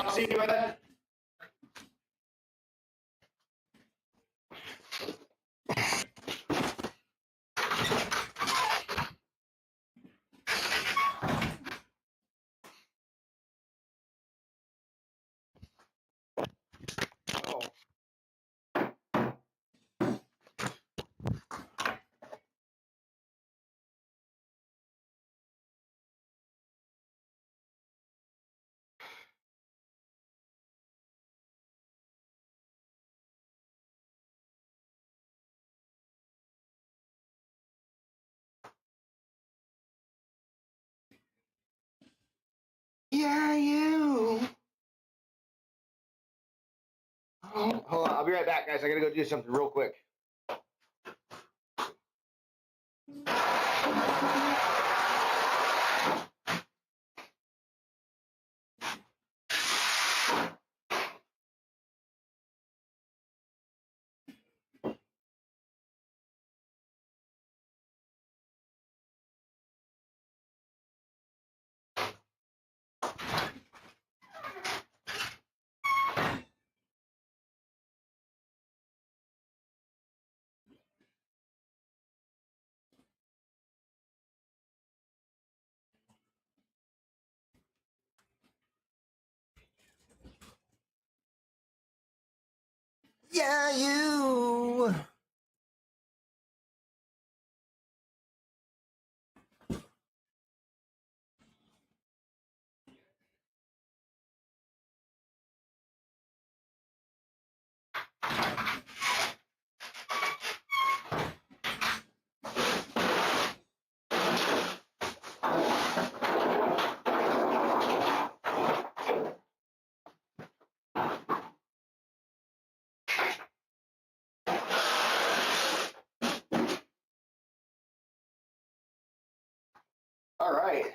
I'll see you, brother. Yeah, you. Oh, hold on, I'll be right back, guys. I gotta go do something real quick. Yeah, you. All right.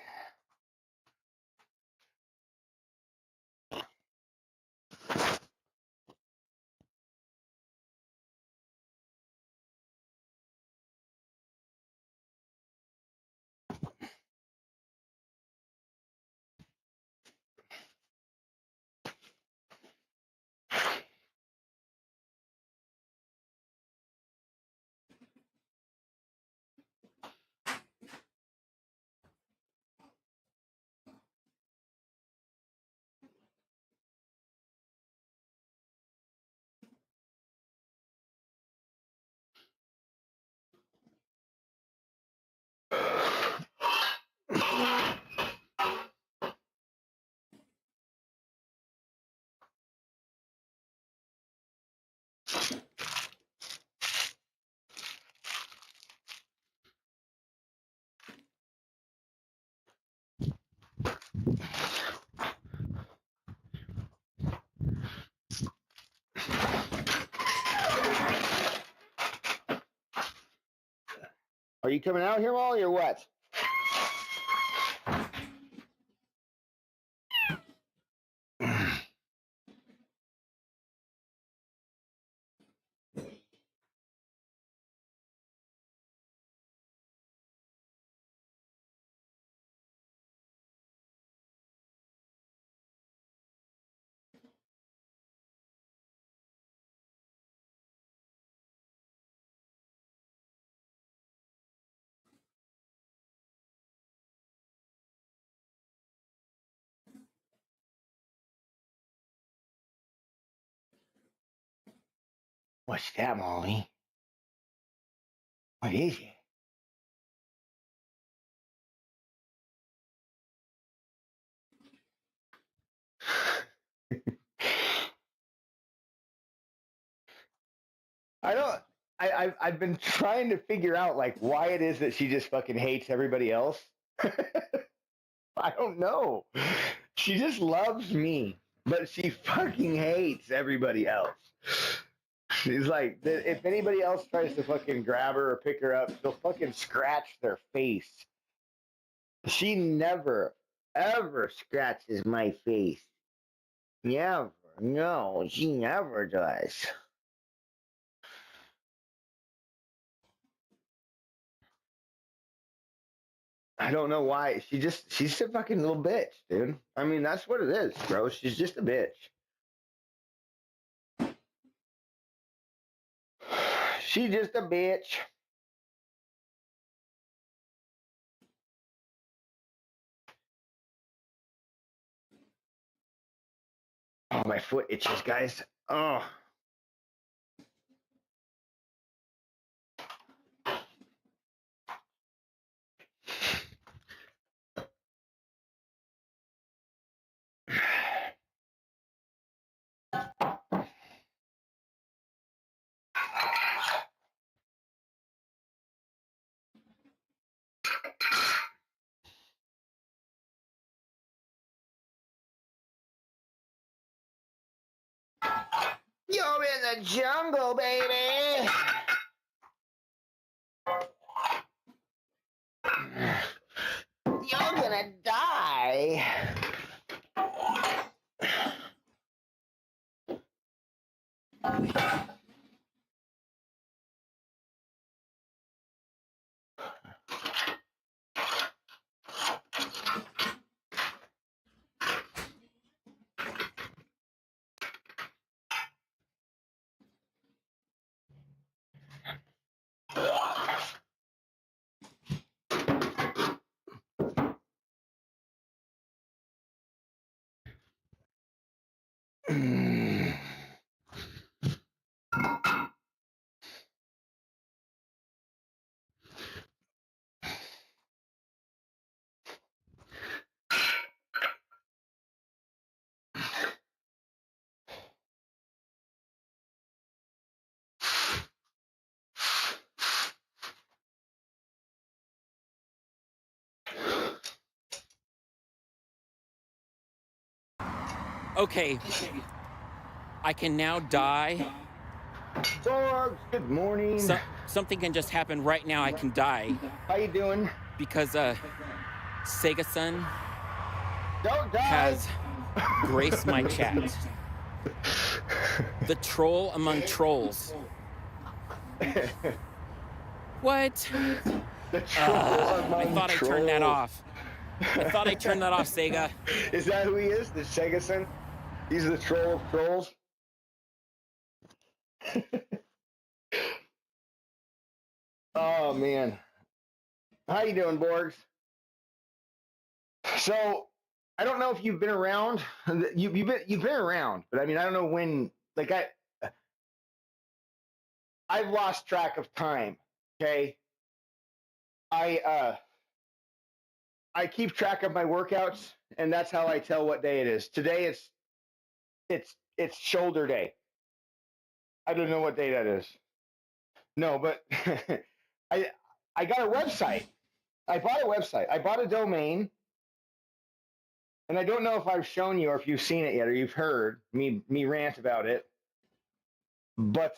Are you coming out here, Wally, or what? What's that, Molly? What is it? I don't. I've been trying to figure out like why it is that she just fucking hates everybody else. I don't know. She just loves me, but she fucking hates everybody else. She's like, if anybody else tries to fucking grab her or pick her up, she'll fucking scratch their face. She never, ever scratches my face. Never. No, she never does. I don't know why. She's a fucking little bitch, dude. I mean, that's what it is, bro. She's just a bitch. She's just a bitch. Oh, my foot itches, guys. Oh. You're in the jungle, baby. You're gonna die. Okay, I can now die. Dogs, good morning. Something can just happen right now. I can die How you doing? because Sega-san Don't die. has graced my chat. The troll among trolls. What? The troll among I thought trolls. I turned that off. I thought I turned that off, Sega. Is that who he is? The Sega-san? He's the troll of trolls? Oh, man. How you doing, Borgs? So, I don't know if you've been around. You've been around, but I mean, I don't know when. Like I've lost track of time. Okay, I keep track of my workouts, and that's how I tell what day it is. Today it's shoulder day. I don't know what day that is. No, but I got a website. I bought a website. I bought a domain, and I don't know if I've shown you or if you've seen it yet or you've heard me rant about it. But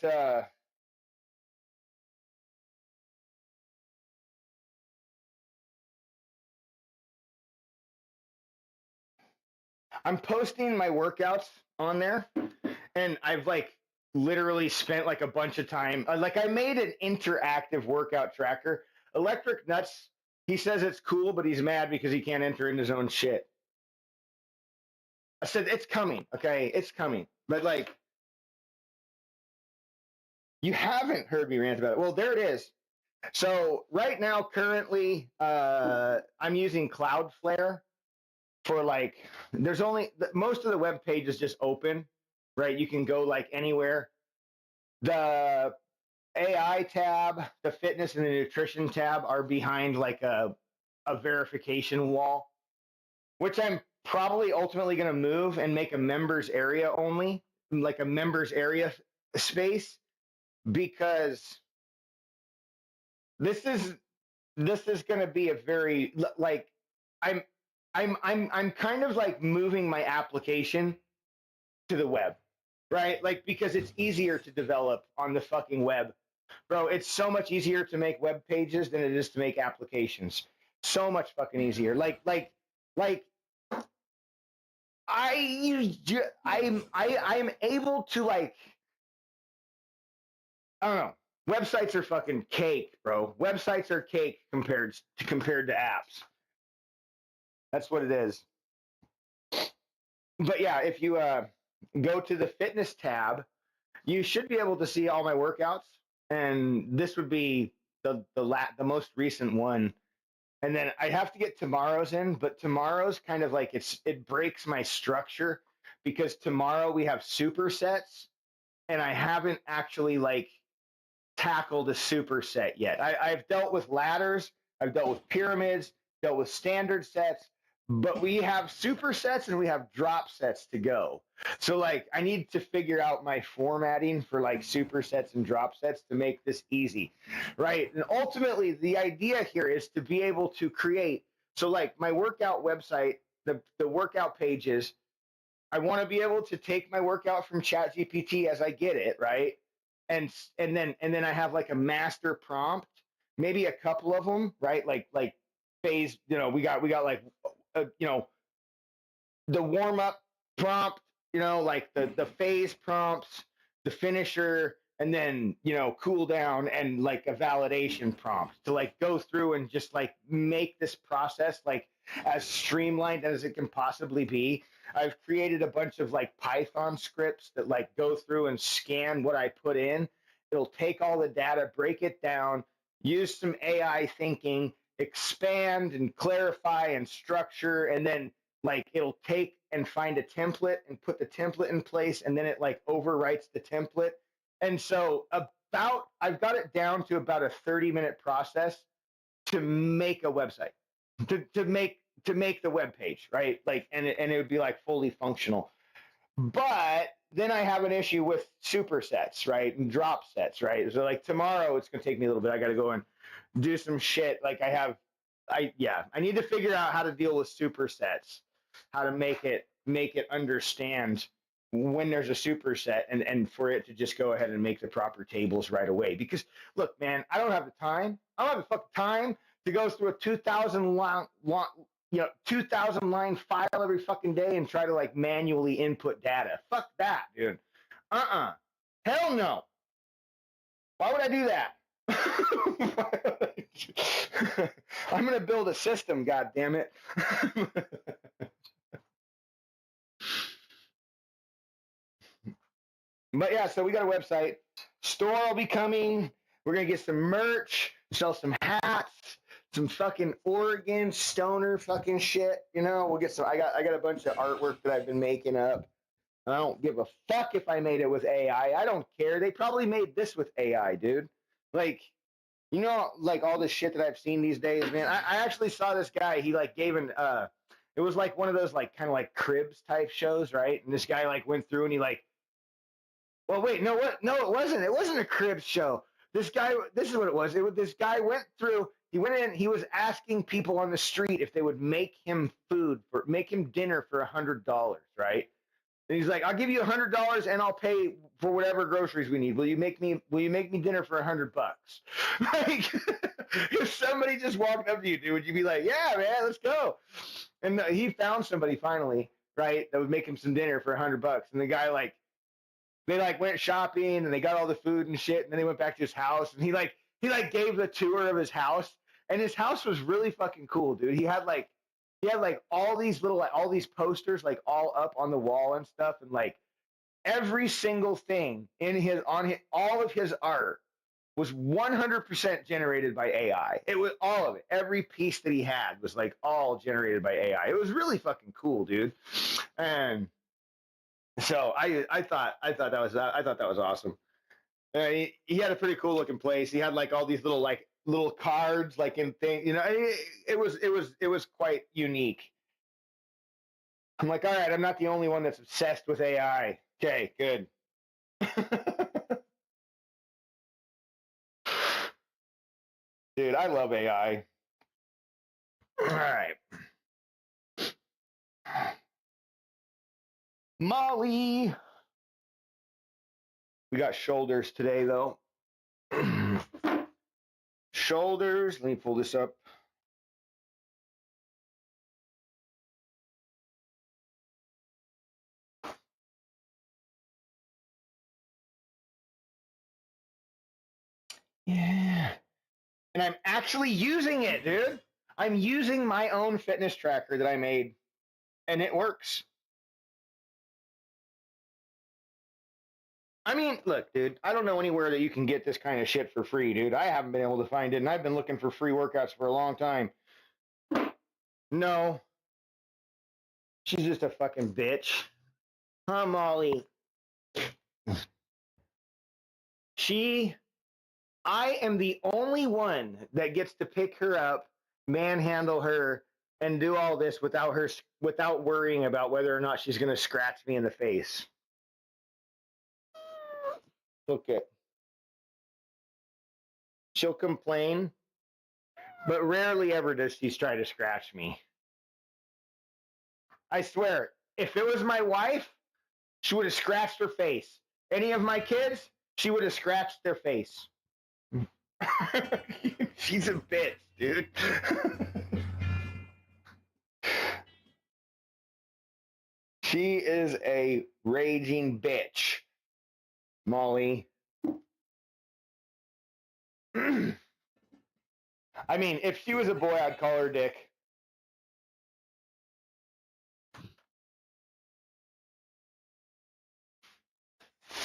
I'm posting my workouts on there, and I've like literally spent like a bunch of time. Like I made an interactive workout tracker. Electric Nuts, he says it's cool, but he's mad because he can't enter in his own shit. I said it's coming, okay, it's coming. But like, you haven't heard me rant about it. Well, there it is. So right now, currently, I'm using Cloudflare for like. There's only most of the web page is just open, right? You can go like anywhere. The AI tab, the fitness and the nutrition tab are behind like a verification wall, which I'm probably ultimately going to move and make a members area only, like a members area space, because this is going to be a very like I'm I'm kind of like moving my application to the web, right? Like because it's easier to develop on the fucking web. Bro, it's so much easier to make web pages than it is to make applications. So much fucking easier. Like I'm able to like I don't know. Websites are fucking cake, bro. Websites are cake compared to apps. That's what it is. But yeah, if you go to the fitness tab, you should be able to see all my workouts, and this would be the most recent one. And then I have to get tomorrow's in, but tomorrow's kind of like it breaks my structure because tomorrow we have supersets, and I haven't actually like tackled a superset yet. I've dealt with ladders, I've dealt with pyramids, dealt with standard sets, but we have supersets and we have drop sets to go. So like I need to figure out my formatting for like supersets and drop sets to make this easy, right? And ultimately the idea here is to be able to create, so like my workout website, the workout pages, I want to be able to take my workout from ChatGPT as I get it, right? And then I have like a master prompt, maybe a couple of them, right? Like phase, we got like the warm up prompt, like the phase prompts, the finisher, and then cool down and like a validation prompt to like go through and just like make this process like as streamlined as it can possibly be. I've created a bunch of like Python scripts that like go through and scan what I put in. It'll take all the data, break it down, use some AI thinking, expand and clarify and structure, and then like it'll take and find a template and put the template in place, and then it like overwrites the template. And so I've got it down to about a 30-minute process to make a website, to make the web page, right? Like, and it would be like fully functional. But then I have an issue with supersets, right? And drop sets, right? So like tomorrow it's gonna take me a little bit. I gotta go and do some shit. Like I need to figure out how to deal with supersets, how to make it understand when there's a superset, and for it to just go ahead and make the proper tables right away. Because look, man, I don't have the time. I don't have the fucking time to go through a 2,000 line file every fucking day and try to like manually input data. Fuck that, dude. Hell no. Why would I do that? I'm gonna build a system, god damn it. But yeah, so we got a website. Store will be coming. We're gonna get some merch, sell some hats, some fucking Oregon stoner fucking shit. We'll get some. I got a bunch of artwork that I've been making up. I don't give a fuck if I made it with AI. I don't care. They probably made this with AI, dude. Like, like all this shit that I've seen these days, man. I actually saw this guy. He like gave it was like one of those like kind of like Cribs type shows, right? And this guy like went through and he like, well, wait, no, what? No, it wasn't. It wasn't a Cribs show. This is what it was. This guy went through. He went in. He was asking people on the street if they would make him dinner for $100, right? And he's like, "I'll give you $100 and I'll pay for whatever groceries we need. Will you make me dinner for $100?" Like, if somebody just walked up to you, dude, would you be like, "Yeah, man, let's go"? And he found somebody finally, right, that would make him some dinner for $100. And the guy like, they like went shopping and they got all the food and shit, and then they went back to his house and he gave the tour of his house, and his house was really fucking cool, dude. He had like all these posters like all up on the wall and stuff, and like every single thing all of his art was 100% generated by AI. It was all of it. Every piece that he had was like all generated by AI. It was really fucking cool, dude. And so I thought that was awesome. He had a pretty cool looking place. He had like all these little cards like in things. It was quite unique. I'm like, all right, I'm not the only one that's obsessed with AI. Okay, good. Dude, I love AI. All right. Molly. We got shoulders today, though. Shoulders. Let me pull this up. Yeah. And I'm actually using it, dude. I'm using my own fitness tracker that I made, and it works. I mean, look, dude, I don't know anywhere that you can get this kind of shit for free, dude. I haven't been able to find it, and I've been looking for free workouts for a long time. No, she's just a fucking bitch. Huh, Molly? I am the only one that gets to pick her up, manhandle her, and do all this without worrying about whether or not she's going to scratch me in the face. Okay. She'll complain, but rarely ever does she try to scratch me. I swear, if it was my wife, she would have scratched her face. Any of my kids, she would have scratched their face. She's a bitch, dude. She is a raging bitch, Molly. I mean, if she was a boy, I'd call her Dick.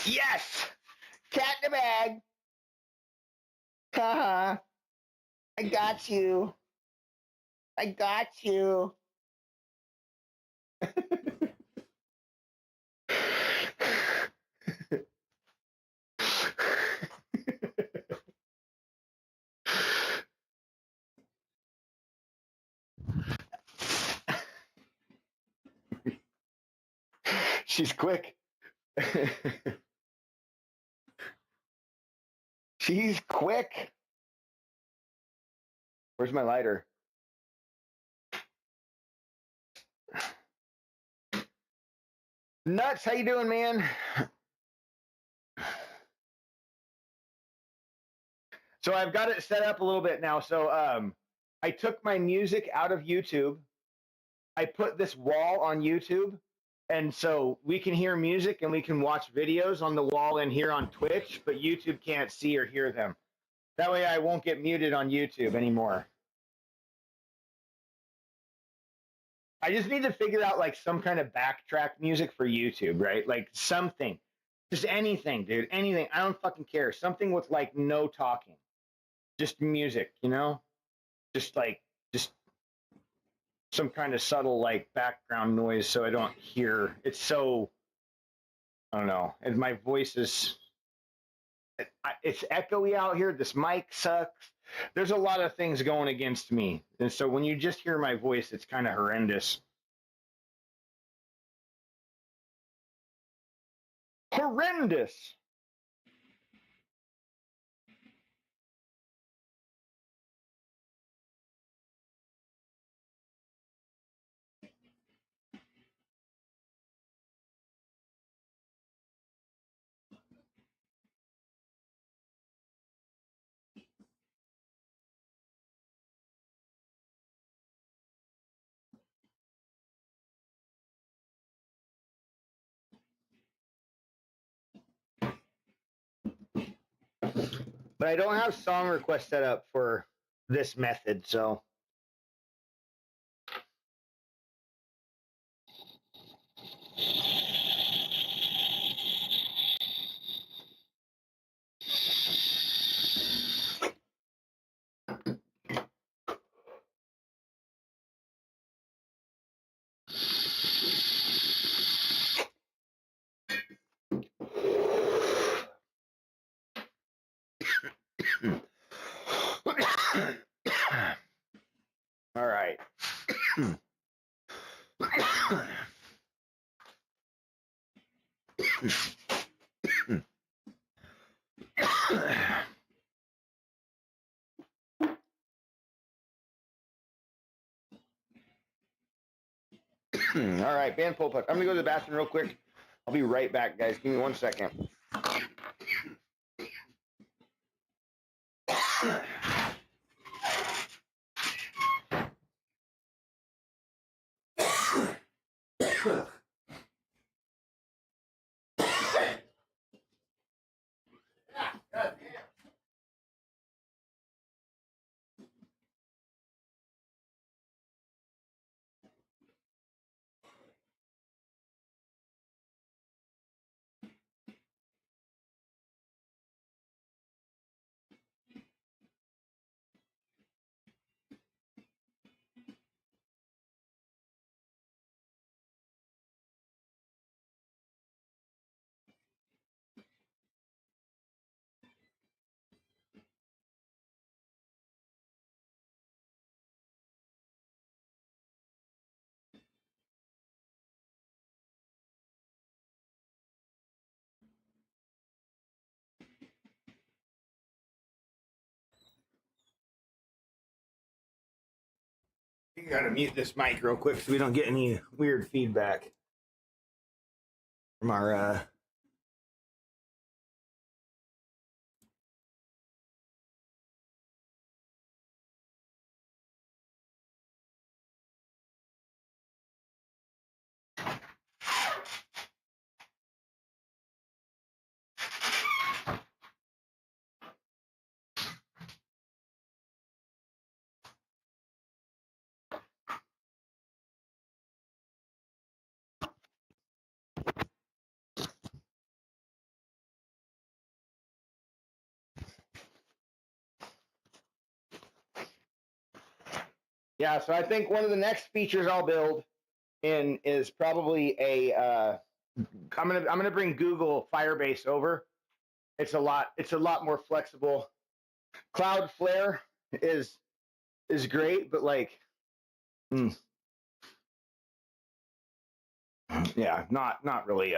Yes! Cat in the bag. Haha. I got you. I got you. She's quick. She's quick. Where's my lighter? Nuts, how you doing, man? So I've got it set up a little bit now. So I took my music out of YouTube. I put this wall on YouTube, and so we can hear music and we can watch videos on the wall and here on Twitch, but YouTube can't see or hear them. That way I won't get muted on YouTube anymore. I just need to figure out like some kind of backtrack music for YouTube, right? Like something. Just anything, dude. Anything. I don't fucking care. Something with like no talking. Just music, you know? Just some kind of subtle like background noise so I don't hear. It's so I don't know. And my voice is it's echoey out here. This mic sucks. There's a lot of things going against me. And so when you just hear my voice, it's kind of horrendous. Horrendous. But I don't have song requests set up for this method, so all right. All right, band pull puck. I'm gonna go to the bathroom real quick. I'll be right back, guys. Give me 1 second. You gotta mute this mic real quick so we don't get any weird feedback from our yeah, so I think one of the next features I'll build in is probably I'm gonna bring Google Firebase over. It's a lot more flexible. Cloudflare is great, but like yeah, not really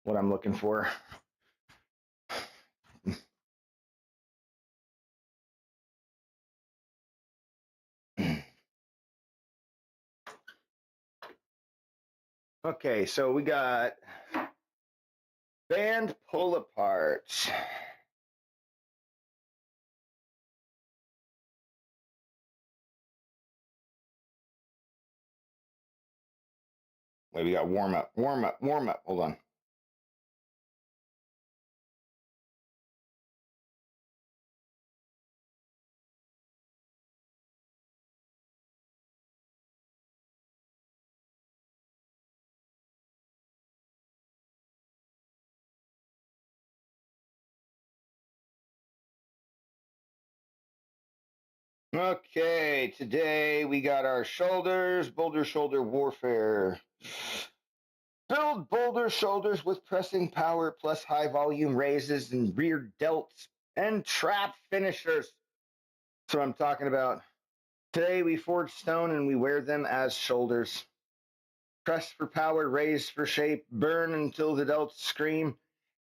what I'm looking for. Okay, so we got band pull aparts. Wait, we got warm up. Hold on. Okay, today we got our shoulders, Boulder shoulder warfare. Build Boulder shoulders with pressing power plus high volume raises and rear delts and trap finishers. That's what I'm talking about. Today we forge stone and we wear them as shoulders. Press for power, raise for shape, burn until the delts scream.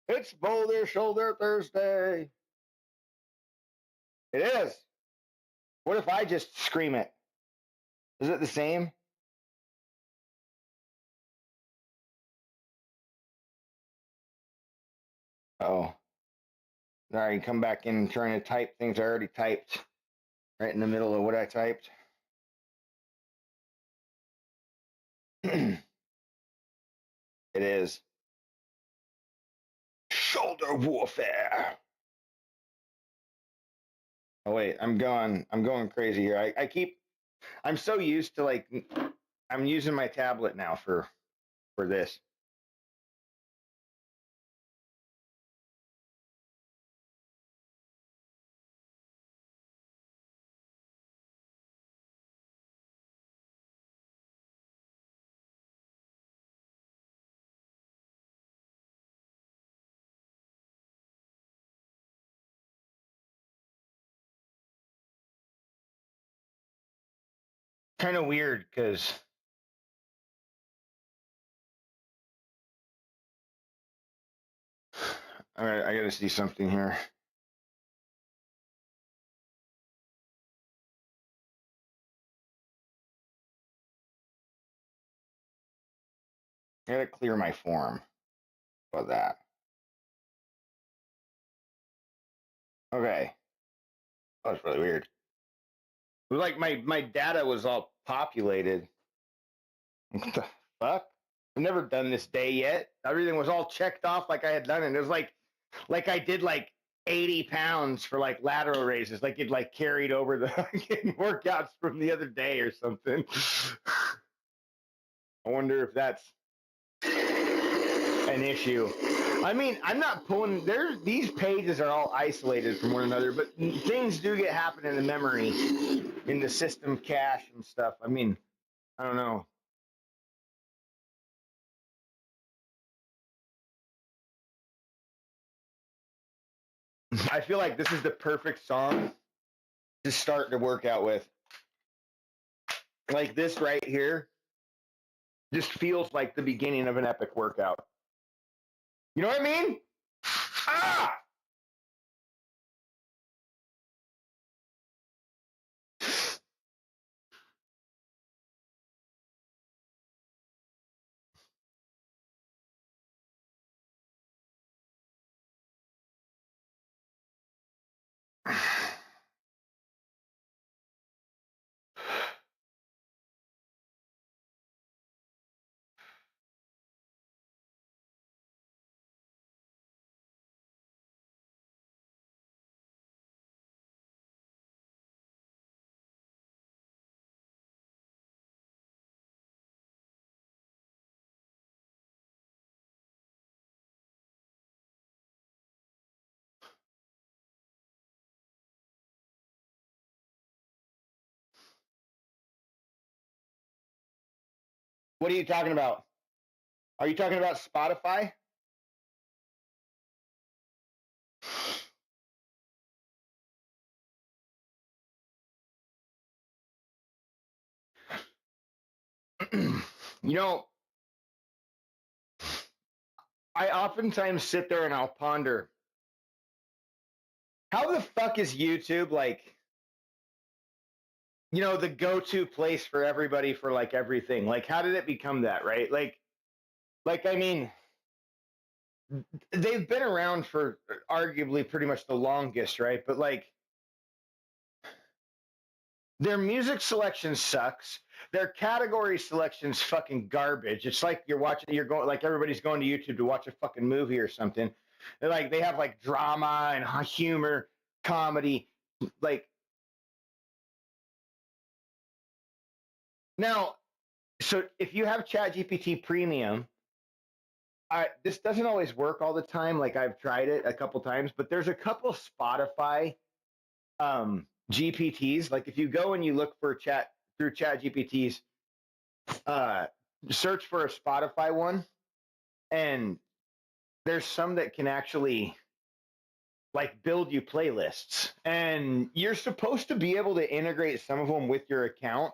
It's Boulder Shoulder Thursday. It is. What if I just scream it? Is it the same? Oh. All right, come back in and trying to type things I already typed right in the middle of what I typed. It is shoulder warfare. Oh wait, I'm going crazy here. I'm so used to like I'm using my tablet now for this. Kind of weird because all right, I got to see something here. I got to clear my form about that. Okay, that was really weird. It was like my data was all populated. What the fuck? I've never done this day yet. Everything was all checked off like I had done it. It was like I did like 80 pounds for like lateral raises, like it like carried over the workouts from the other day or something. I wonder if that's an issue. I mean, I'm not pulling. These pages are all isolated from one another, but things do get happen in the memory, in the system cache and stuff. I mean, I don't know. I feel like this is the perfect song to start the workout with. Like this right here just feels like the beginning of an epic workout. You know what I mean? Ah! What are you talking about? Are you talking about Spotify? You know, I oftentimes sit there and I'll ponder, how the fuck is YouTube like, the go-to place for everybody for like everything? Like, how did it become that, right? Like I mean, they've been around for arguably pretty much the longest, right? But like, their music selection sucks. Their category selection's fucking garbage. It's like you're going, like everybody's going to YouTube to watch a fucking movie or something. They're like, they have like drama and humor, comedy. Like, now, so if you have ChatGPT Premium, this doesn't always work all the time. Like, I've tried it a couple times, but there's a couple Spotify GPTs. Like, if you go and you look for chat through ChatGPT's, uh, search for a Spotify one, and there's some that can actually like build you playlists, and you're supposed to be able to integrate some of them with your account.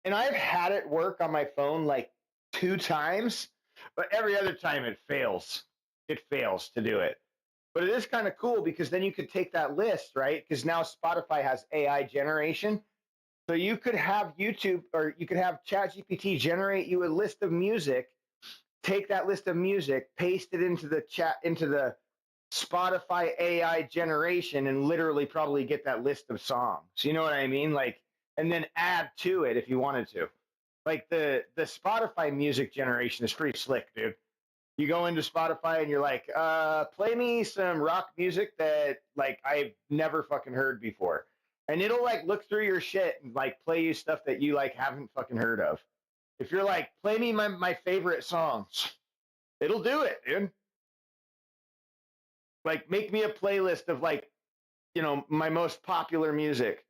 And I've had it work on my phone like 2 times, but every other time it fails. It fails to do it. But it is kind of cool because then you could take that list, right? Because now Spotify has AI generation. So you could have YouTube, or you could have ChatGPT generate you a list of music, take that list of music, paste it into the Spotify AI generation, and literally probably get that list of songs. You know what I mean? Like, and then add to it if you wanted to. Like, the Spotify music generation is pretty slick, dude. You go into Spotify and you're like, play me some rock music that like I've never fucking heard before. And it'll like look through your shit and like play you stuff that you like haven't fucking heard of. If you're like, play me my favorite songs, it'll do it, dude. Like, make me a playlist of like, my most popular music.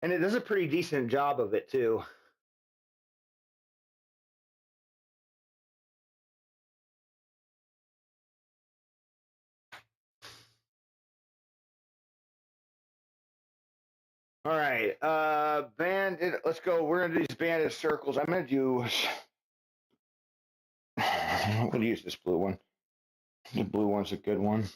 And it does a pretty decent job of it too. All right, bandit. Let's go. We're gonna do these bandit circles. I'm gonna use this blue one. The blue one's a good one.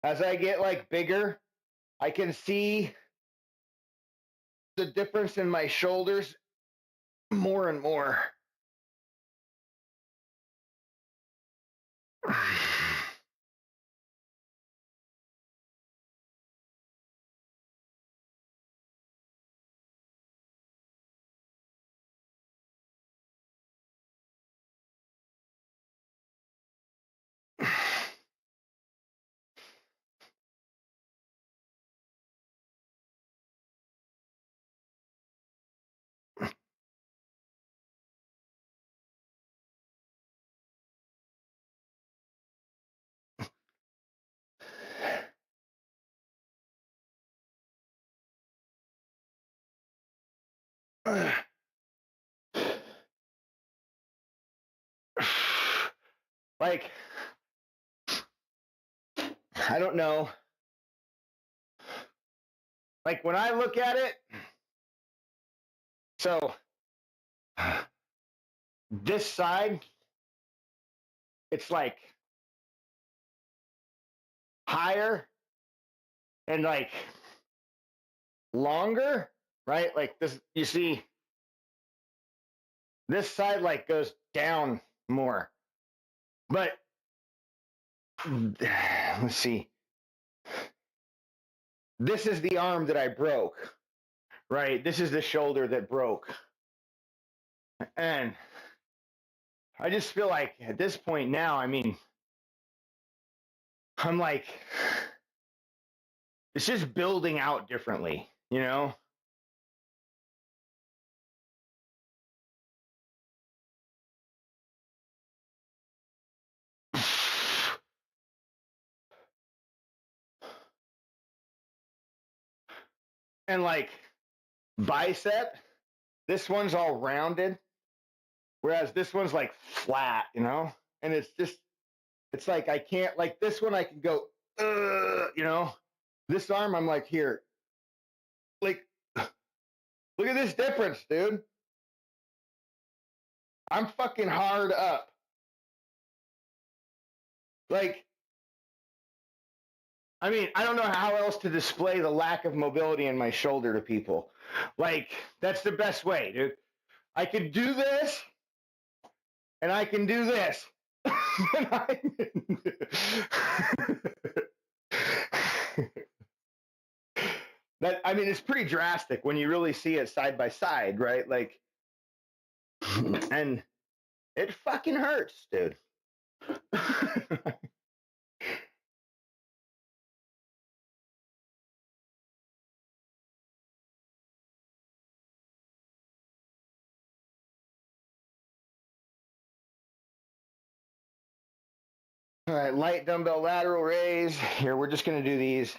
As I get like bigger, I can see the difference in my shoulders more and more. Like, I don't know. Like, when I look at it, so this side, it's like higher and like longer, right? Like this, you see, this side like goes down more. But let's see. This is the arm that I broke, right? This is the shoulder that broke. And I just feel like at this point now, I mean, I'm like, it's just building out differently, you know? And like bicep, this one's all rounded, whereas this one's like flat, you know? And it's just, it's like I can't, like this one I can go, you know? This arm, I'm like, here, like, look at this difference, dude. I'm fucking hard up. Like, I mean, I don't know how else to display the lack of mobility in my shoulder to people. Like, that's the best way, dude. I can do this, and I can do this. That, I mean, it's pretty drastic when you really see it side by side, right? Like, and it fucking hurts, dude. All right, light dumbbell lateral raise. Here, we're just going to do these.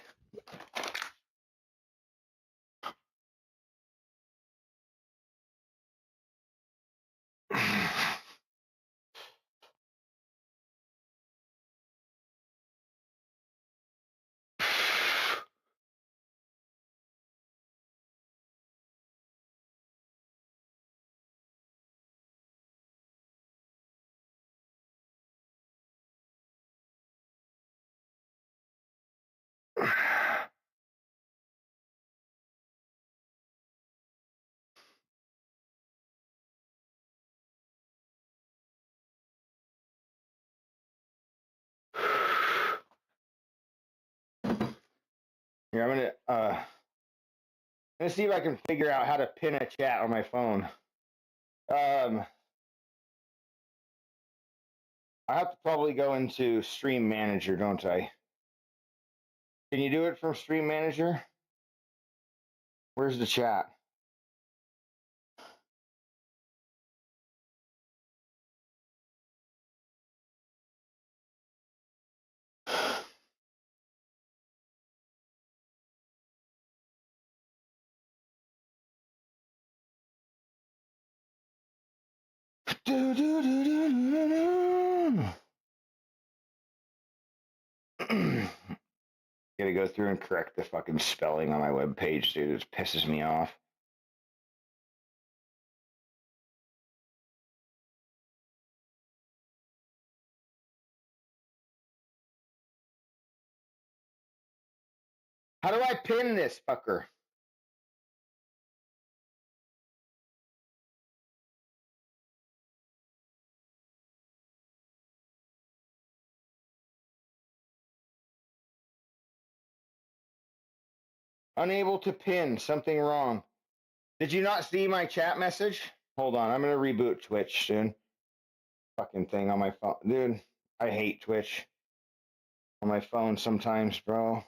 Here, I'm gonna see if I can figure out how to pin a chat on my phone. I have to probably go into Stream Manager, don't I? Can you do it from Stream Manager? Where's the chat? Gotta go through and correct the fucking spelling on my webpage, dude. It pisses me off. How do I pin this fucker? Unable to pin. Something wrong. Did you not see my chat message? Hold on. I'm gonna reboot Twitch soon. Fucking thing on my phone. Dude, I hate Twitch on my phone sometimes, bro.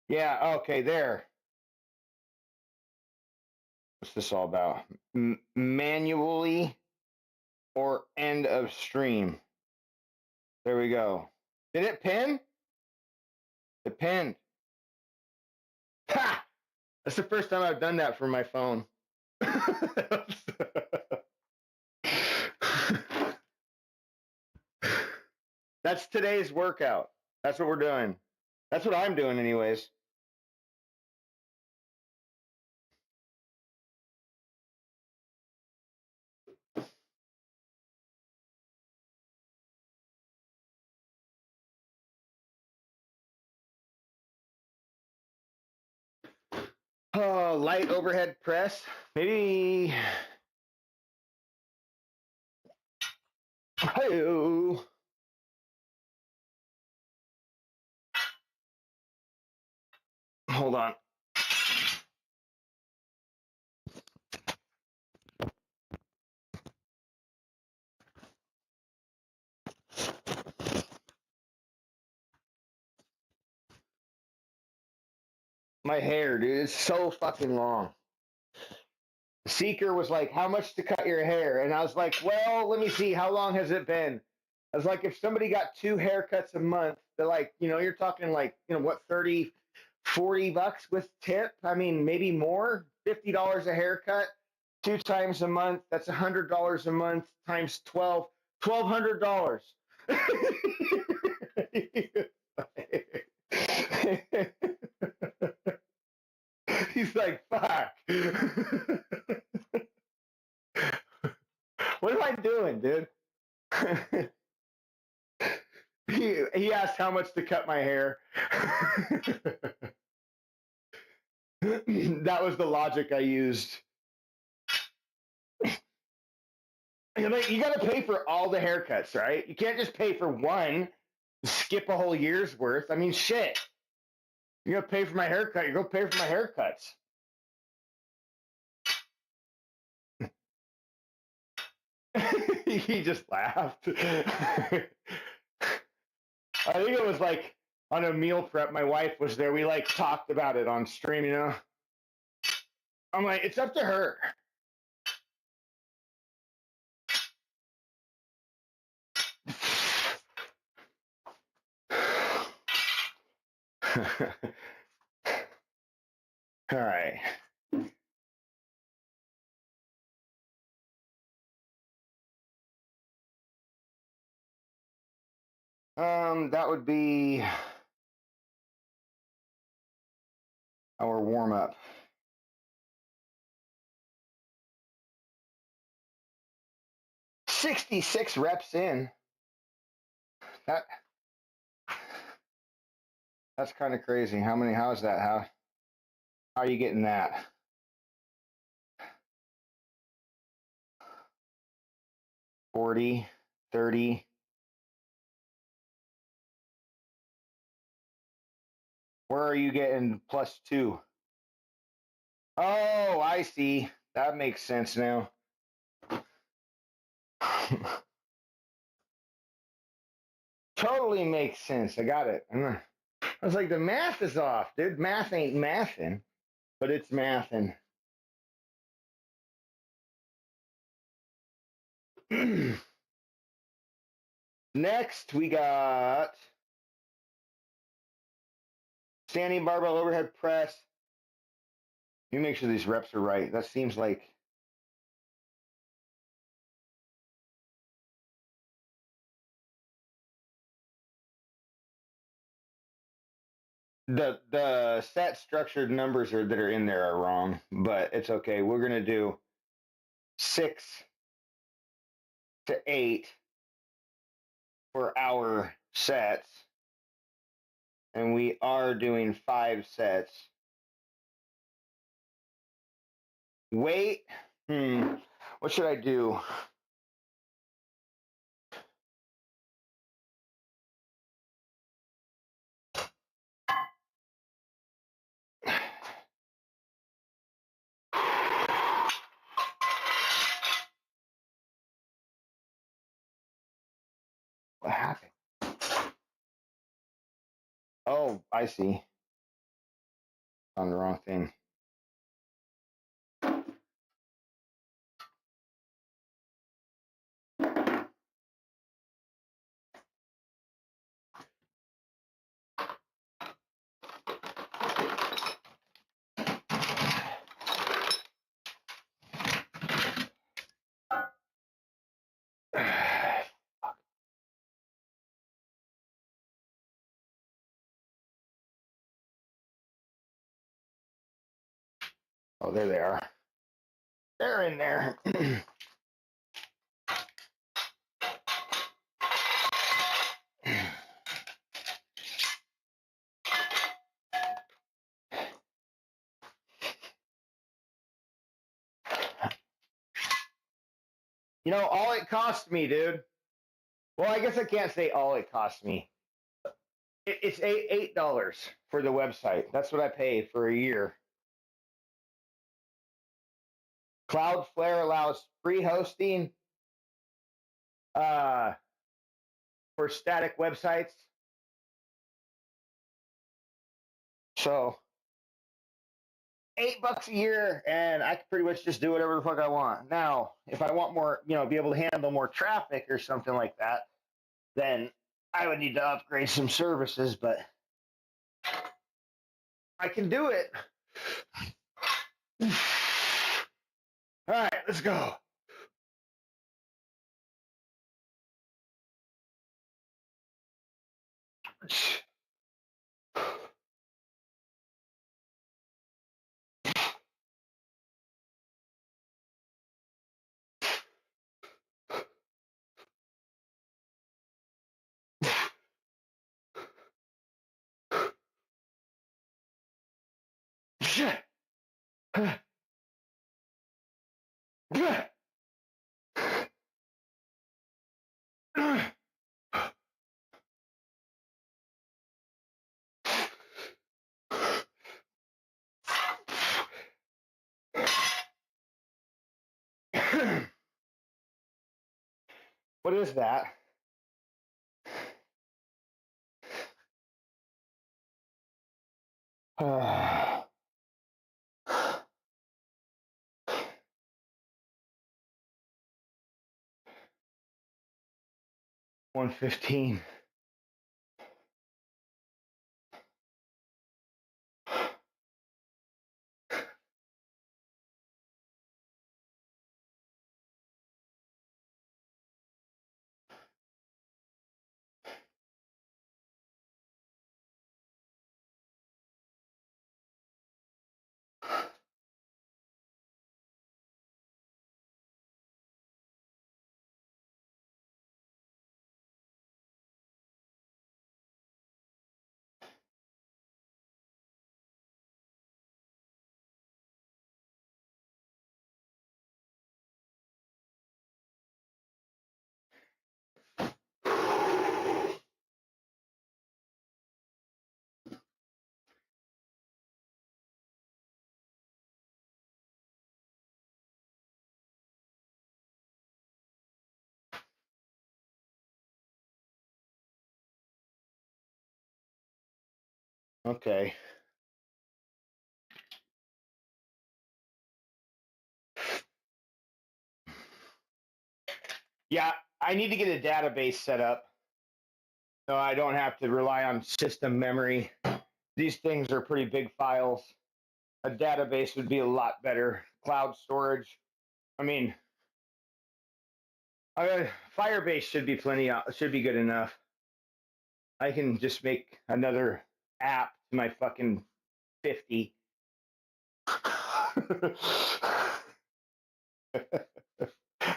Yeah, okay, there. What's this all about? Manually or end of stream. There we go. Did it pin? It pinned. Ha! That's the first time I've done that for my phone. That's today's workout. That's what we're doing. That's what I'm doing, anyways. Light overhead press. Maybe. Hi-oh. Hold on. My hair, dude, is so fucking long. Seeker was like, "How much to cut your hair?" And I was like, "Well, let me see. How long has it been?" I was like, if somebody got 2 haircuts a month, they're like, you're talking like, what, 30, $40 with tip? I mean, maybe more. $50 a haircut, 2 times a month. That's $100 a month times 12, $1,200. He's like, fuck. What am I doing, dude? He asked how much to cut my hair. That was the logic I used. You got to pay for all the haircuts, right? You can't just pay for one, skip a whole year's worth. I mean, shit. You're going to pay for my haircut. You're going to pay for my haircuts. He just laughed. I think it was like on a meal prep. My wife was there. We like talked about it on stream, I'm like, it's up to her. All right. That would be our warm up. 66 reps in. That's kind of crazy. How is that? How are you getting that? 40, 30. Where are you getting +2? Oh, I see. That makes sense now. Totally makes sense. I got it. I was like, the math is off, dude. Math ain't mathin', but it's mathin'. Next, we got standing barbell overhead press. You make sure these reps are right. That seems like the set structured numbers that are in there are wrong, but it's okay. We're gonna do 6 to 8 for our sets, and we are doing 5 sets. Weight, what should I do? What happened? Oh, I see. On the wrong thing. Oh, there they are. They're in there. You know, all it cost me, dude. Well, I guess I can't say all it cost me. It's $8 for the website. That's what I pay for a year. Cloudflare allows free hosting for static websites. So $8 a year, and I can pretty much just do whatever the fuck I want. Now, if I want more, be able to handle more traffic or something like that, then I would need to upgrade some services, but I can do it. All right, let's go. What is that? $115. Okay. Yeah, I need to get a database set up so I don't have to rely on system memory. These things are pretty big files. A database would be a lot better. Cloud storage. I mean, Firebase should be should be good enough. I can just make another app to my fucking 50. I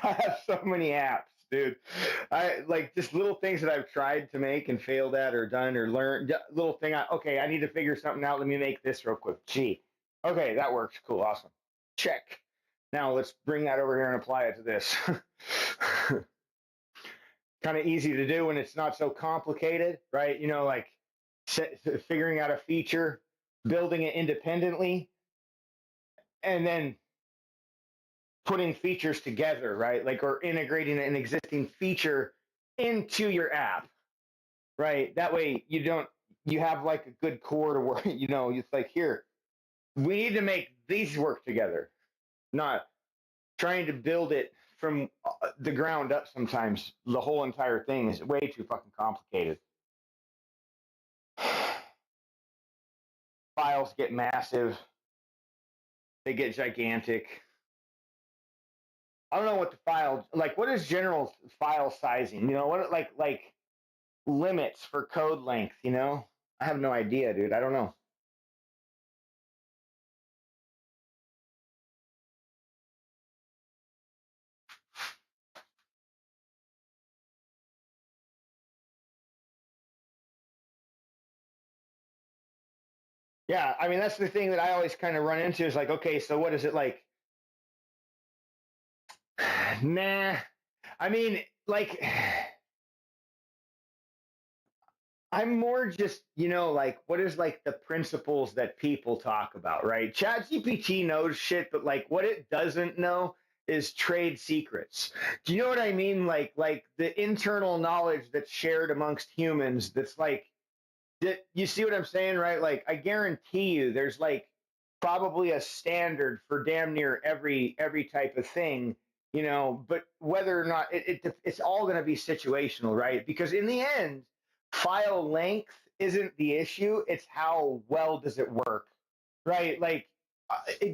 have so many apps, dude. I like just little things that I've tried to make and failed at or done or learned. Little thing. Okay, I need to figure something out. Let me make this real quick. Gee. Okay, that works. Cool. Awesome. Check. Now let's bring that over here and apply it to this. Kind of easy to do when it's not so complicated, right? Like figuring out a feature, building it independently, and then putting features together, right? Like, or integrating an existing feature into your app, right? That way you have like a good core to work, it's like, here, we need to make these work together, not trying to build it from the ground up. Sometimes the whole entire thing is way too fucking complicated. Files get massive. They get gigantic. I don't know what the file, like, what is general file sizing? What, like limits for code length, I have no idea, dude. I don't know. Yeah, I mean, that's the thing that I always kind of run into is like, okay, so what is it like? Nah, I mean, like, I'm more just, like, what is like the principles that people talk about, right? ChatGPT knows shit, but like what it doesn't know is trade secrets. Do you know what I mean? Like the internal knowledge that's shared amongst humans that's like you see what I'm saying, right? Like I guarantee you there's like probably a standard for damn near every type of thing, but whether or not it's all going to be situational, right? Because in the end, file length isn't the issue, it's how well does it work, right? Like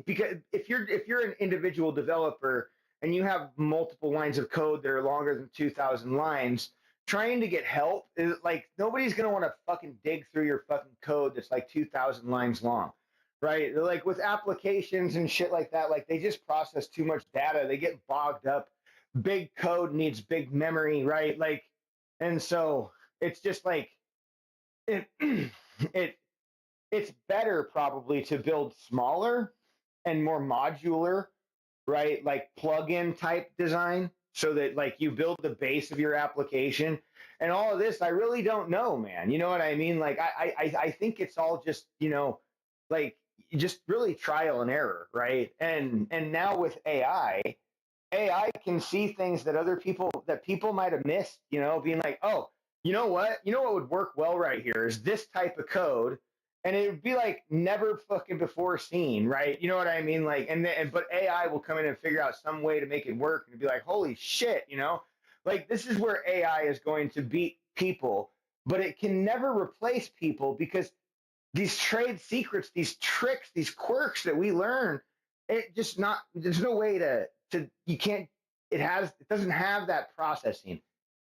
because if you're an individual developer and you have multiple lines of code that are longer than 2,000 lines, trying to get help is like nobody's gonna want to fucking dig through your fucking code that's like 2,000 lines long, right? Like with applications and shit like that, like they just process too much data, they get bogged up. Big code needs big memory, right? Like, and so it's just like it, it it's better probably to build smaller and more modular, right? Like plug-in type design so that like you build the base of your application and all of this. I really don't know, man. You know what I mean? Like I think it's all just, like just really trial and error, right? And now with AI can see things that people might have missed, being like, oh, you know what would work well right here is this type of code, and it would be like never fucking before seen, right? You know what I mean? Like, but AI will come in and figure out some way to make it work, and be like, holy shit, like this is where AI is going to beat people, but it can never replace people because these trade secrets, these tricks, these quirks that we learn, it just not. There's no way to you can't. It doesn't have that processing.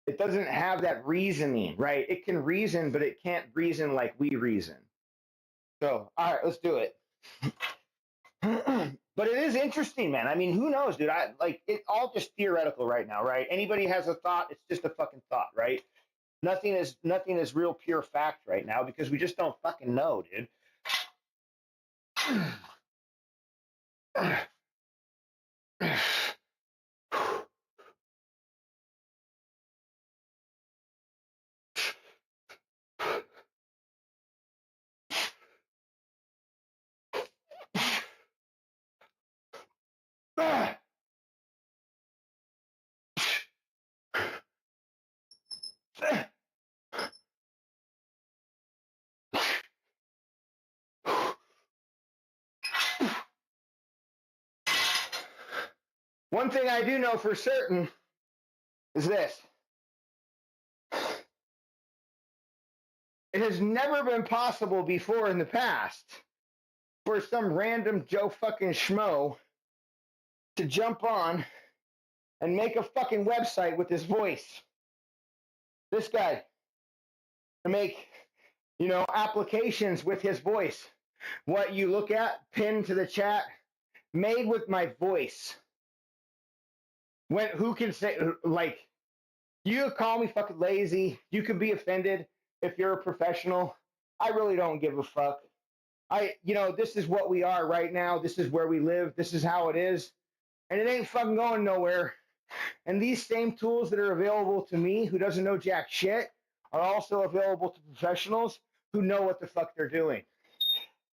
It doesn't have that reasoning, right? It can reason, but it can't reason like we reason. So, all right, let's do it. But it is interesting, man. I mean, who knows, dude? I like it all just theoretical right now, right? Anybody has a thought, it's just a fucking thought, right? Nothing is real pure fact right now because we just don't fucking know, dude. One thing I do know for certain is this. It has never been possible before in the past for some random Joe fucking schmo to jump on and make a fucking website with his voice. This guy to make, applications with his voice. What you look at, pinned to the chat, made with my voice. Who can say, like, you call me fucking lazy. You can be offended if you're a professional. I really don't give a fuck. This is what we are right now. This is where we live. This is how it is. And it ain't fucking going nowhere. And these same tools that are available to me, who doesn't know jack shit, are also available to professionals who know what the fuck they're doing.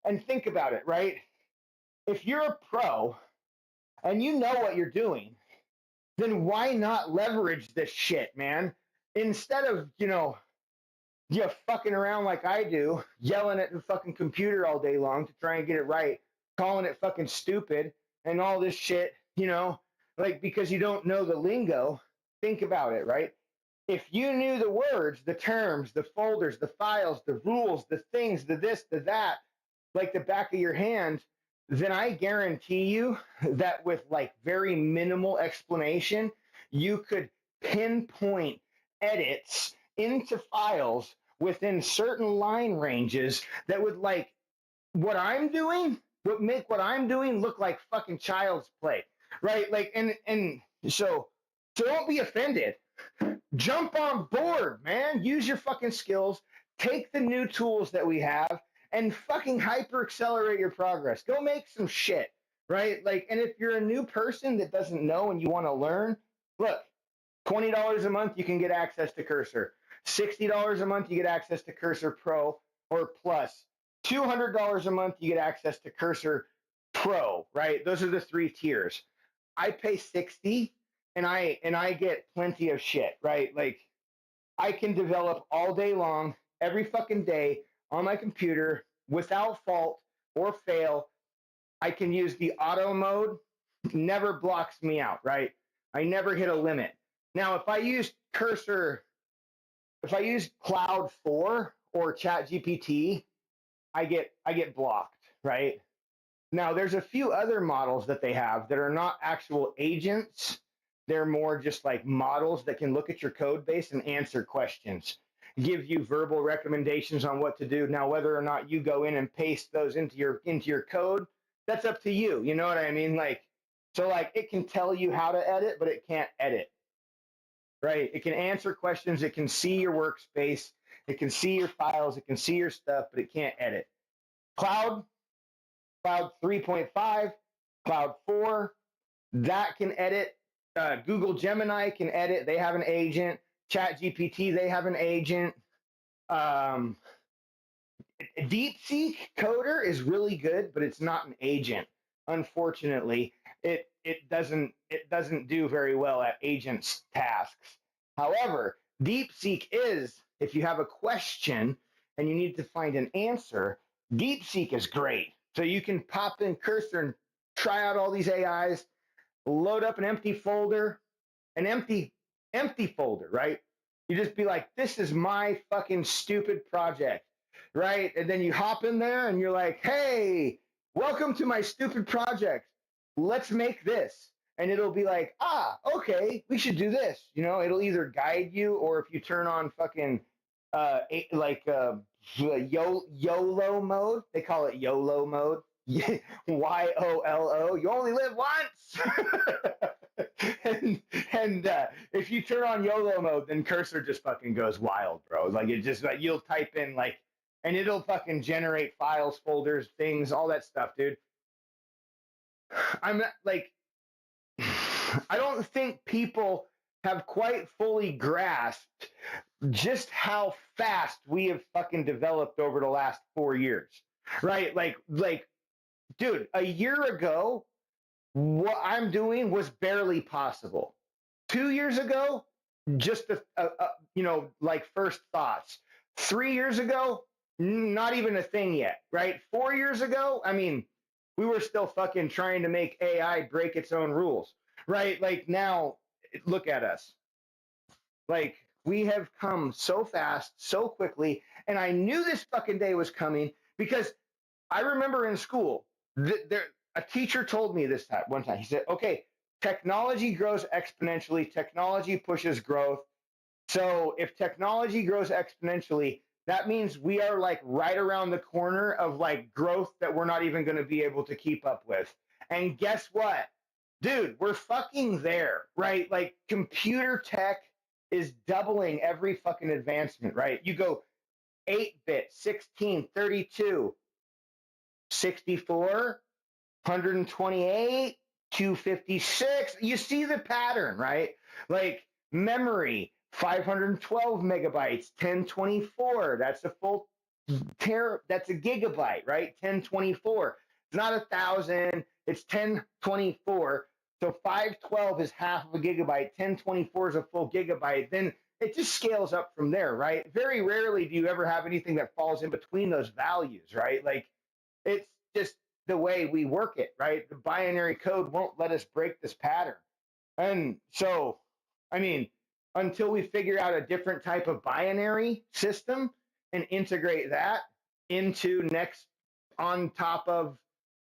And think about it, right? If you're a pro and you know what you're doing, then why not leverage this shit, man? Instead of, you fucking around like I do, yelling at the fucking computer all day long to try and get it right, calling it fucking stupid and all this shit, like because you don't know the lingo. Think about it, right? If you knew the words, the terms, the folders, the files, the rules, the things, the this, the that, like the back of your hand, then I guarantee you that with like very minimal explanation, you could pinpoint edits into files within certain line ranges that would like would make what I'm doing look like fucking child's play, right? Like, and so don't be offended. Jump on board, man. Use your fucking skills. Take the new tools that we have and fucking hyper accelerate your progress. Go make some shit, right? Like, and if you're a new person that doesn't know and you want to learn, look, $20 a month, you can get access to Cursor. $60 a month, you get access to Cursor Pro or Plus. $200 a month, you get access to Cursor Pro, right? Those are the 3 tiers. I pay 60 and I get plenty of shit, right? Like I can develop all day long, every fucking day on my computer without fault or fail. I can use the auto mode, never blocks me out, right? I never hit a limit. Now, if I use Cloud 4 or Chat GPT, I get blocked, right? Now, there's a few other models that they have that are not actual agents. They're more just like models that can look at your code base and answer questions, give you verbal recommendations on what to do. Now, whether or not you go in and paste those into your code, that's up to you. You know what I mean? Like, so like it can tell you how to edit, but it can't edit, right? It can answer questions. It can see your workspace. It can see your files. It can see your stuff, but it can't edit. Cloud 3.5, Cloud 4, that can edit. Google Gemini can edit. They have an agent. Chat GPT, they have an agent. DeepSeek Coder is really good, but it's not an agent. Unfortunately, it doesn't do very well at agents tasks. However, DeepSeek is, if you have a question and you need to find an answer, DeepSeek is great. So you can pop in Cursor and try out all these AIs, load up an empty folder, right? You just be like, this is my fucking stupid project, right? And then you hop in there and you're like, hey, welcome to my stupid project. Let's make this. And it'll be like, okay, we should do this. You know, it'll either guide you, or if you turn on fucking YOLO mode, they call it YOLO mode. YOLO. You only live once. and if you turn on YOLO mode, then Cursor just fucking goes wild, bro. Like it just like you'll type in like, and it'll fucking generate files, folders, things, all that stuff, dude. I'm not like, I don't think people have quite fully grasped just how fast we have fucking developed over the last 4 years, right? Like, dude, a year ago, what I'm doing was barely possible. 2 years ago, just like first thoughts. 3 years ago, not even a thing yet, right? 4 years ago, I mean, we were still fucking trying to make AI break its own rules, right? Like now, look at us. Like we have come so fast, so quickly, and I knew this fucking day was coming because I remember in school, a teacher told me this one time. He said, okay, technology grows exponentially. Technology pushes growth. So if technology grows exponentially, that means we are like right around the corner of like growth that we're not even going to be able to keep up with. And guess what? Dude, we're fucking there, right? Like computer tech is doubling every fucking advancement, right? You go 8-bit, 16, 32, 64, 128, 256. You see the pattern, right? Like memory, 512 megabytes, 1024. That's a full that's a gigabyte, right? 1024. It's not 1,000, it's 1024. So 512 is half of a gigabyte, 1024 is a full gigabyte. Then it just scales up from there, right? Very rarely do you ever have anything that falls in between those values, right? Like it's just the way we work it, right? The binary code won't let us break this pattern. And so, I mean, until we figure out a different type of binary system and integrate that into next on top of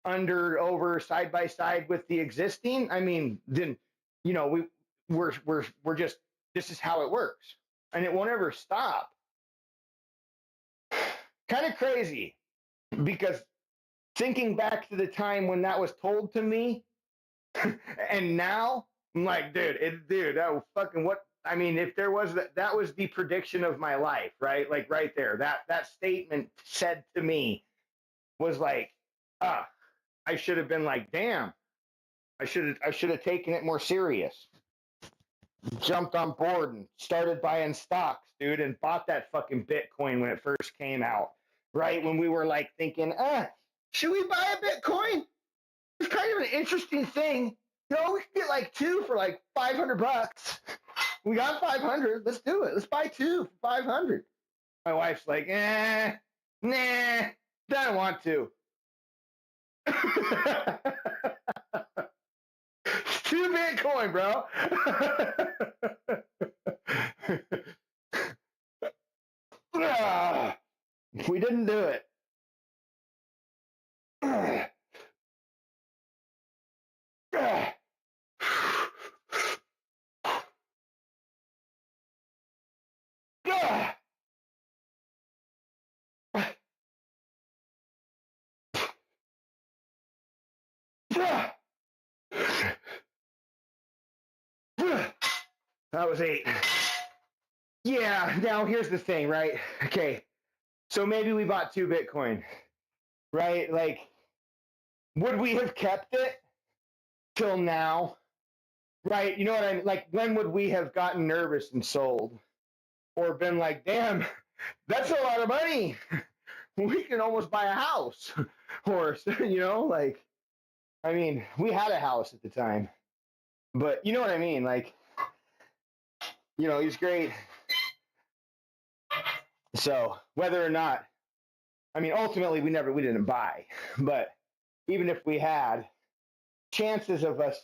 under over side by side with the existing, I mean, then we're just, this is how it works, and it won't ever stop. Kind of crazy, because thinking back to the time when that was told to me, and now I'm like, dude, that was fucking what. I mean, if there was that was the prediction of my life, right? Like right there, that statement said to me was like, I should have been like, damn, I should have taken it more serious. jumped on board and started buying stocks, dude, and bought that fucking Bitcoin when it first came out, right? When we were like thinking, should we buy a Bitcoin? It's kind of an interesting thing. You know, we could get like two for like $500. We got 500. Let's do it. Let's buy two for 500. My wife's like, nah, don't want to. Two Bitcoin, bro. We didn't do it. That was 8. Yeah, now here's the thing, right? Okay, so maybe we bought 2 Bitcoin, right? Like, would we have kept it till now? Right? You know what I mean? Like, when would we have gotten nervous and sold? Or been like, damn, that's a lot of money. We can almost buy a house. Or, you know, like, I mean, we had a house at the time. But you know what I mean? Like, you know, he's great. So whether or not, I mean, ultimately we didn't buy, but even if we had, chances of us,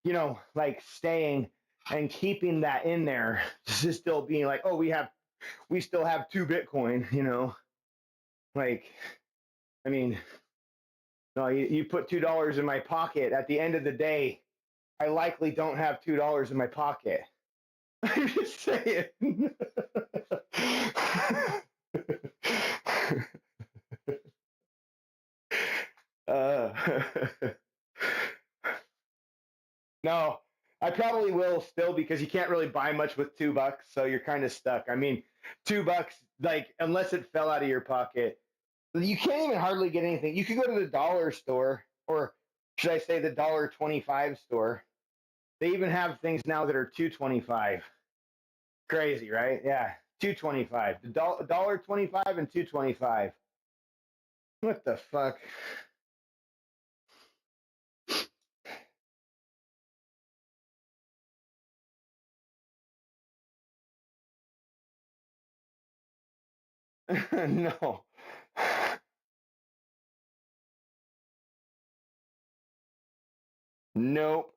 you know, like staying and keeping that in there, just still being like, oh, we still have 2 Bitcoin, you know, like, I mean, no, you put $2 in my pocket. At the end of the day, I likely don't have $2 in my pocket. I'm just saying. No, I probably will still because you can't really buy much with $2, so you're kind of stuck. I mean, $2, like unless it fell out of your pocket, you can't even hardly get anything. You could go to the dollar store, or should I say the $1.25 store? They even have things now that are $2.25. Crazy, right? Yeah, $2.25. The $1.25 and $2.25. What the fuck? No. Nope.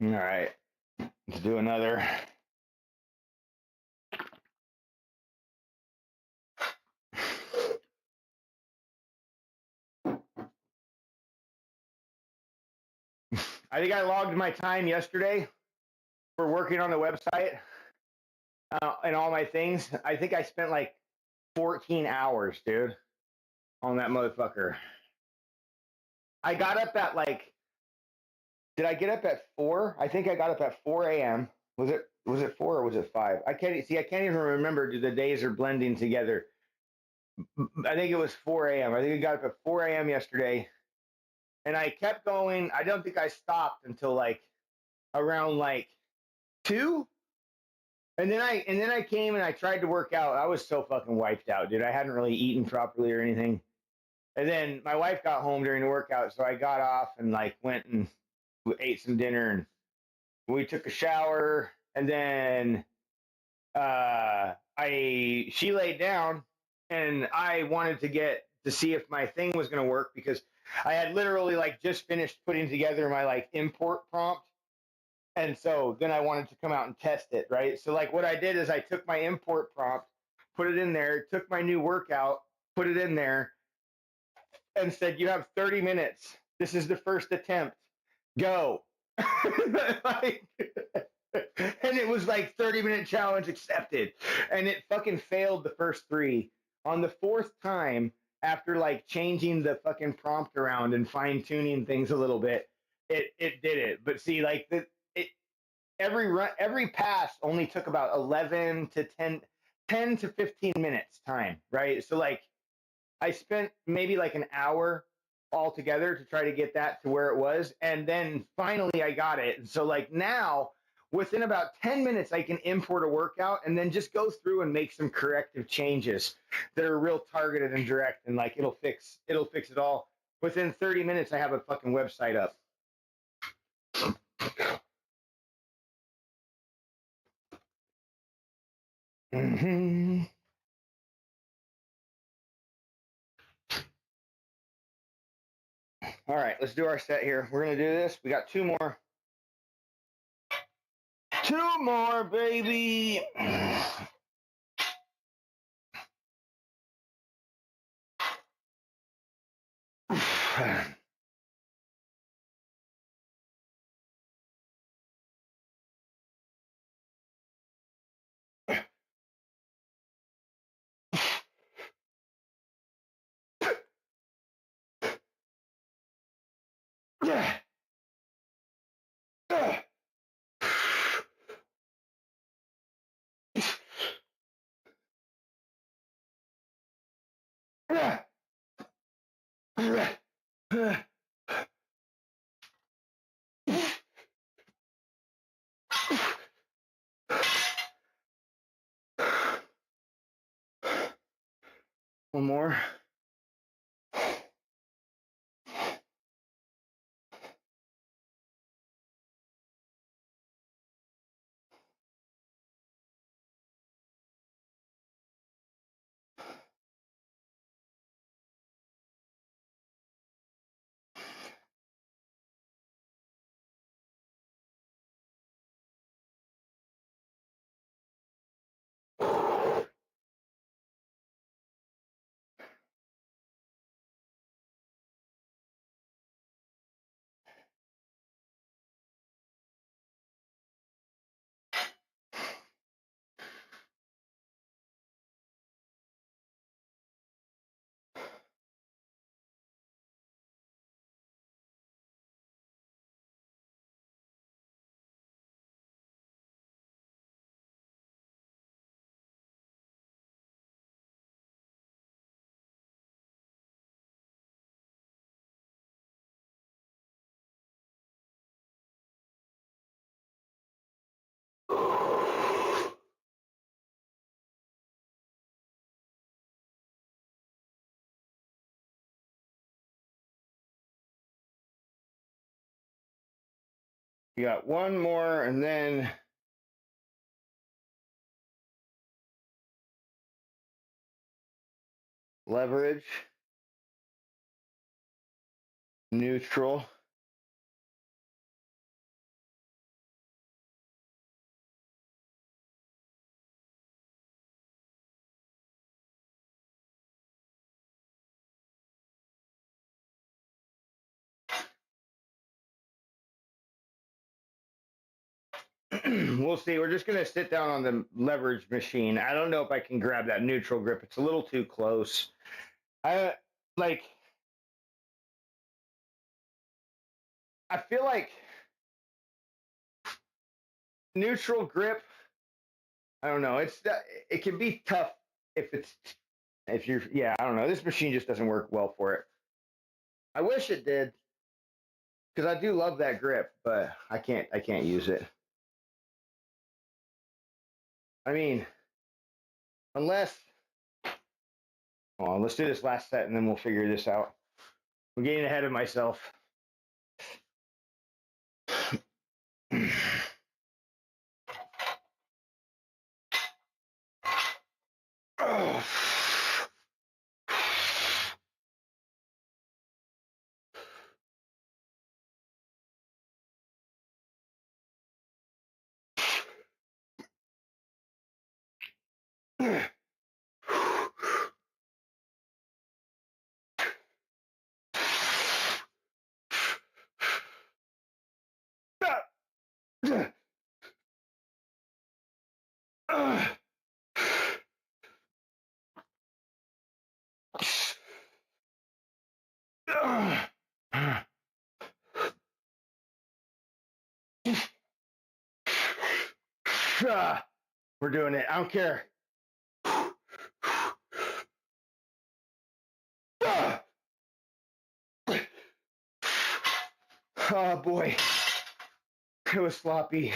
All right. Let's do another. I think I logged my time yesterday for working on the website and all my things. I think I spent like 14 hours, dude, on that motherfucker. I got up at like, did I get up at 4? I think I got up at 4 a.m. Was it 4 or was it 5? I can't even remember. The days are blending together. I think it was 4 a.m. I think I got up at 4 a.m. yesterday, and I kept going. I don't think I stopped until like around like 2. And then I came and I tried to work out. I was so fucking wiped out, dude. I hadn't really eaten properly or anything. And then my wife got home during the workout, so I got off and like went and ate some dinner, and we took a shower, and then she laid down, and I wanted to see if my thing was going to work because I had literally like just finished putting together my like import prompt. And so then I wanted to come out and test it, right? So like what I did is I took my import prompt, put it in there, took my new workout, put it in there, and said, you have 30 minutes. This is the first attempt. Go. Like, and it was like 30-minute challenge accepted. And it fucking failed the first 3. On the 4th time, after like changing the fucking prompt around and fine-tuning things a little bit, it did it. But see, like every pass only took about 11 to 10 to 15 minutes time, right? So like I spent maybe like an hour altogether to try to get that to where it was. And then finally I got it. So like now within about 10 minutes, I can import a workout and then just go through and make some corrective changes that are real targeted and direct. And like, it'll fix it all. Within 30 minutes, I have a fucking website up. Mm-hmm. All right, let's do our set here. We're going to do this. We got two more. Two more, baby. One more. We got one more, and then leverage, neutral. We'll see. We're just going to sit down on the leverage machine. I don't know if I can grab that neutral grip. It's a little too close. I like. I feel like neutral grip. I don't know. It can be tough if you're yeah. I don't know. This machine just doesn't work well for it. I wish it did because I do love that grip, but I can't use it. I mean, unless. Hold on, let's do this last set and then we'll figure this out. I'm getting ahead of myself. Oh. We're doing it. I don't care. Oh boy, it was sloppy.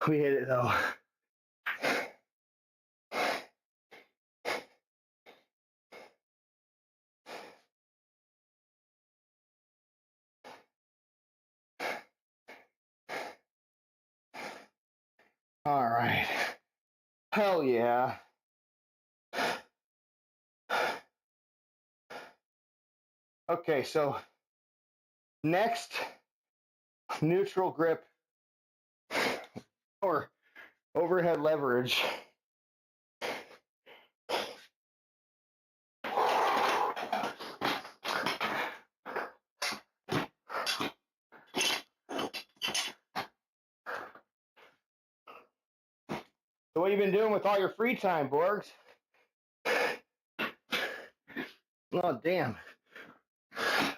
We hit it though. All right. Hell yeah. Okay, so next, neutral grip or overhead leverage. So what have you been doing with all your free time, Borgs? Oh, damn.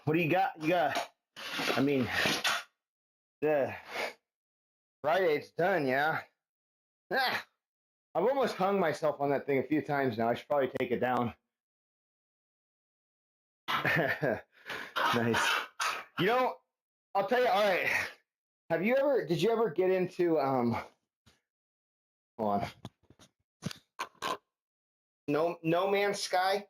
What do you got? I mean, the Fridays done, yeah? Ah, I've almost hung myself on that thing a few times now. I should probably take it down. Nice. You know, I'll tell you, all right. Did you ever get into, hold on. No Man's Sky?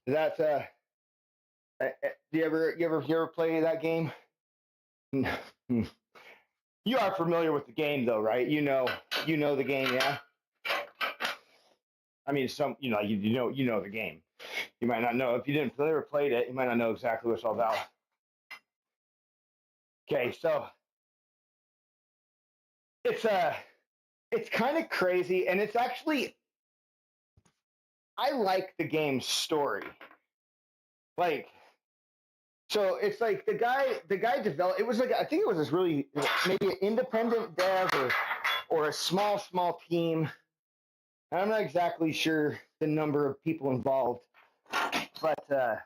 That do you ever play that game? You are familiar with the game though, right? You know the game, yeah. I mean, you know the game. You might not know if you didn't ever played it. You might not know exactly what it's all about. Okay, so it's kind of crazy, and it's actually I like the game's story. Like, so it's like the guy developed. It was like I think it was this really maybe an independent dev or a small team. I'm not exactly sure the number of people involved, but the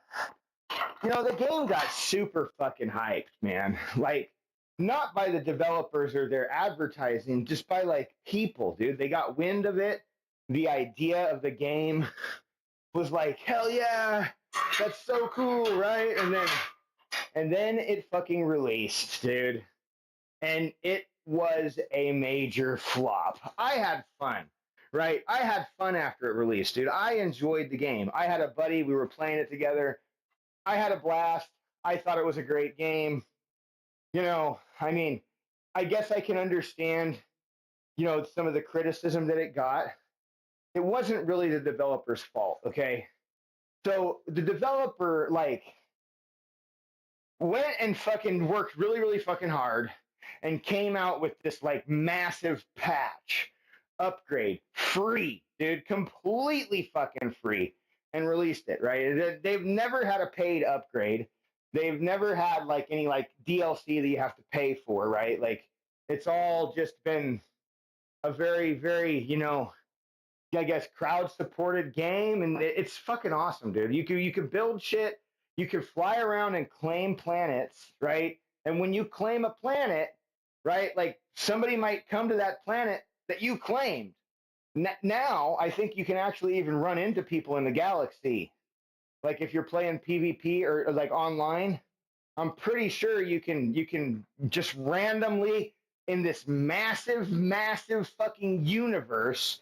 game got super fucking hyped, man. Like, not by the developers or their advertising, just by like people, dude. They got wind of it. The idea of the game was like, hell yeah, that's so cool, right? And then it fucking released, dude. And it was a major flop. I had fun, right? I had fun after it released, dude. I enjoyed the game. I had a buddy, we were playing it together. I had a blast. I thought it was a great game. I mean, I guess I can understand, some of the criticism that it got. It wasn't really the developer's fault, okay? So the developer, like, went and fucking worked really, really fucking hard and came out with this, like, massive patch, upgrade, free, dude, completely fucking free, and released it, right? They've never had a paid upgrade. They've never had like any like DLC that you have to pay for, right? Like it's all just been a very, very, I guess crowd supported game, and it's fucking awesome, dude. You can build shit, you can fly around and claim planets, right? And when you claim a planet, right, like somebody might come to that planet that you claimed. Now, I think you can actually even run into people in the galaxy. Like if you're playing PvP or like online, I'm pretty sure you can just randomly in this massive, massive fucking universe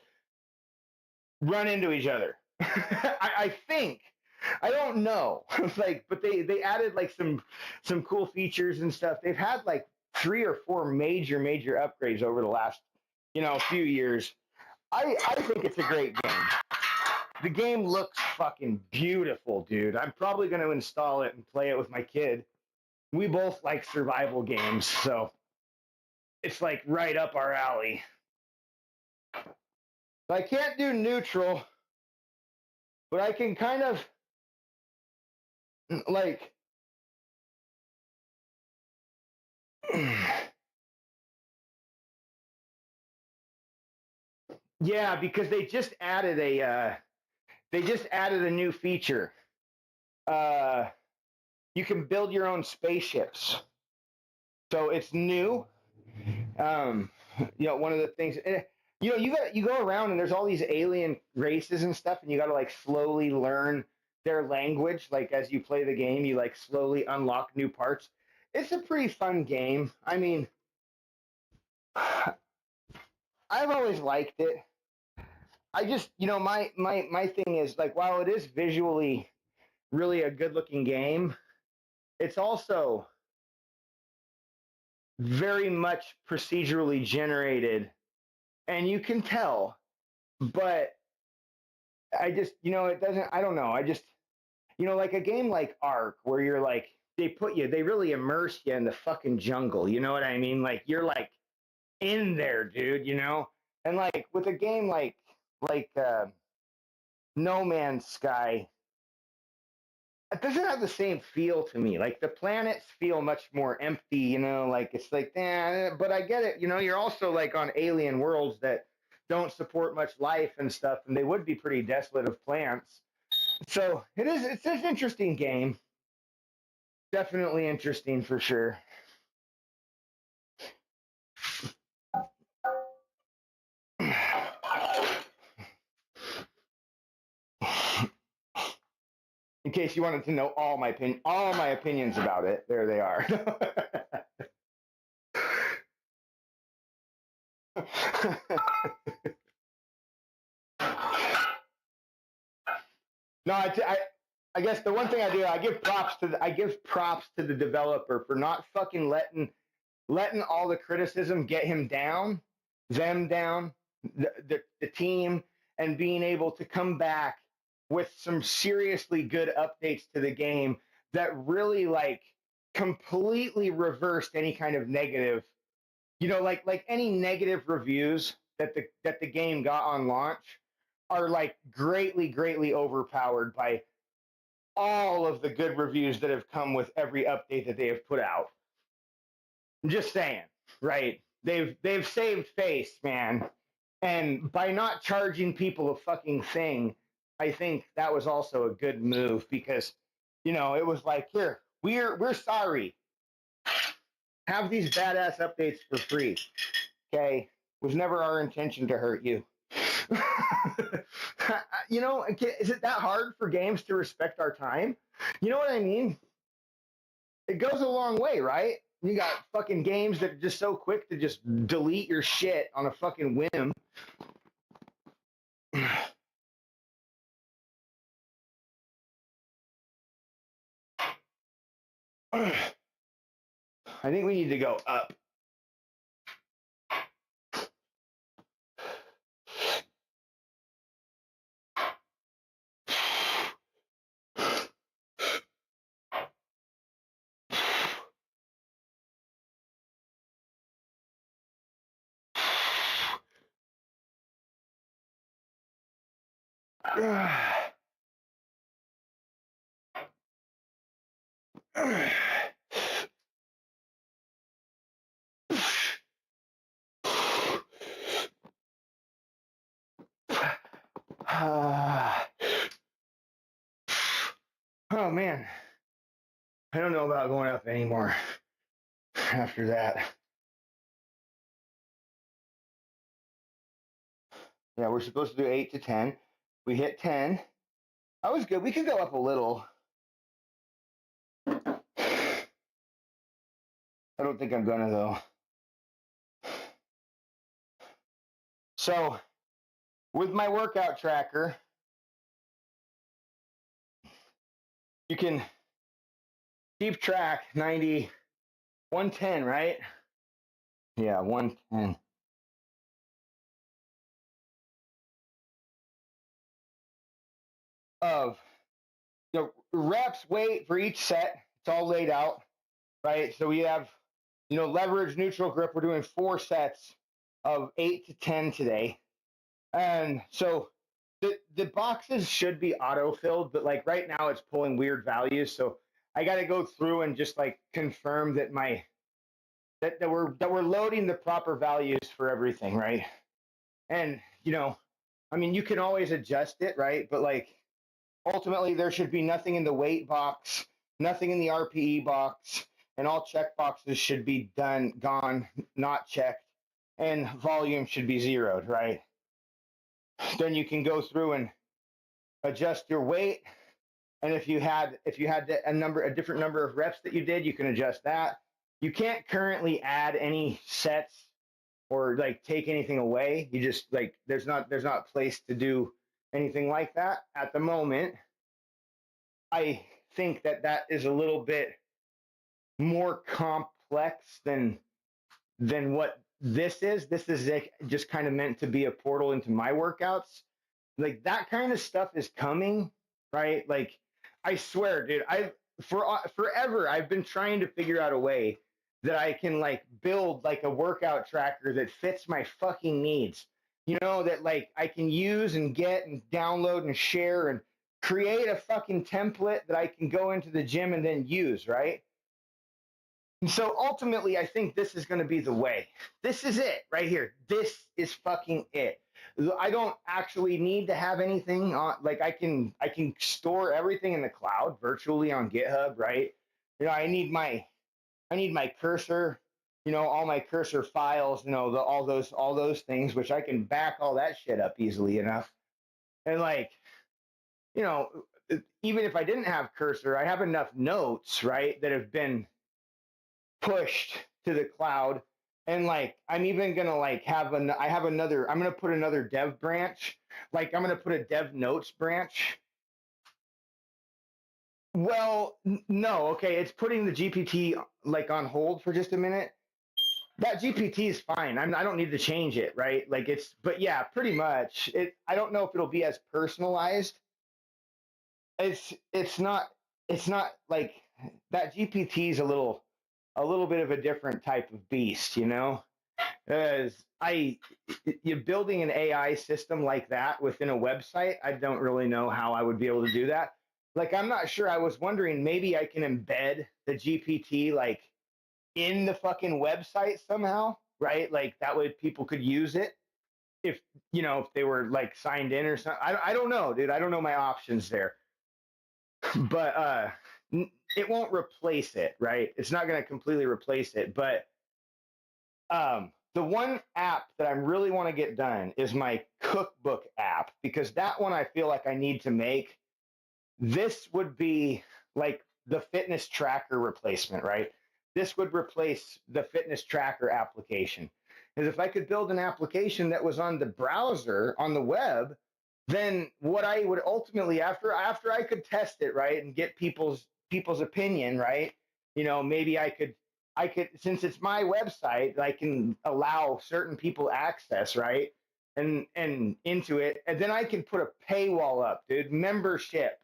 run into each other. I think. I don't know. Like, but they added like some cool features and stuff. They've had like 3 or 4 major upgrades over the last few years. I think it's a great game. The game looks fucking beautiful, dude. I'm probably going to install it and play it with my kid. We both like survival games, so it's like right up our alley. I can't do neutral, but I can kind of like yeah, because they just added a new feature. You can build your own spaceships. So it's new. One of the things you go around and there's all these alien races and stuff, and you got to like slowly learn their language. Like as you play the game, you like slowly unlock new parts. It's a pretty fun game. I mean, I've always liked it. I just, my thing is like, while it is visually really a good looking game, it's also very much procedurally generated, and you can tell. But I just, it doesn't. I don't know. I just, like a game like Ark, where you're like, they really immerse you in the fucking jungle. You know what I mean? Like you're like in there, dude. And like with a game like No Man's Sky, it doesn't have the same feel to me. Like the planets feel much more empty, like it's like, but I get it. You're also like on alien worlds that don't support much life and stuff, and they would be pretty desolate of plants. So it's an interesting game. Definitely interesting for sure. In case you wanted to know all my opinions about it, there they are. No, I guess the one thing I do, I give props to the developer for not fucking letting all the criticism get him down, them down, the team, and being able to come back with some seriously good updates to the game that really like completely reversed any kind of negative, like any negative reviews that the game got on launch are like greatly overpowered by all of the good reviews that have come with every update that they have put out. I'm just saying, right? They've saved face, man. And by not charging people a fucking thing, I think that was also a good move because, it was like, here, we're sorry. Have these badass updates for free. Okay? It was never our intention to hurt you. Is it that hard for games to respect our time? You know what I mean? It goes a long way, right? You got fucking games that are just so quick to just delete your shit on a fucking whim. I think we need to go up. Oh man, I don't know about going up anymore after that. Yeah, we're supposed to do 8 to 10. We hit 10. That was good. We could go up a little. I don't think I'm gonna though. So, with my workout tracker, you can keep track 90, 110, right? Yeah, 110. Of reps, weight for each set. It's all laid out, right? So we have, leverage, neutral grip. We're doing 4 sets of 8 to 10 today. And so the boxes should be auto-filled, but like right now it's pulling weird values. So I got to go through and just like confirm that that we're loading the proper values for everything, right? And I mean, you can always adjust it, right? But like ultimately, there should be nothing in the weight box, nothing in the RPE box, and all check boxes should be gone, not checked. and volume should be zeroed, right? Then you can go through and adjust your weight. And if you had a different number of reps that you did, you can adjust that. You can't currently add any sets or like take anything away. You just like there's not place to do anything like that at the moment. I think that is a little bit more complex than what this is. This is like just kind of meant to be a portal into my workouts. Like that kind of stuff is coming, right? Like I swear, dude, forever I've been trying to figure out a way that I can like build like a workout tracker that fits my fucking needs. You know, that like I can use and get and download and share and create a fucking template that I can go into the gym and then use, right? And so ultimately, I think this is going to be the way. This is it right here. This is fucking it. I don't actually need to have anything on. Like I can store everything in the cloud virtually on GitHub, right? You know, I need my cursor. You know, all my cursor files. You know, all those things, which I can back all that shit up easily enough. And like, you know, even if I didn't have cursor, I have enough notes, right, that have been pushed to the cloud. And like I'm even gonna like I'm gonna put another dev branch. Like I'm gonna put a dev notes branch. Well, no, okay, it's putting the GPT like on hold for just a minute. That GPT is fine. I don't need to change it, right? Like but yeah, pretty much. I don't know if it'll be as personalized. It's not like that GPT is a little bit of a different type of beast, you know? As you're building an AI system like that within a website, I don't really know how I would be able to do that. Like, I'm not sure. I was wondering maybe I can embed the GPT like in the fucking website somehow, right? Like that way people could use it if, you know, if they were like signed in or something. I don't know, dude. I don't know my options there. But it won't replace it, right? It's not going to completely replace it. But the one app that I really want to get done is my cookbook app, because that one I feel like I need to make. This would be like the fitness tracker replacement, right? This would replace the fitness tracker application. Because if I could build an application that was on the browser, on the web, then what I would ultimately, after I could test it, right, and get people's opinion, right, you know, maybe I could, since it's my website, I can allow certain people access, right, and into it, and then I can put a paywall up, dude, membership,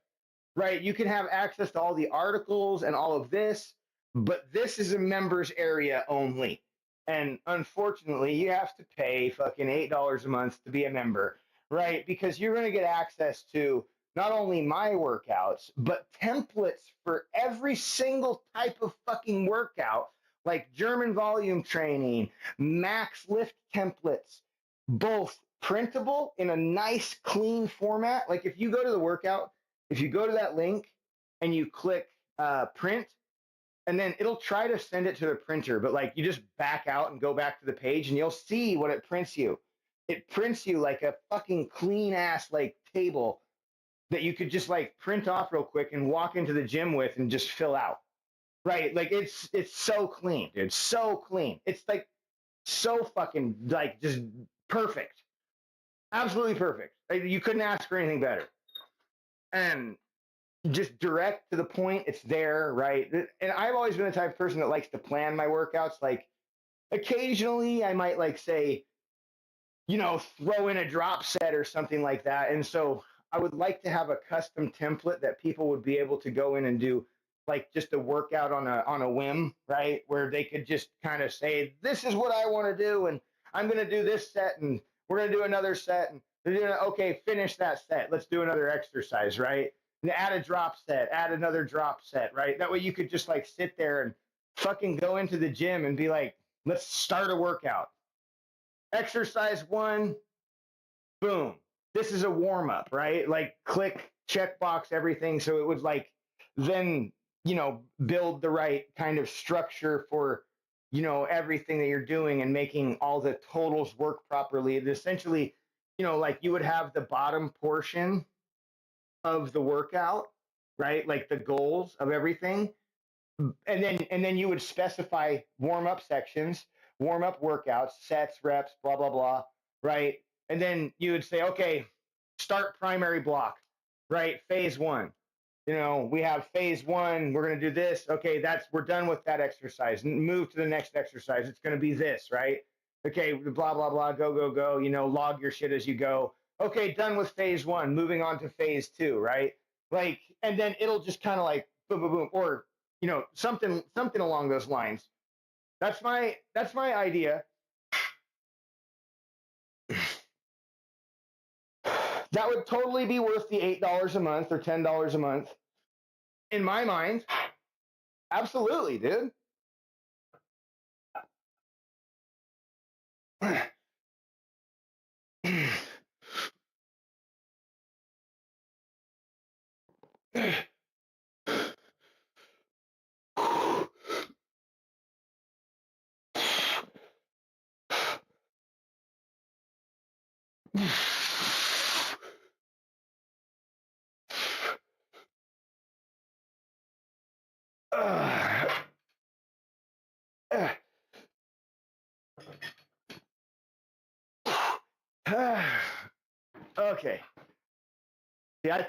right? You can have access to all the articles and all of this, but this is a members area only. And unfortunately, you have to pay fucking $8 a month to be a member, right? Because you're going to get access to not only my workouts, but templates for every single type of fucking workout, like German volume training, max lift templates, both printable in a nice, clean format. Like if you go to the workout, if you go to that link and you click print, and then it'll try to send it to the printer, but like you just back out and go back to the page and you'll see what it prints you. It prints you like a fucking clean ass like table that you could just like print off real quick and walk into the gym with and just fill out. Right? Like it's so clean, dude. So clean. It's like so fucking like just perfect. Absolutely perfect. Like, you couldn't ask for anything better. And just direct to the point. It's there, right? And I've always been the type of person that likes to plan my workouts. Like occasionally I might like say, you know, throw in a drop set or something like that. And so I would like to have a custom template that people would be able to go in and do like just a workout on a whim, right? Where they could just kind of say, this is what I want to do. And I'm going to do this set and we're going to do another set. And they're doing, okay, finish that set. Let's do another exercise, right? And add a drop set, add another drop set, right? That way you could just like sit there and fucking go into the gym and be like, let's start a workout. Exercise 1, boom. This is a warm up, right? Like click, checkbox, everything. So it would like then, you know, build the right kind of structure for everything that you're doing and making all the totals work properly. It essentially, like you would have the bottom portion of the workout, right? Like the goals of everything. And then you would specify warm up sections, warm up workouts, sets, reps, blah, blah, blah, right? And then you would say, okay, start primary block, right? Phase one. We have phase one, we're going to do this. Okay, we're done with that exercise. Move to the next exercise. It's going to be this, right? Okay, blah, blah, blah, go, go, go. Log your shit as you go. Okay, done with phase one, moving on to phase two, right? Like, and then it'll just kind of like boom, boom, boom, or something along those lines. That's my idea. That would totally be worth the $8 a month or $10 a month. In my mind, absolutely, dude. Okay. Yeah,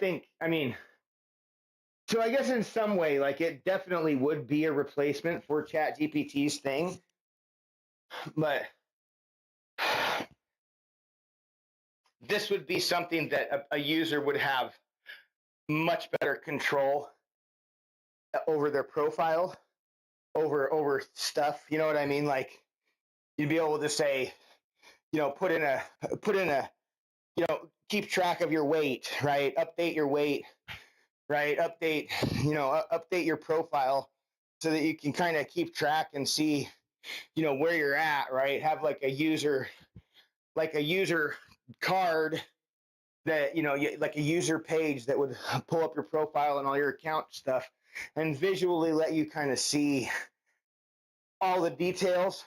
so I guess in some way, like it definitely would be a replacement for ChatGPT's thing, but this would be something that a user would have much better control over their profile, over stuff. You know what I mean? Like you'd be able to say, put in a, keep track of your weight, right? Update your weight, right? Update your profile so that you can kind of keep track and see, where you're at, right? Have like a user card that, like a user page that would pull up your profile and all your account stuff and visually let you kind of see all the details,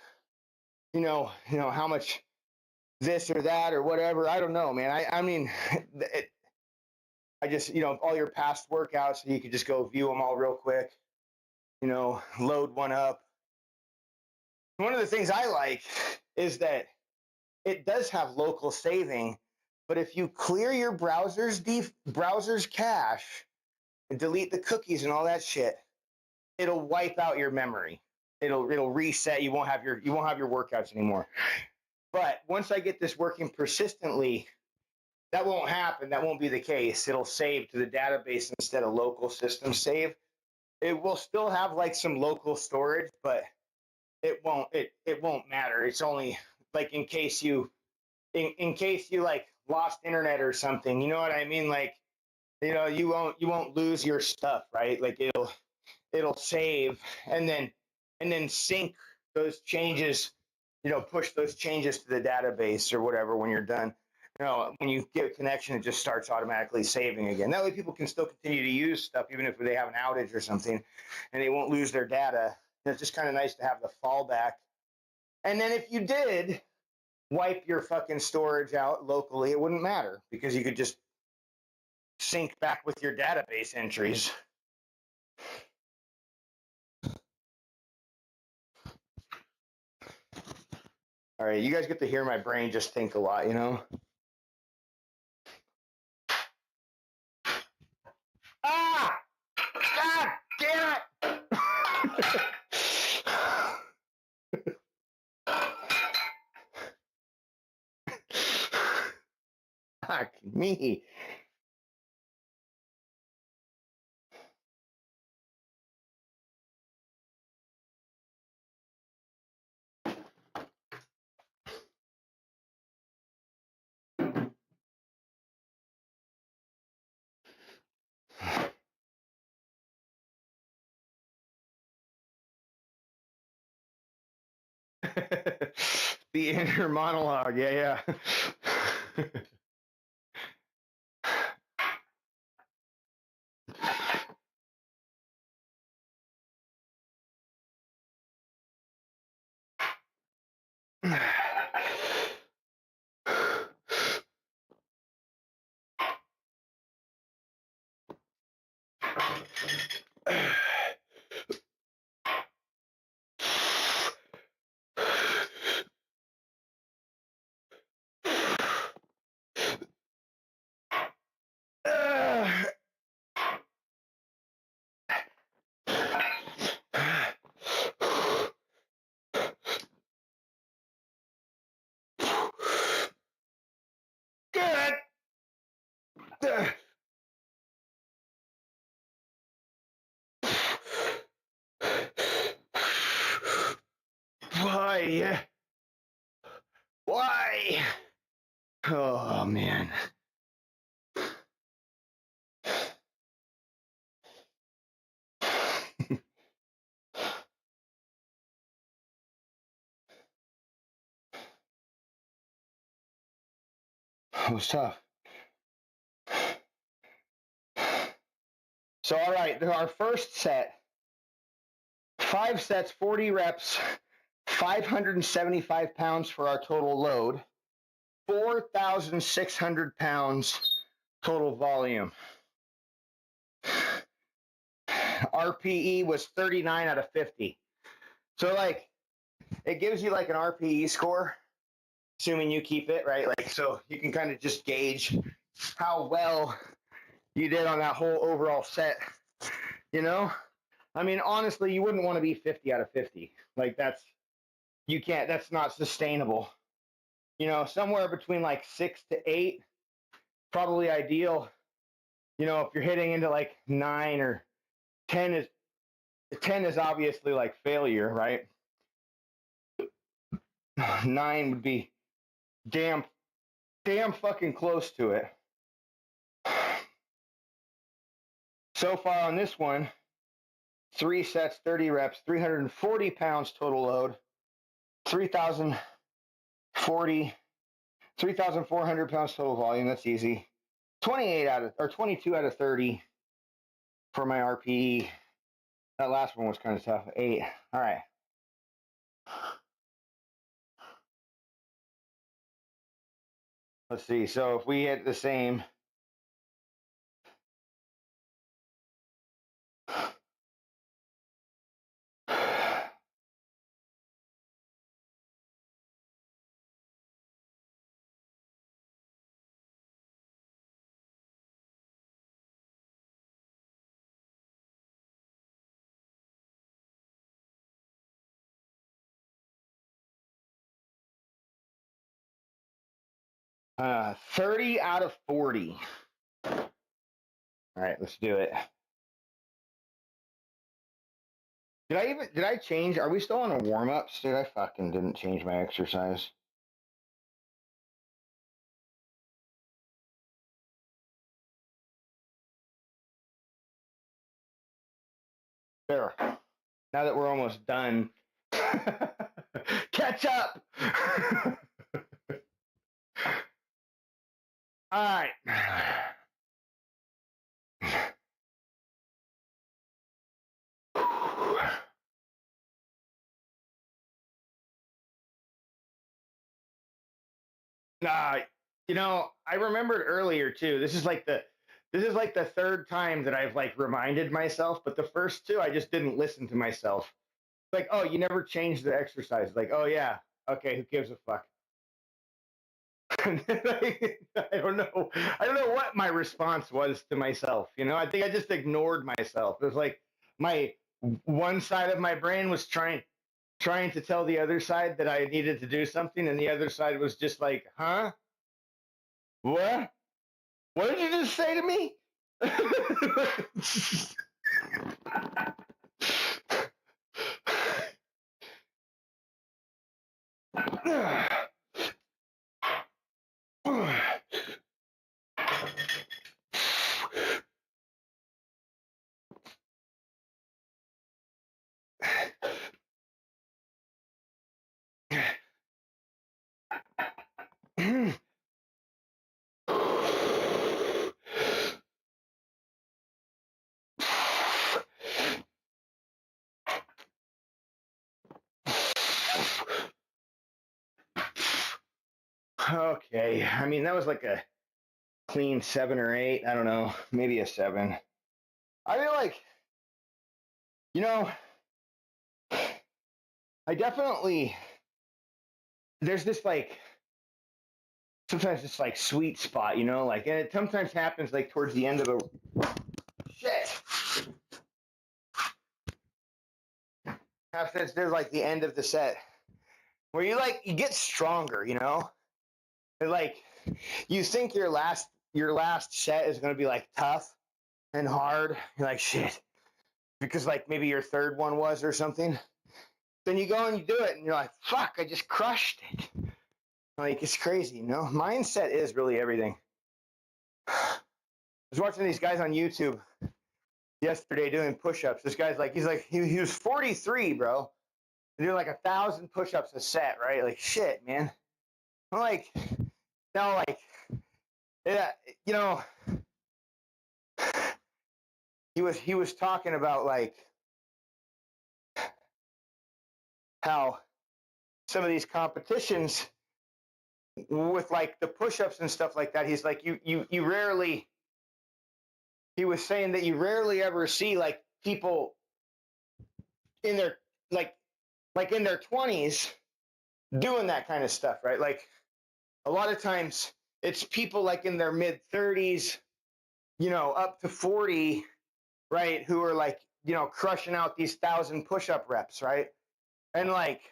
how much this or that or whatever. I don't know, man. I mean, I just, all your past workouts, so you could just go view them all real quick, load one up. One of the things I like is that it does have local saving, but if you clear your browser's cache and delete the cookies and all that shit, it'll wipe out your memory. It'll reset. You won't have your workouts anymore. But once I get this working persistently, that won't happen. That won't be the case. It'll save to the database instead of local system save. It will still have like some local storage, but it won't matter. It's only like in case you like lost internet or something. You know what I mean? Like, you won't lose your stuff, right? Like it'll save and then sync those changes, push those changes to the database or whatever when you're done. When you get a connection, it just starts automatically saving again. That way people can still continue to use stuff even if they have an outage or something and they won't lose their data. It's just kind of nice to have the fallback. And then if you did wipe your fucking storage out locally, it wouldn't matter because you could just sync back with your database entries. All right, you guys get to hear my brain just think a lot, Ah! God damn it! Fuck me. The inner monologue. Yeah. Good. Why? Why? Oh, man. It was tough. So, all right, our first set, 5 sets, 40 reps, 575 pounds for our total load, 4,600 pounds total volume. RPE was 39 out of 50. So, like, it gives you like an RPE score, assuming you keep it, right? Like, so you can kind of just gauge how well you did on that whole overall set, you know? I mean, honestly, you wouldn't want to be 50 out of 50. Like, that's not sustainable. You know, somewhere between like 6 to 8, probably ideal. You know, if you're hitting into like 9 or 10 is obviously like failure, right? 9 would be damn fucking close to it. So far on this one, 3 sets, 30 reps, 340 pounds total load, 3,400 pounds total volume. That's easy. 22 out of 30 for my RPE. That last one was kind of tough. 8. All right. Let's see. So if we hit the same. Uh, 30 out of 40. All right, let's do it. Did I change? Are we still on a warm ups? Dude, I fucking didn't change my exercise. There. Now that we're almost done, catch up. All right. You know, I remembered earlier too. This is like the third time that I've like reminded myself, but the first two I just didn't listen to myself. Like, oh, you never changed the exercise. Like, oh yeah, okay, who gives a fuck? I don't know. I don't know what my response was to myself. You know, I think I just ignored myself. It was like my one side of my brain was trying to tell the other side that I needed to do something, and the other side was just like, huh? What? What did you just say to me? Okay, I mean that was like a clean 7 or 8. I don't know, maybe a 7. I feel like, you know, I definitely, there's this like, sometimes it's like sweet spot, like, and it sometimes happens like towards the end of a, shit. Happens there's like the end of the set where you get stronger, And like, you think your last set is going to be like tough and hard. You're like, shit. Because like maybe your third one was or something. Then you go and you do it and you're like, fuck, I just crushed it. Like, it's crazy, Mindset is really everything. I was watching these guys on YouTube yesterday doing push-ups. This guy's like, he was 43, bro. Doing like 1,000 push-ups a set, right? Like, shit, man. I'm like, now, like, yeah, he was talking about like how some of these competitions with like the push-ups and stuff like that. He's like, you rarely. He was saying that you rarely ever see like people in their like in their 20s doing that kind of stuff, right? Like a lot of times it's people like in their mid 30s, up to 40, right, who are like, crushing out these 1,000 push-up reps, right? And like,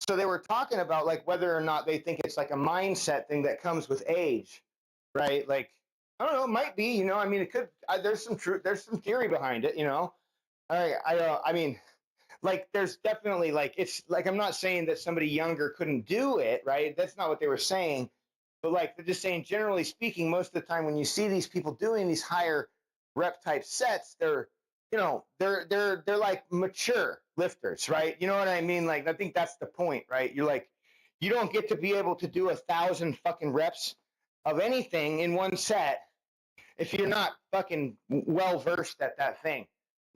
so they were talking about like whether or not they think it's like a mindset thing that comes with age, right? Like, I don't know, it might be, I mean, it could, there's some truth, there's some theory behind it, I mean, like, there's definitely like, it's like, I'm not saying that somebody younger couldn't do it, right? That's not what they were saying. But like, they're just saying, generally speaking, most of the time when you see these people doing these higher rep type sets, they're like mature lifters, right? You know what I mean? Like, I think that's the point, right? You're like, you don't get to be able to do 1,000 fucking reps of anything in one set if you're not fucking well versed at that thing.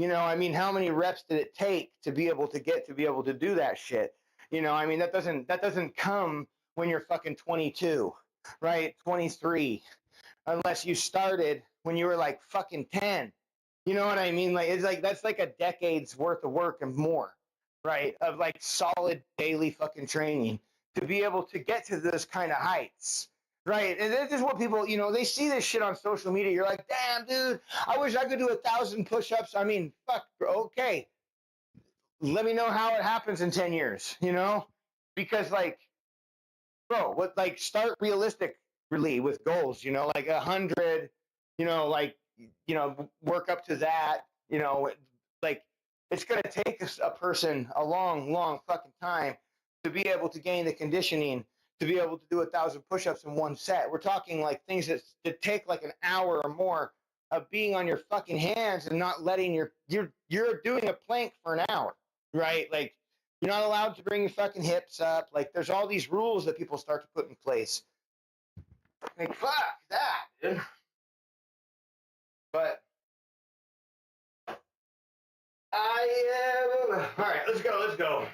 I mean, how many reps did it take to be able to do that shit? I mean, that doesn't come when you're fucking 22, right? 23, unless you started when you were like fucking 10. You know what I mean? Like, it's like that's like a decade's worth of work and more, right? Of like solid daily fucking training to be able to get to those kind of heights. Right. And this is what people, they see this shit on social media. You're like, damn, dude, I wish I could do 1,000 push-ups. I mean, fuck, bro. Okay. Let me know how it happens in 10 years, Because like, bro, like start realistically with goals, like 100, like, work up to that, like it's going to take a person a long, long fucking time to be able to gain the conditioning to be able to do 1,000 push-ups in one set. We're talking like things that take like an hour or more of being on your fucking hands and not letting you're doing a plank for an hour, right? Like, you're not allowed to bring your fucking hips up. Like, there's all these rules that people start to put in place. Like, fuck that, dude. But all right, let's go.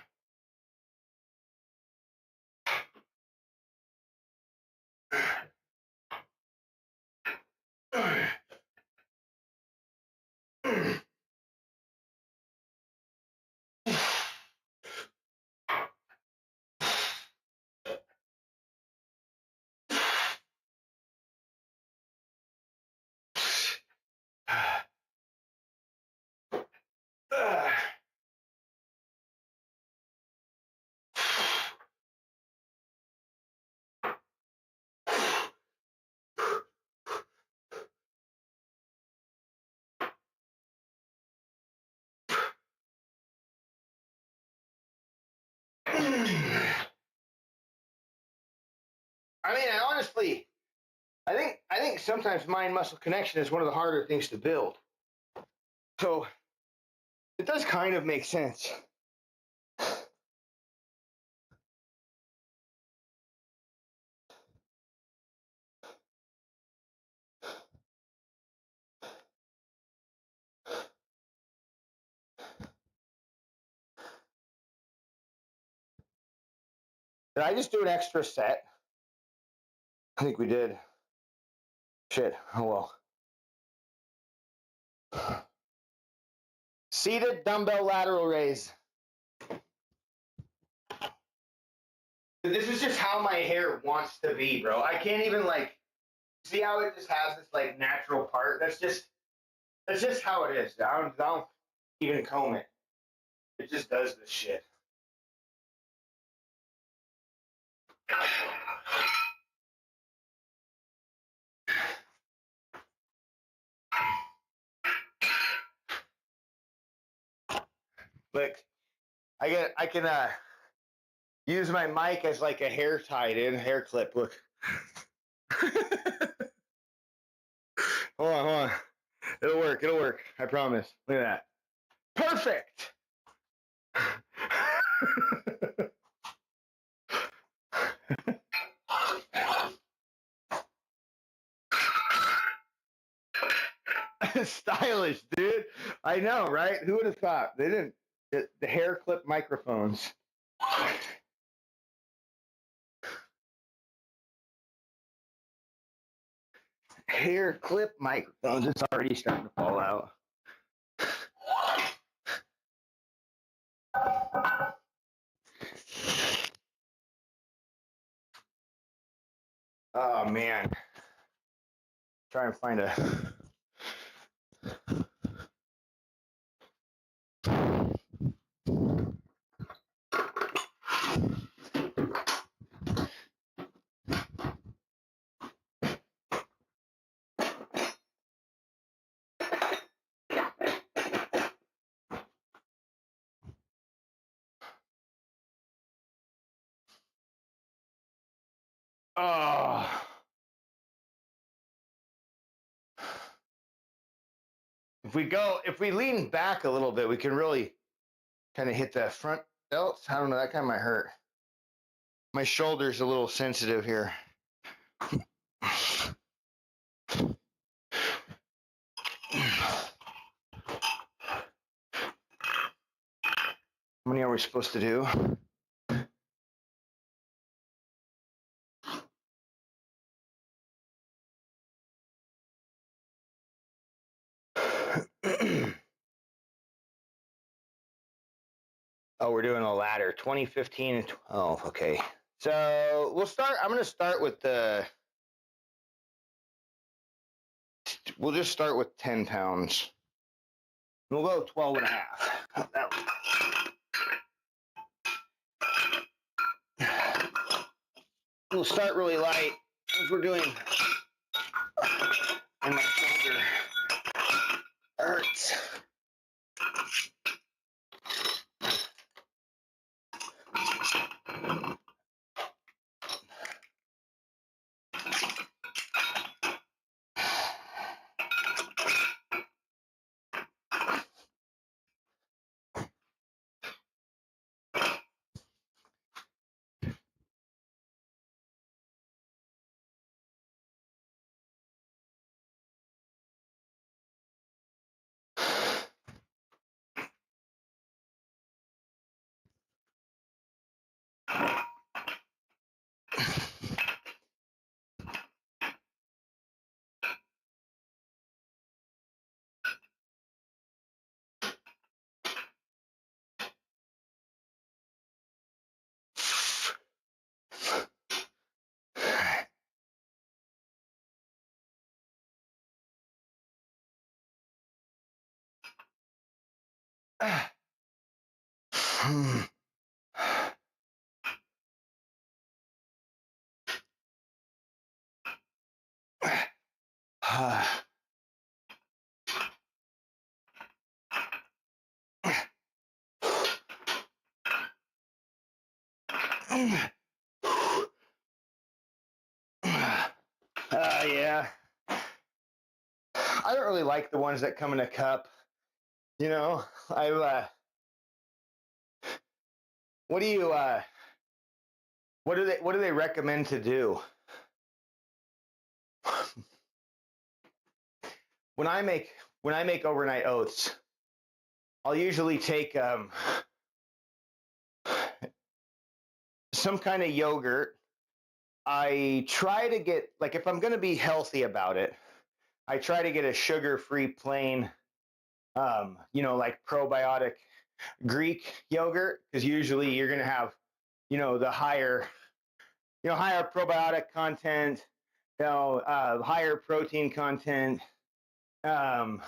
I mean, I think sometimes mind muscle connection is one of the harder things to build. So it does kind of make sense. Did I just do an extra set? I think we did. Shit. Oh well. Seated dumbbell lateral raise. This is just how my hair wants to be, bro. I can't even like see how it just has this like natural part. That's just how it is. I don't even comb it. It just does this shit. Look, I can use my mic as like a hair tie, dude. Hair clip. Look. Hold on. It'll work. I promise. Look at that. Perfect. Stylish, dude. I know, right? Who would have thought? They didn't. The hair clip microphones. Hair clip microphones. It's already starting to fall out. Oh man. Try and find a. Oh. If we lean back a little bit, we can really kind of hit that front belt. I don't know, that kind of might hurt. My shoulder's a little sensitive here. How many are we supposed to do? Oh, we're doing a ladder, 20, 15, and 12. Okay. So I'm going to start with we'll just start with 10 pounds. We'll go 12 and a half. We'll start really light as we're doing, and my shoulder hurts. Yeah. I don't really like the ones that come in a cup. You know, what do they recommend to do? When I make overnight oats, I'll usually take some kind of yogurt. I try to get, like, if I'm going to be healthy about it, I try to get a sugar-free plain like probiotic Greek yogurt, because usually you're going to have, the higher probiotic content, higher protein content. And,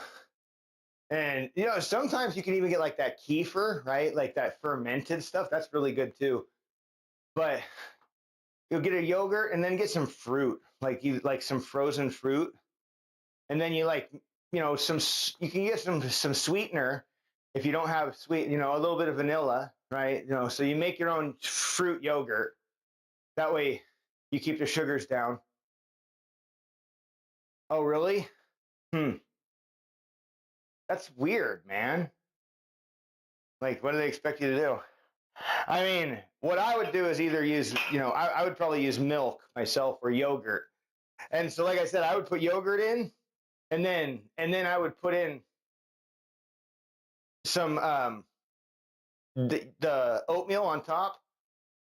sometimes you can even get like that kefir, right? Like that fermented stuff. That's really good too. But you'll get a yogurt and then get some fruit, like some frozen fruit. And then you you can get some sweetener if you don't have sweet, a little bit of vanilla, right? So you make your own fruit yogurt. That way you keep the sugars down. Oh, really? That's weird, man. Like, what do they expect you to do? I mean, what I would do is either use, I would probably use milk myself or yogurt. And so, like I said, I would put yogurt in, and then I would put in some the oatmeal on top,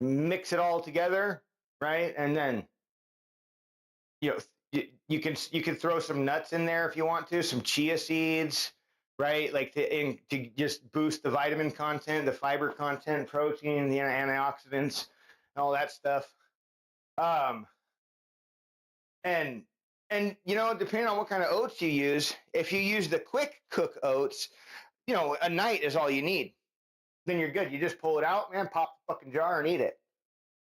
mix it all together, right? And then you know you can throw some nuts in there if you want to, some chia seeds, right? Like to just boost the vitamin content, the fiber content, protein, the antioxidants, all that stuff. And depending on what kind of oats you use, if you use the quick cook oats, a night is all you need. Then you're good. You just pull it out, man, pop the fucking jar and eat it.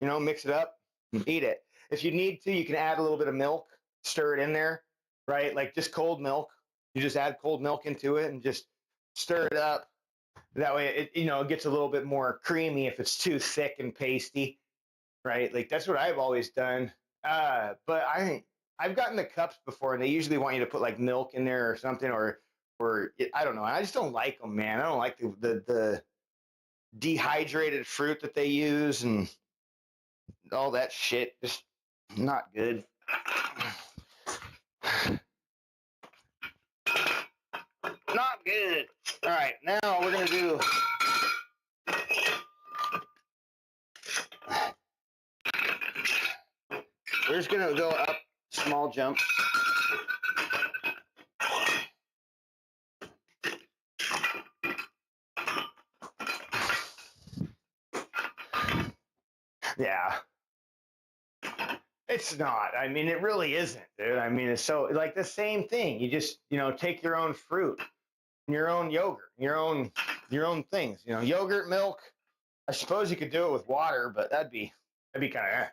Mix it up, eat it. If you need to, you can add a little bit of milk, stir it in there, right? Like just cold milk. You just add cold milk into it and just stir it up. That way it gets a little bit more creamy if it's too thick and pasty, right? Like that's what I've always done. But I've gotten the cups before, and they usually want you to put like milk in there or something, or I don't know. I just don't like them, man. I don't like the dehydrated fruit that they use and all that shit. Just not good. Not good. All right, now we're gonna do. We're just gonna go up small jumps. Yeah. It's not. I mean, it really isn't, dude. I mean, it's so like the same thing. You just, take your own fruit, your own yogurt, your own things. Yogurt, milk. I suppose you could do it with water, but that'd be kind of.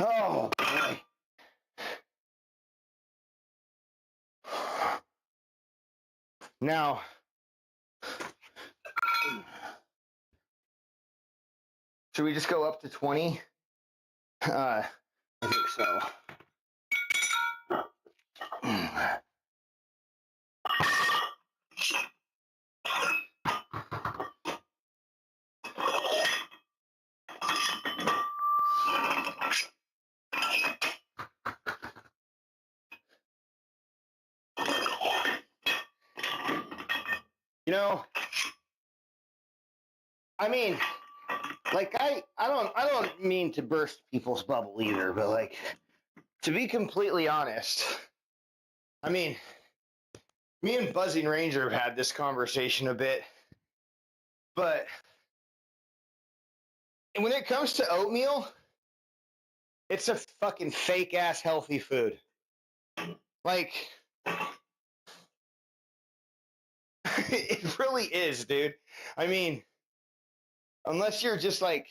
Oh boy. Now, should we just go up to 20? I think so. I mean, like I don't mean to burst people's bubble either, but like to be completely honest, I mean, me and Buzzing Ranger have had this conversation a bit, but when it comes to oatmeal, it's a fucking fake ass healthy food. Like it really is, dude. I mean, unless you're just like,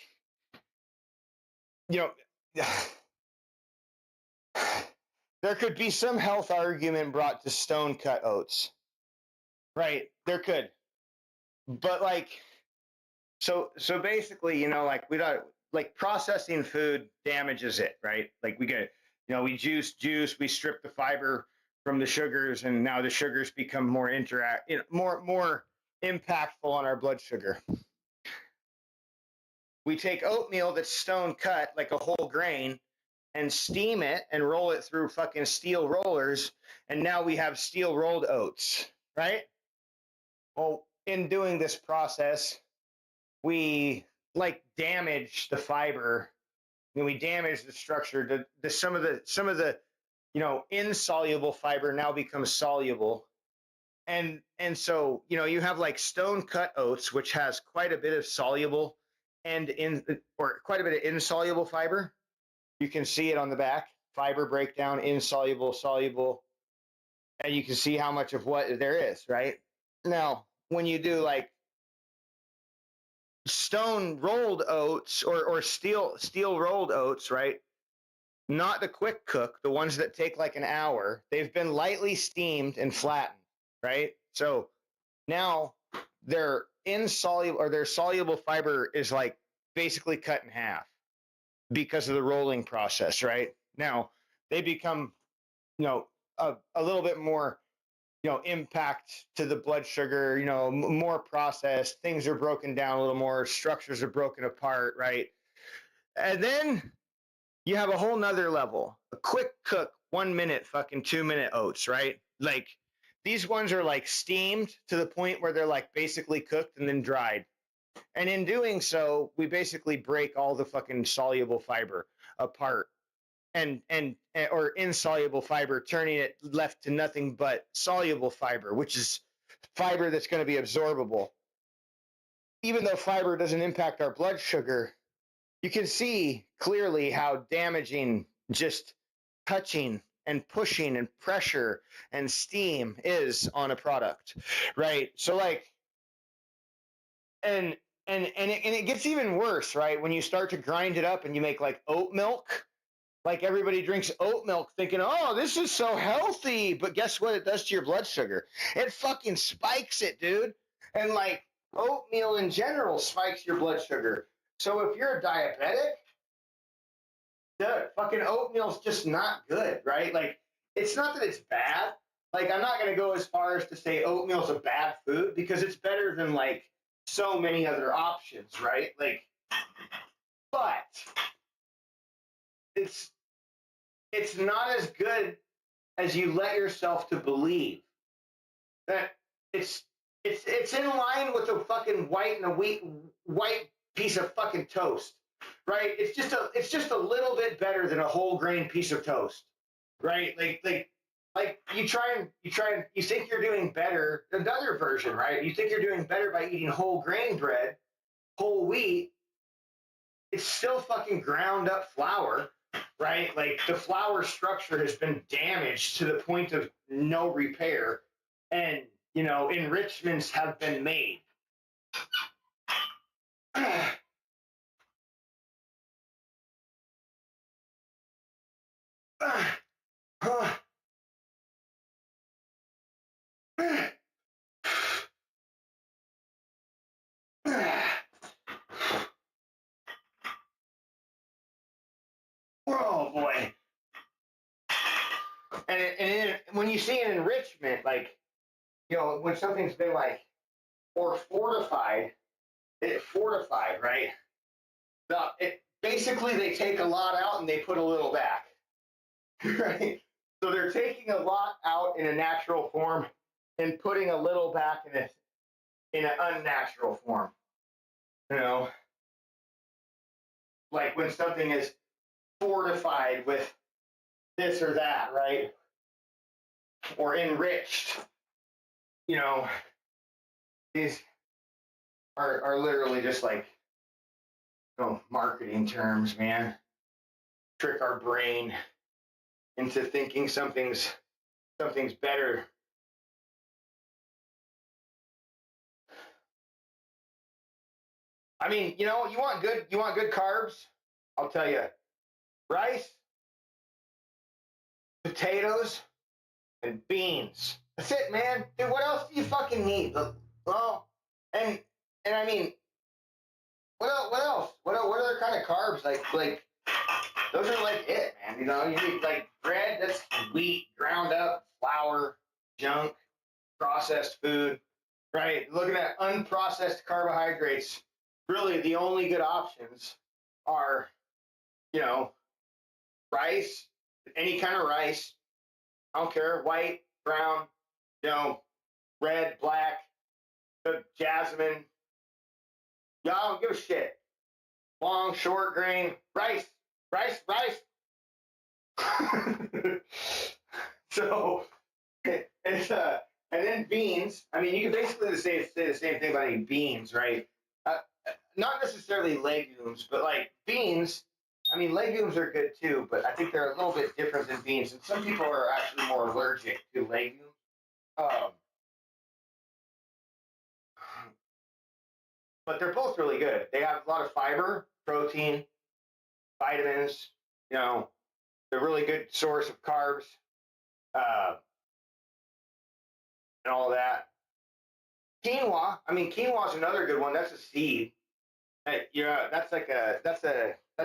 there could be some health argument brought to stone cut oats. Right, there could. But like so basically, like we don't like processing food damages it, right? Like we get, we juice, we strip the fiber from the sugars, and now the sugars become more more impactful on our blood sugar. We take oatmeal that's stone cut, like a whole grain, and steam it and roll it through fucking steel rollers, and now we have steel rolled oats, right? Well, in doing this process, we like damage the fiber, and we damage the structure. Some of the insoluble fiber now becomes soluble, and so you have like stone cut oats, which has quite a bit of soluble or quite a bit of insoluble fiber. You can see it on the back: fiber breakdown, insoluble, soluble, and you can see how much of what there is. Right now, when you do like stone rolled oats or steel rolled oats, right? Not the quick cook, the ones that take like an hour. They've been lightly steamed and flattened, right? So now their insoluble or their soluble fiber is like basically cut in half because of the rolling process, right? Now they become, a little bit more, impact to the blood sugar, more processed. Things are broken down a little more. Structures are broken apart, right? And then you have a whole nother level, a quick cook, 1 minute, fucking 2 minute oats, right? Like these ones are like steamed to the point where they're like basically cooked and then dried. And in doing so, we basically break all the fucking soluble fiber apart and or insoluble fiber, turning it left to nothing but soluble fiber, which is fiber that's going to be absorbable. Even though fiber doesn't impact our blood sugar, you can see clearly how damaging just touching and pushing and pressure and steam is on a product, right? So like, and it gets even worse, right? When you start to grind it up and you make like oat milk. Like everybody drinks oat milk thinking, oh, this is so healthy. But guess what it does to your blood sugar? It fucking spikes it, dude. And like oatmeal in general spikes your blood sugar. So if you're a diabetic, fucking oatmeal's just not good, right? Like it's not that it's bad. Like I'm not going to go as far as to say oatmeal's a bad food because it's better than like so many other options, right? Like, but it's not as good as you let yourself to believe. That it's in line with a fucking white piece of fucking toast, right? It's just a little bit better than a whole grain piece of toast, right? Like you think you're doing better. Another version, right? You think you're doing better by eating whole grain bread, whole wheat. It's still fucking ground up flour, right? Like the flour structure has been damaged to the point of no repair, and enrichments have been made. Oh boy. And when you see an enrichment, like, when something's been like, or fortified, right? Basically they take a lot out and they put a little back, right? So they're taking a lot out in a natural form and putting a little back in an unnatural form, like when something is fortified with this or that, right? Or enriched, these are literally just like, marketing terms, man. Trick our brain into thinking something's better. I mean, you want good carbs? I'll tell you, rice, potatoes, and beans. That's it, man. Dude, what else do you fucking need? Well, and I mean, what else? What other kind of carbs? Like those are like it, man. You know, you need like bread. That's wheat, ground up, flour, junk, processed food. Right. Looking at unprocessed carbohydrates, really the only good options are, you know, rice, any kind of rice. I don't care, white, brown, you know, red, black, jasmine. Y'all don't give a shit. Long, short grain, rice, rice, rice. So it's and then beans. I mean, you can basically say the same thing about eating beans, right? Uh, Not necessarily legumes, but like beans. I mean, legumes are good too, but I think they're a little bit different than beans. And some people are actually more allergic to legumes. Um, but they're both really good. They have a lot of fiber, protein, vitamins. You know, they're a really good source of carbs uh, and all of that. Quinoa. I mean, quinoa is another good one. That's a seed. Yeah, that's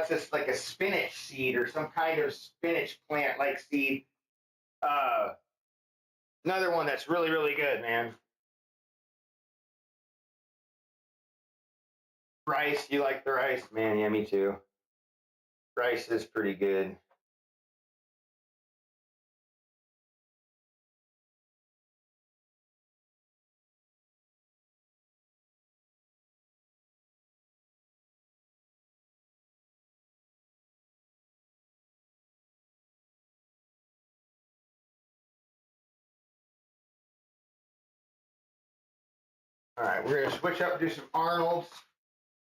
just like a spinach seed or some kind of spinach plant like seed. Uh, Another one that's really really good, man. Rice. You like the rice, man? Yeah, me too. Rice is pretty good. All right, we're gonna switch up, do some Arnold's.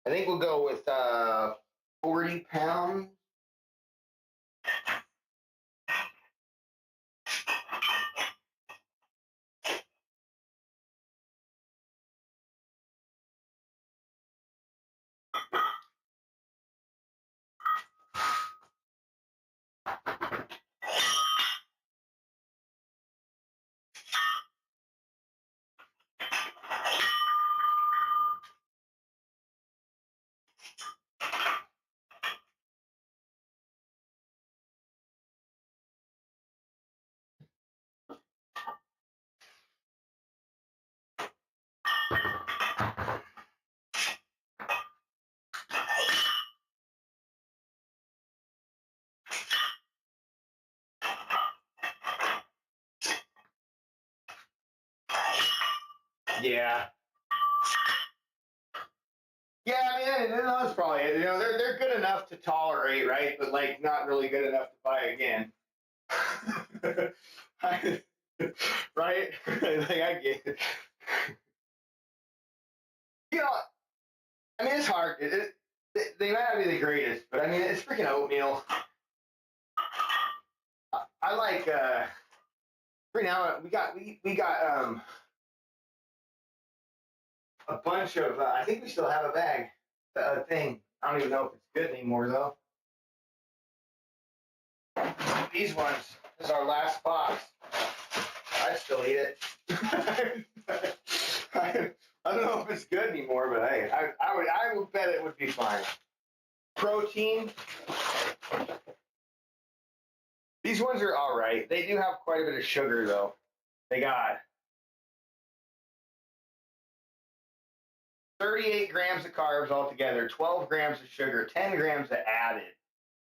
I think we'll go with 40 pounds. Yeah. Yeah, I mean, that's probably it. You know, they're good enough to tolerate, right? But like, not really good enough to buy again. Right? Like I get it. You know, I mean, it's hard. They might not be the greatest, but I mean, it's freaking oatmeal. I like. Right now, we got a bunch of. I think we still have a bag. Thing. I don't even know if it's good anymore though. These ones. This is our last box. I still eat it. I don't know if it's good anymore, but hey, I would bet it would be fine. Protein. These ones are all right. They do have quite a bit of sugar though. They got 38 grams of carbs altogether, 12 grams of sugar, 10 grams of added,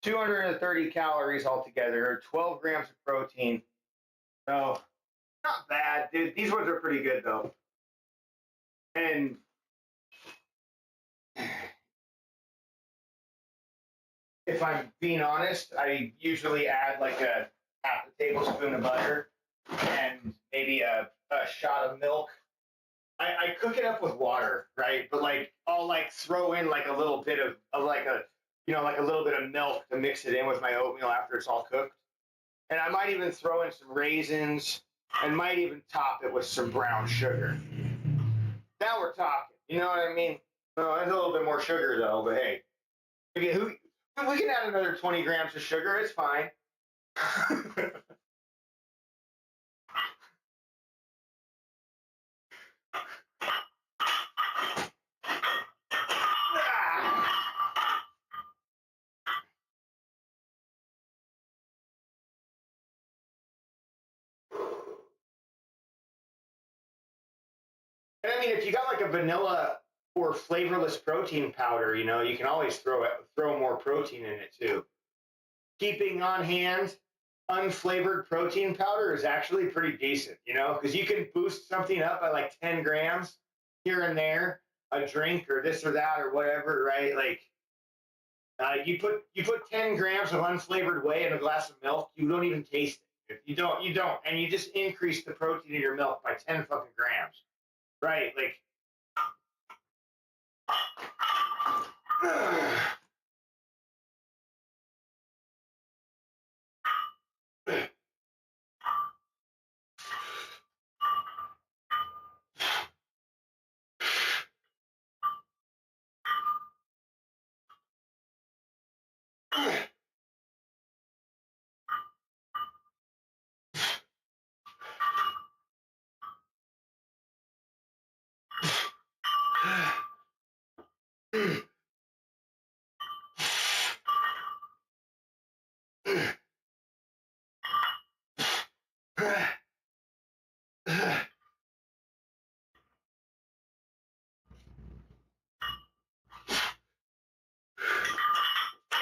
230 calories altogether, 12 grams of protein. So not bad, dude. These ones are pretty good though. And if I'm being honest, I usually add like a half a tablespoon of butter and maybe a shot of milk. I cook it up with water, right? But like I'll like throw in like a little bit of like a like a little bit of milk to mix it in with my oatmeal after it's all cooked. And I might even throw in some raisins and might even top it with some brown sugar. Now we're talking. You know what I mean? No, there's a little bit more sugar though, but hey, we can add another 20 grams of sugar. It's fine. mean, if you got like a vanilla or flavorless protein powder, you know, you can always throw more protein in it too. Keeping on hand unflavored protein powder is actually pretty decent, you know, because you can boost something up by like 10 grams here and there, a drink or this or that or whatever, right? Like you put 10 grams of unflavored whey in a glass of milk, you don't even taste it. If you don't, and you just increase the protein in your milk by 10 fucking grams, right? Like.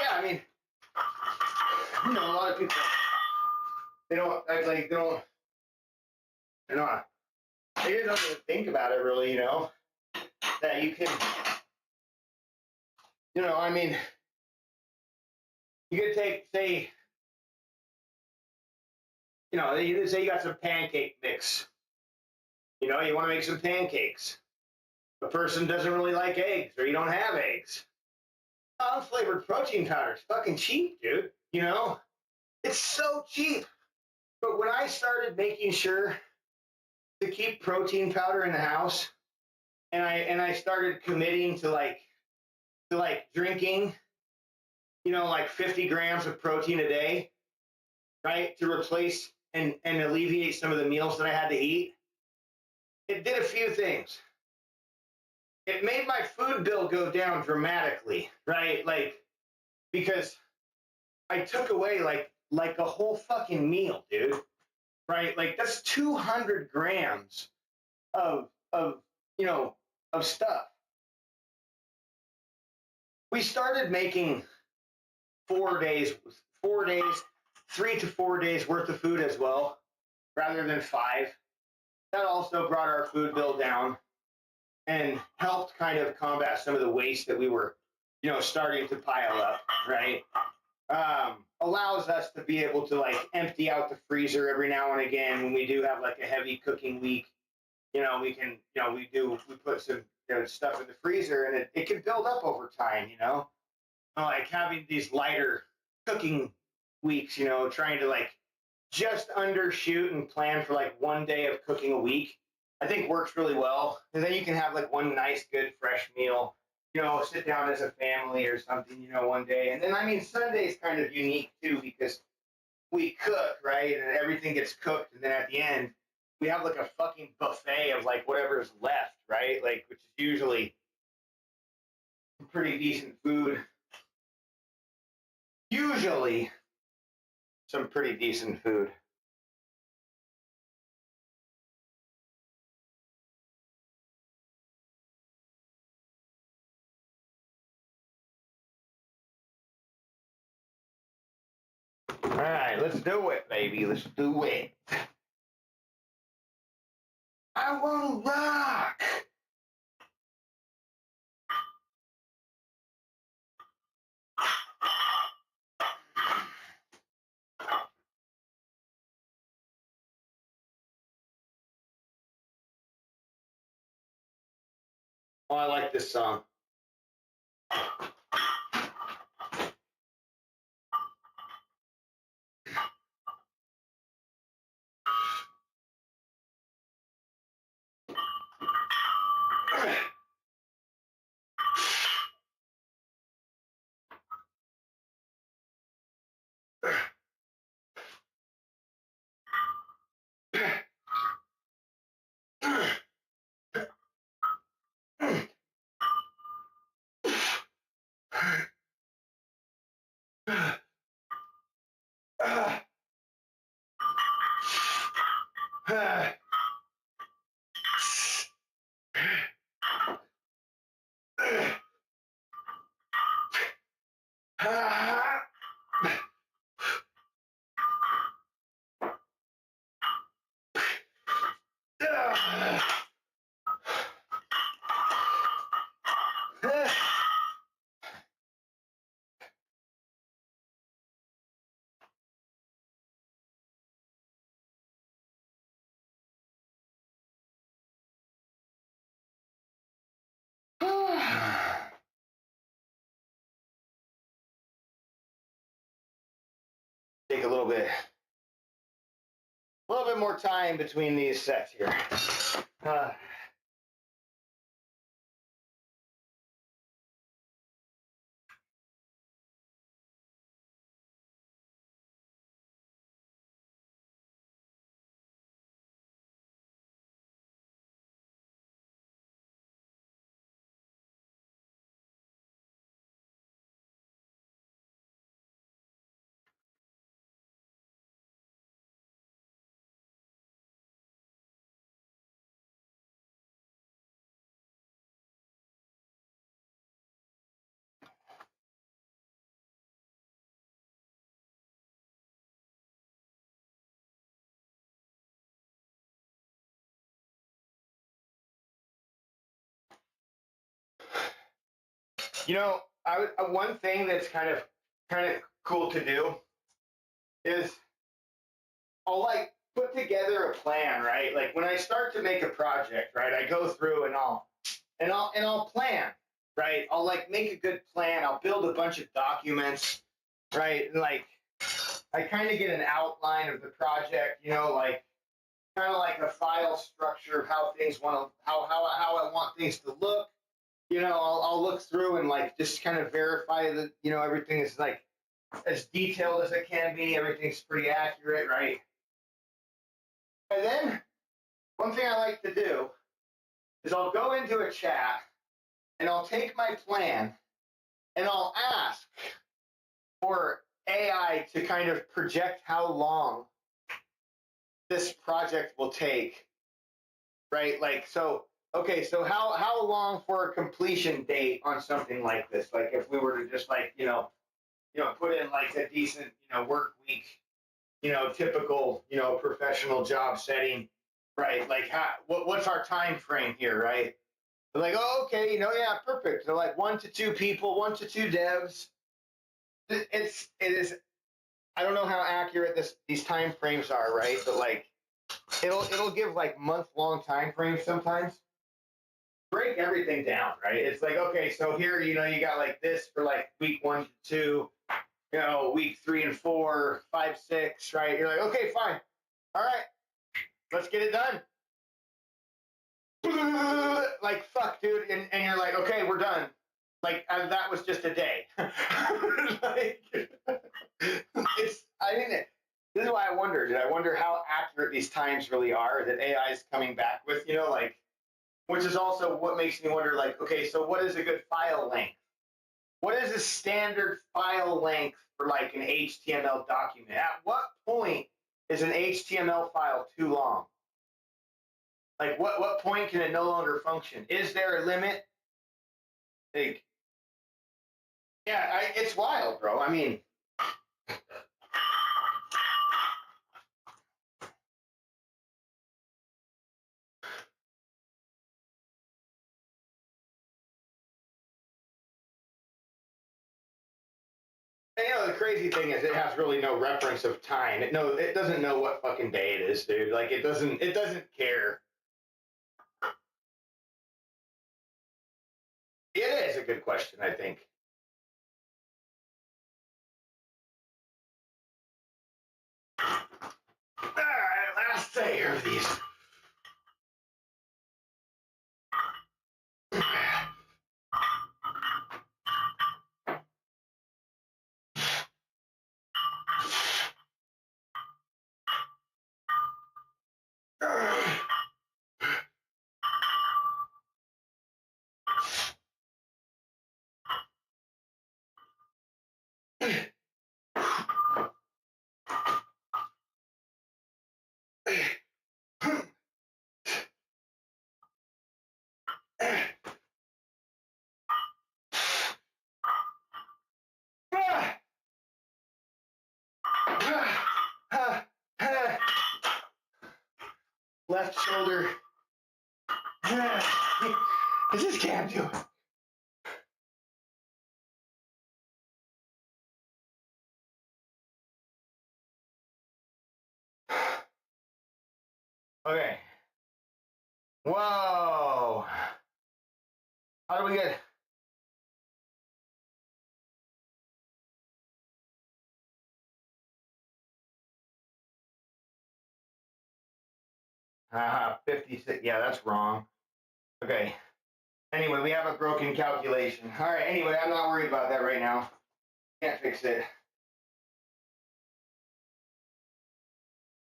Yeah, I mean, you know, a lot of people they don't like they don't they don't even think about it really, you know, that you can, you know, I mean, you could take, say, you know, you say you got some pancake mix, you know, you want to make some pancakes. A person doesn't really like eggs, or you don't have eggs. Unflavored protein powder is fucking cheap, dude. You know, it's so cheap. But when I started making sure to keep protein powder in the house, and I started committing to like drinking, you know, like 50 grams of protein a day, right, to replace and alleviate some of the meals that I had to eat. It did a few things. It made my food bill go down dramatically, right? Like, because I took away like a whole fucking meal, dude. Right? Like that's 200 grams of you know of stuff. We started making 4 days, 3 to 4 days worth of food as well, rather than 5. That also brought our food bill down and helped kind of combat some of the waste that we were, you know, starting to pile up, right? Allows us to be able to like empty out the freezer every now and again when we do have like a heavy cooking week. You know, we can, you know, we put some, you know, stuff in the freezer and it can build up over time, you know, like having these lighter cooking weeks, you know, trying to like just undershoot and plan for like 1 day of cooking a week, I think works really well. And then you can have like one nice, good, fresh meal, you know, sit down as a family or something, you know, one day. And then, I mean, Sunday's kind of unique too because we cook, right? And everything gets cooked. And then at the end, we have like a fucking buffet of like whatever is left, right? Like, which is usually pretty decent food. Usually some pretty decent food. All right, let's do it, baby. Let's do it. I want to rock. Oh, I like this song. little bit more time between these sets here. You know, one thing that's kind of cool to do is I'll like put together a plan, right? Like when I start to make a project, right? I go through and I'll plan, right? I'll like make a good plan. I'll build a bunch of documents, right? And like I kind of get an outline of the project, you know, like kind of like a file structure of how things want to how I want things to look. You know, I'll look through and like just kind of verify that, you know, everything is like as detailed as it can be. Everything's pretty accurate, right? And then one thing I like to do is I'll go into a chat and I'll take my plan and I'll ask for AI to kind of project how long this project will take, right? Like, so, okay, so how long for a completion date on something like this? Like if we were to just like, put in like a decent, work week, typical, professional job setting, right? Like what's our time frame here, right? They're like, oh, okay, yeah, perfect. So like 1 to 2 people, 1 to 2 devs. It is. I don't know how accurate these time frames are, right? But like, it'll give like month-long time frames sometimes. Break everything down, right? It's like, okay, so here, you got like this for like week 1 to 2, week 3 and 4, 5, 6, right? You're like, okay, fine, all right, let's get it done. Like, fuck, dude, and you're like, okay, we're done. Like that was just a day. Like, this is why I wondered. I wonder how accurate these times really are that AI is coming back with. Like, which is also what makes me wonder. Like, okay, so what is a good file length? What is a standard file length for like an HTML document? At what point is an HTML file too long? Like, what point can it no longer function? Is there a limit? Like, yeah, it's wild, bro. I mean, the crazy thing is it has really no reference of time. It doesn't know what fucking day it is, dude. Like it doesn't care. It is a good question, I think. All right, last day of these. Left shoulder. I just can't do it. Okay. Whoa. How do we get? 56. Yeah, that's wrong. Okay. Anyway, we have a broken calculation. All right. Anyway, I'm not worried about that right now. Can't fix it.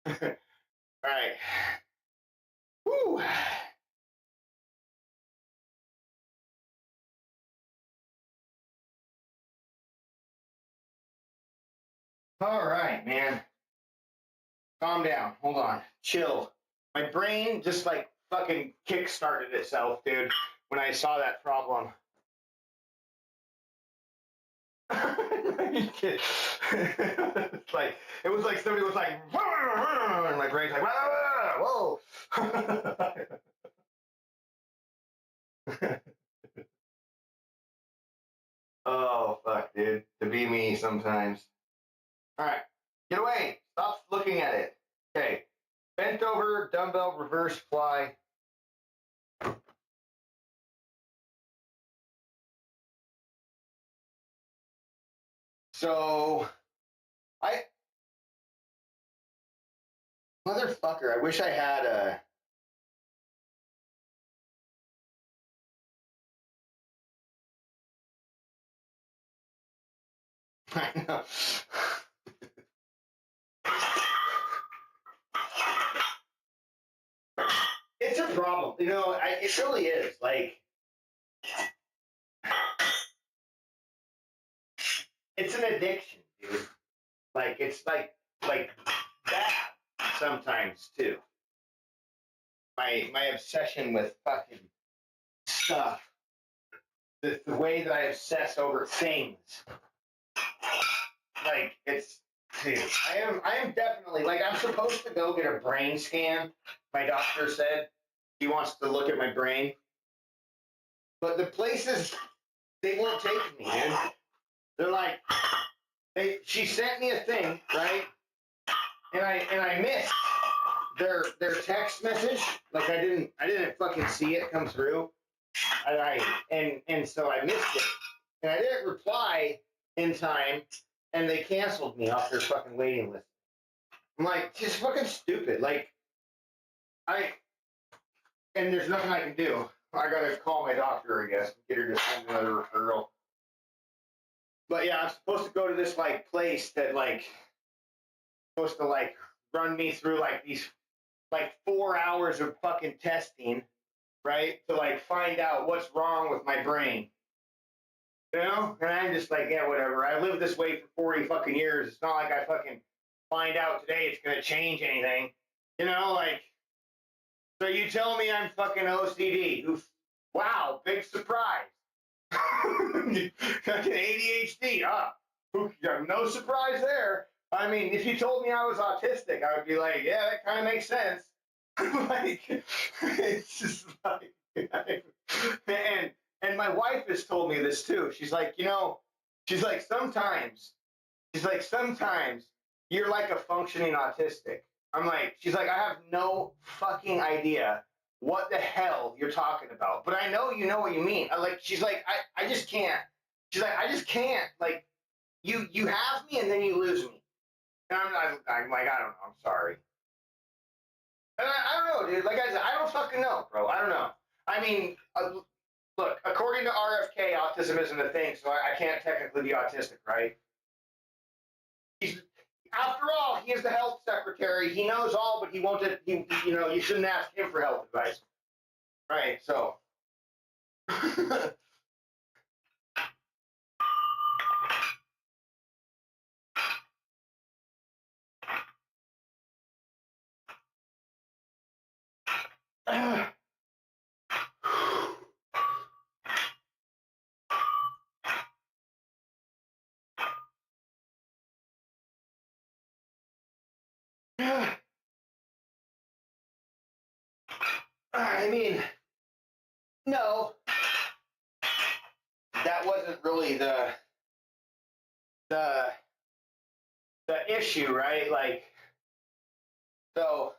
All right. Woo. All right, man. Calm down. Hold on. Chill. My brain just like fucking kick-started itself, dude, when I saw that problem. It's like it was like somebody was like, and my brain's like, whoa. Oh fuck, dude. To be me sometimes. All right, get away. Stop looking at it. Okay, bent over, dumbbell, reverse fly. So, I motherfucker. I wish I had a. I know. It's a problem, you know. It really is. Like, it's an addiction, dude. Like, it's like bad sometimes too. My obsession with fucking stuff, the way that I obsess over things, like it's, dude, I am definitely like I'm supposed to go get a brain scan. My doctor said he wants to look at my brain, but the places they won't take me, dude. They're like, she sent me a thing, right? And I missed their text message. Like I didn't fucking see it come through. And so I missed it. And I didn't reply in time, and they canceled me off their fucking waiting list. I'm like, just fucking stupid. Like and there's nothing I can do. I gotta call my doctor, I guess, and get her to send another referral. But yeah, I'm supposed to go to this like place that like supposed to like run me through like these like 4 hours of fucking testing, right? To like find out what's wrong with my brain. You know? And I'm just like, yeah, whatever. I lived this way for 40 fucking years. It's not like I fucking find out today it's gonna change anything. You know, like, so you tell me I'm fucking OCD. Wow, big surprise. Fucking ADHD, huh? No surprise there. I mean, if you told me I was autistic, I would be like, yeah, that kind of makes sense. Like, it's just like, and my wife has told me this too. She's like, you know, she's like, sometimes you're like a functioning autistic. I'm like, she's like, I have no fucking idea what the hell you're talking about, but I know you know what you mean. She's like, I just can't. She's like, I just can't. Like, you have me and then you lose me. And I'm like, I don't know. I'm sorry. And I don't know, dude. Like I said, I don't fucking know, bro. I don't know. I mean, look, according to RFK, autism isn't a thing, so I can't technically be autistic, right? He's, after all, he is the health secretary. He knows all, but he won't. You know, you shouldn't ask him for health advice, right? So. I mean, no, that wasn't really the the issue, right? Like, so,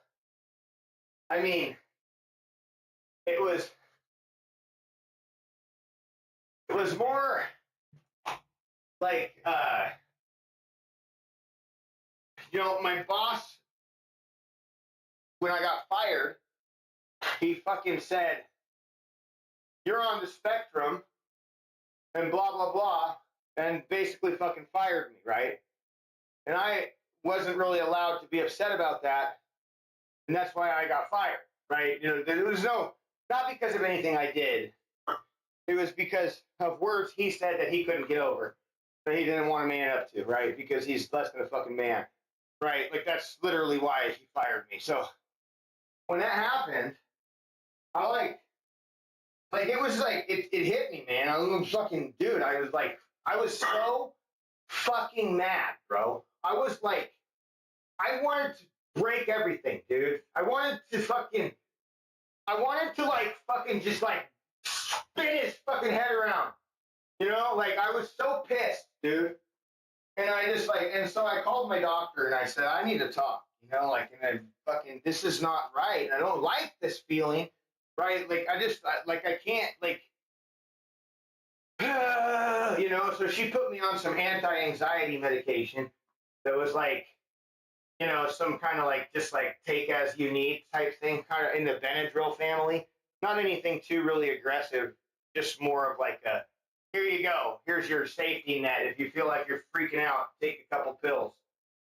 I mean, it was more like, you know, my boss when I got fired. he fucking said, "You're on the spectrum," and blah, blah, blah, and basically fucking fired me, right? And I wasn't really allowed to be upset about that, and that's why I got fired, right? You know, there was not because of anything I did. It was because of words he said that he couldn't get over, that he didn't want to man up to, right? Because he's less than a fucking man, right? Like, that's literally why he fired me. So when that happened, I like it was like it hit me, man. I was fucking dude. I was so fucking mad, bro. I was like, I wanted to break everything, dude. I wanted to like fucking just like spin his fucking head around. You know, like I was so pissed, dude. And I just like, and so I called my doctor and I said, I need to talk, you know, like, and I fucking, this is not right. I don't like this feeling, right? Like, I can't, like, you know, so she put me on some anti-anxiety medication that was like, you know, some kind of like, just like take as you need type thing, kind of in the Benadryl family. Not anything too really aggressive, just more of like a, here you go. Here's your safety net. If you feel like you're freaking out, take a couple pills.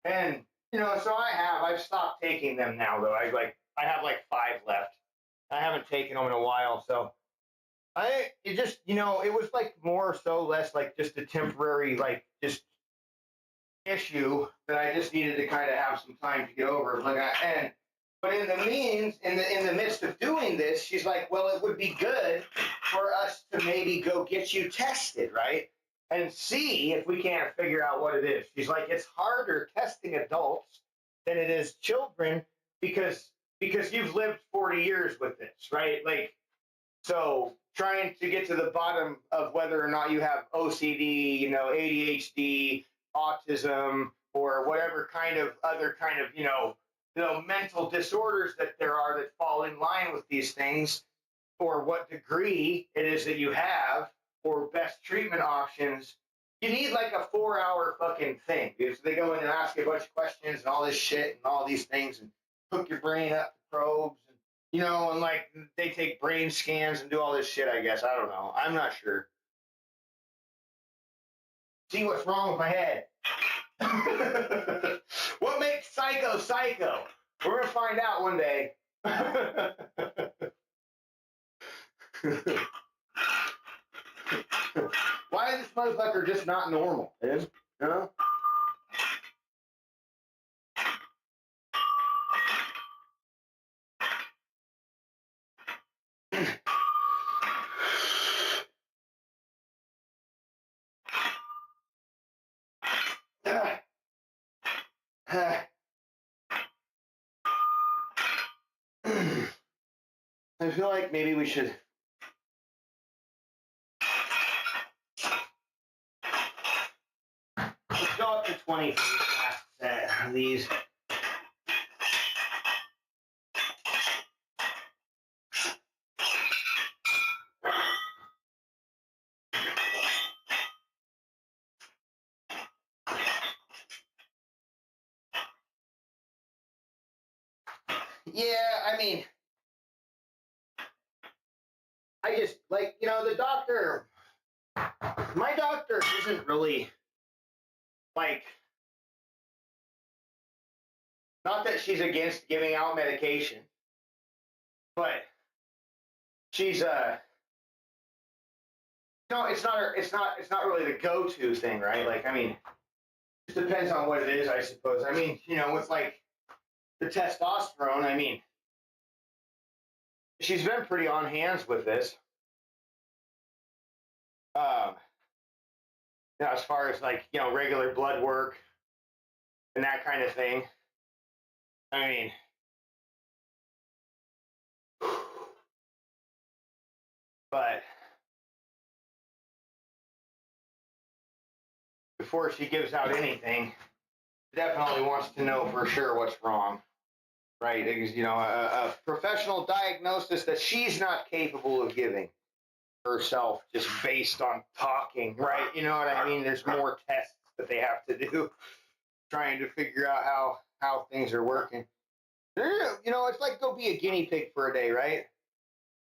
And, you know, so I've stopped taking them now though. I have like 5 left. I haven't taken them in a while. So it just, you know, it was like more so less like just a temporary, like just issue that I just needed to kind of have some time to get over. But in the midst of doing this, she's like, well, it would be good for us to maybe go get you tested, right? And see if we can't figure out what it is. She's like, it's harder testing adults than it is children because you've lived 40 years with this, right? Like, so trying to get to the bottom of whether or not you have OCD, you know, ADHD, autism, or whatever kind of other kind of, you know, mental disorders that there are that fall in line with these things, or what degree it is that you have, or best treatment options. You need like a 4-hour fucking thing. Because they go in and ask you a bunch of questions and all this shit and all these things and hook your brain up to probes and, you know, and like they take brain scans and do all this shit, I guess. I don't know. I'm not sure. See what's wrong with my head. What makes psycho psycho? We're gonna find out one day. Why is this motherfucker just not normal, dude? You know? I feel like maybe we should. Let's go up to 20 for this last set of these. Yeah, I mean, I just, like, you know, my doctor isn't really, like, not that she's against giving out medication, but she's, no, it's not really the go-to thing, right? Like, I mean, it depends on what it is, I suppose. I mean, you know, with, like, the testosterone, I mean, she's been pretty on hands with this. Um, you know, as far as like, you know, regular blood work and that kind of thing. I mean, but before she gives out anything, definitely wants to know for sure what's wrong, right? Because, you know, a professional diagnosis that she's not capable of giving herself just based on talking, right? You know what I mean? There's more tests that they have to do trying to figure out how things are working. You know, it's like go be a guinea pig for a day, right?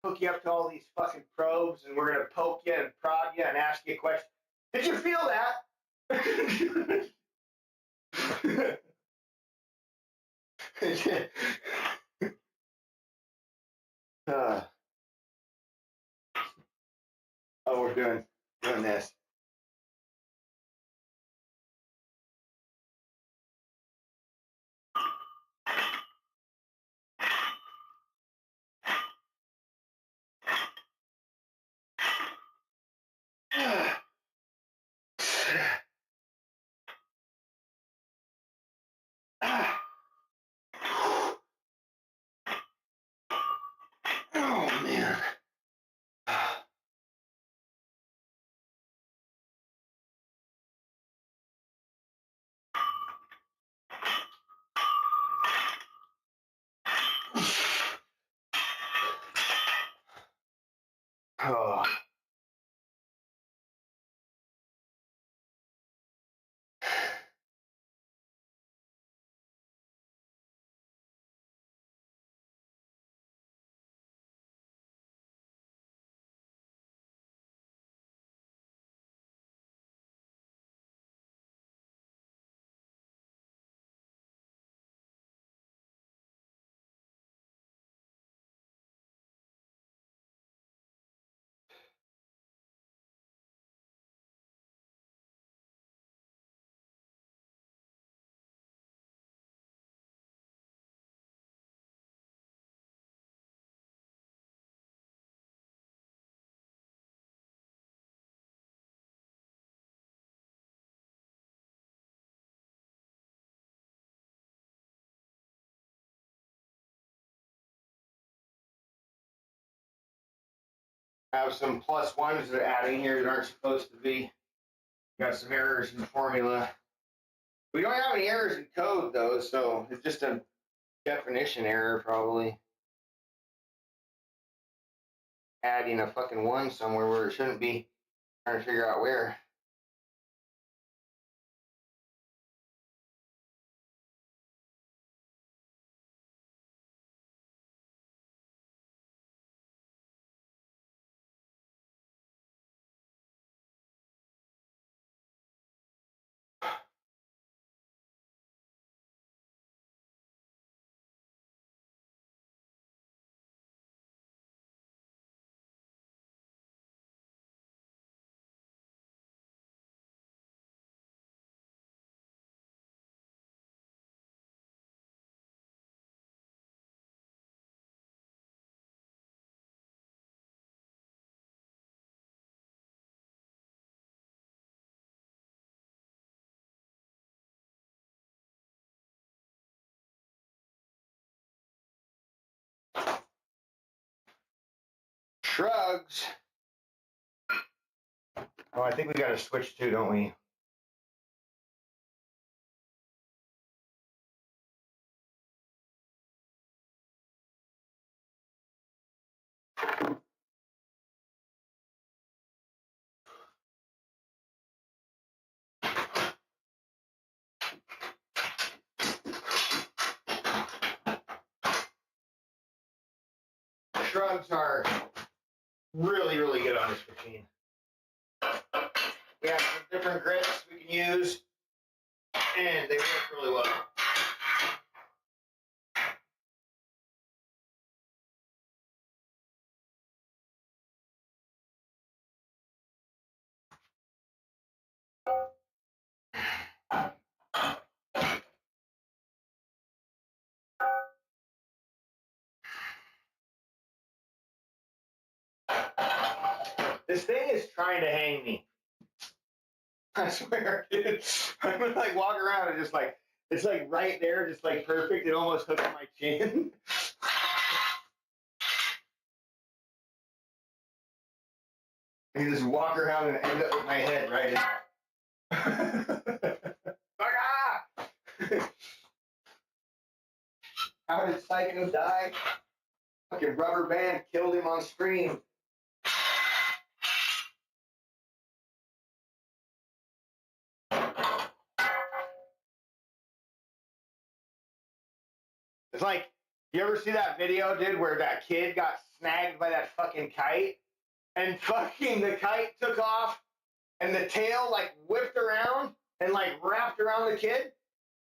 Hook you up to all these fucking probes, and we're gonna poke you and prod you and ask you a question. Did you feel that? uh, oh, we're doing this. Oh man. Oh. Have some plus ones that are adding here that aren't supposed to be. Got some errors in the formula. We don't have any errors in code though, so it's just a definition error probably. Adding a fucking one somewhere where it shouldn't be. Trying to figure out where. Shrugs. Oh, I think we got to switch too, don't we? Shrugs are really, really good on this machine. We have some different grits we can use, and they work really well. This thing is trying to hang me. I swear, dude. I'm gonna like walk around and just like it's like right there, just like perfect. It almost hooks my chin. And just walk around and end up with my head right in. How did Psycho die? Fucking rubber band killed him on screen. It's like You ever see that video, dude, where that kid got snagged by that fucking kite, and fucking the kite took off, and the tail like whipped around and like wrapped around the kid,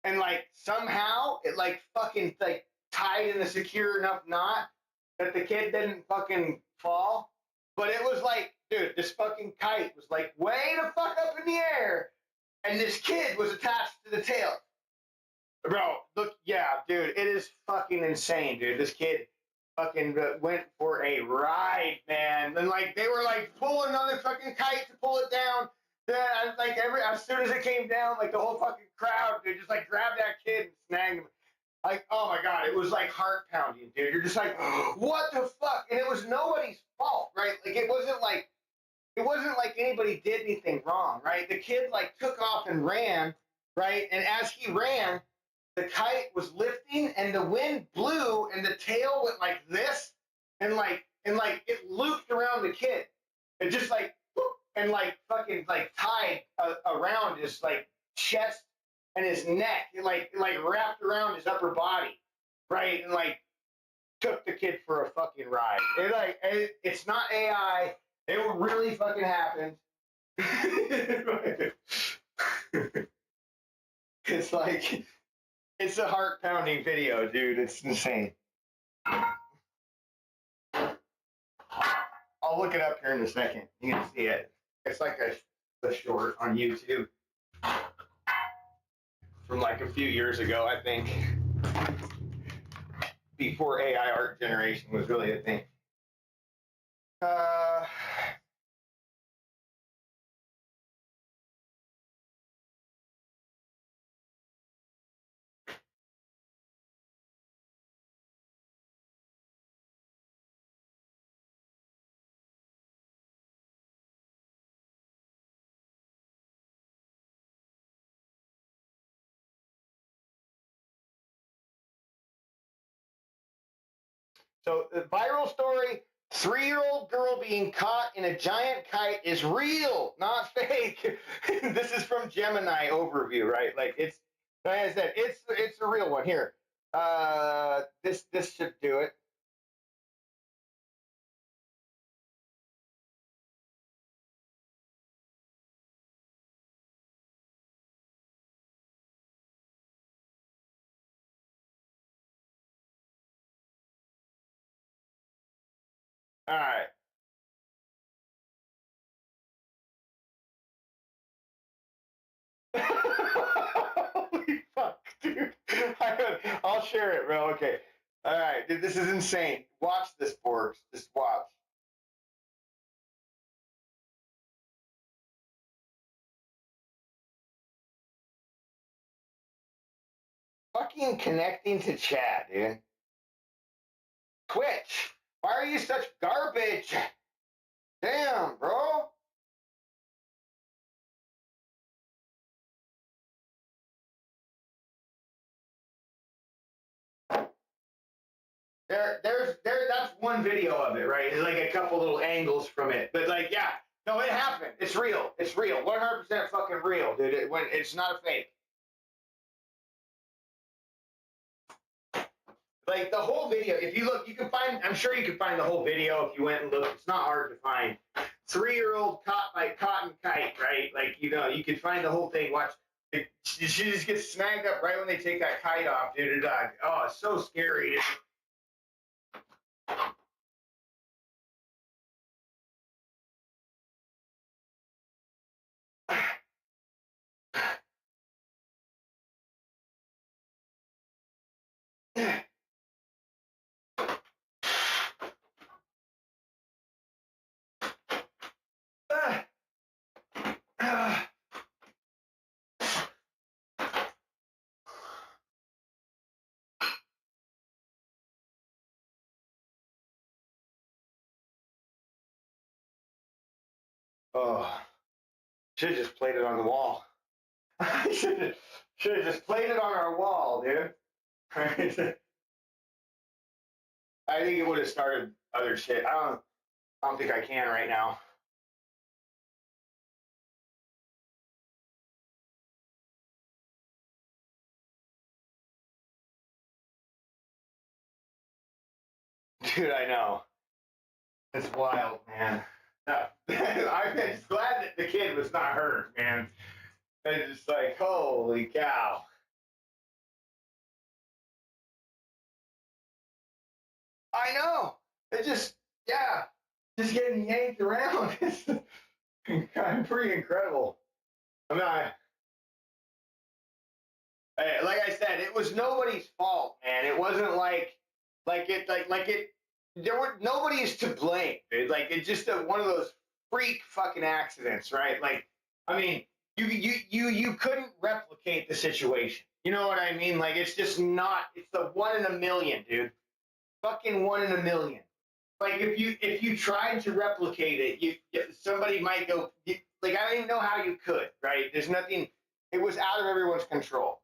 and like somehow it like fucking like tied in a secure enough knot that the kid didn't fucking fall. But it was like, dude, this fucking kite was like way the fuck up in the air, and this kid was attached to the tail. Bro, look, yeah, dude, it is fucking insane, dude. This kid fucking went for a ride, man, and like they were like pulling on the fucking kite to pull it down. Then, like as soon as it came down, like the whole fucking crowd, dude, just like grabbed that kid and snagged him. Like, oh my god, it was like heart pounding, dude. You're just like, what the fuck? And it was nobody's fault, right? Like it wasn't like anybody did anything wrong, right? The kid like took off and ran, right? And as he ran, the kite was lifting and the wind blew and the tail went like this and it looped around the kid. It just like whoop, and like fucking like tied around his like chest and his neck. It like wrapped around his upper body, right? And like took the kid for a fucking ride. It's not AI. It really fucking happened. It's like it's a heart pounding video, dude. It's insane. I'll look it up here in a second. You can see it. It's like a short on YouTube from like a few years ago, I think. Before AI art generation was really a thing. So the viral story, 3-year-old girl being caught in a giant kite is real, not fake. This is from Gemini overview, right? Like it's like I said, it's a real one. Here. This should do it. All right. Holy fuck, dude. I'll share it, bro. Okay. All right, dude, this is insane. Watch this, Borgs. Just watch. Fucking connecting to chat, dude. Twitch. Why are you such garbage? Damn, bro. That's one video of it, right? It's like a couple little angles from it, but like, yeah, no, it happened. It's real. It's real. 100% fucking real, dude. When it's not a fake. Like the whole video. If you look, you can find. I'm sure you can find the whole video if you went and looked. It's not hard to find. 3-year-old caught by cotton kite, right? Like you can find the whole thing. Watch. She just gets snagged up right when they take that kite off, dude. Oh, it's so scary. Oh, should have just played it on the wall. should have just played it on our wall, dude. I think it would have started other shit. I don't think I can right now. Dude, I know. It's wild, man. I'm just glad that the kid was not hurt, man. It's just like, holy cow. I know. It just, yeah, just getting yanked around. It's kind of pretty incredible. I'm not, like I said, it was nobody's fault, man. It wasn't there were nobody's to blame, dude. Like it's just one of those freak fucking accidents, right? Like, I mean, you couldn't replicate the situation. You know what I mean? Like it's just not. It's the 1 in a million, dude. Fucking 1 in a million. Like if you tried to replicate it, somebody might go. Like I don't even know how you could, right? There's nothing. It was out of everyone's control.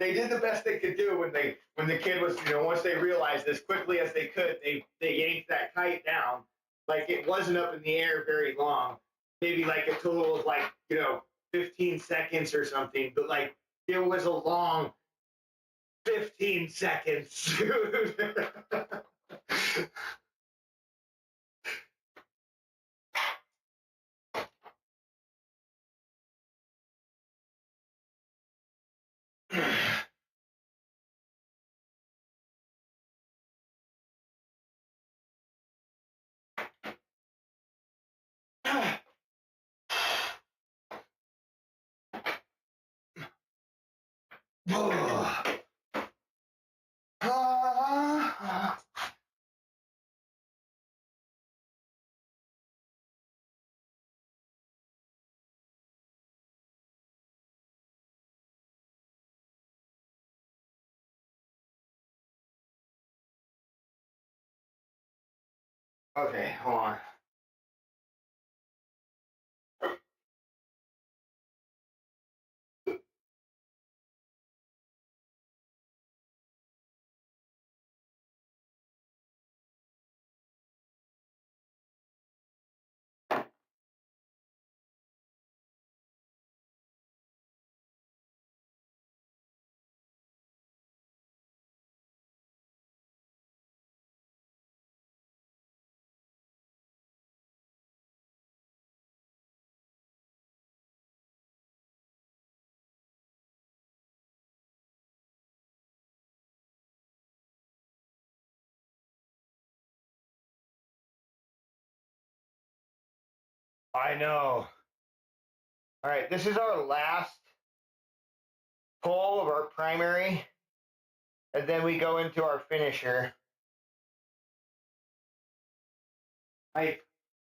they did the best they could do when the kid was, once they realized as quickly as they could, they yanked that kite down. Like it wasn't up in the air very long, maybe like a total of 15 seconds or something, but like it was a long 15 seconds. Okay, hold on. I know. All right, this is our last pull of our primary, and then we go into our finisher. My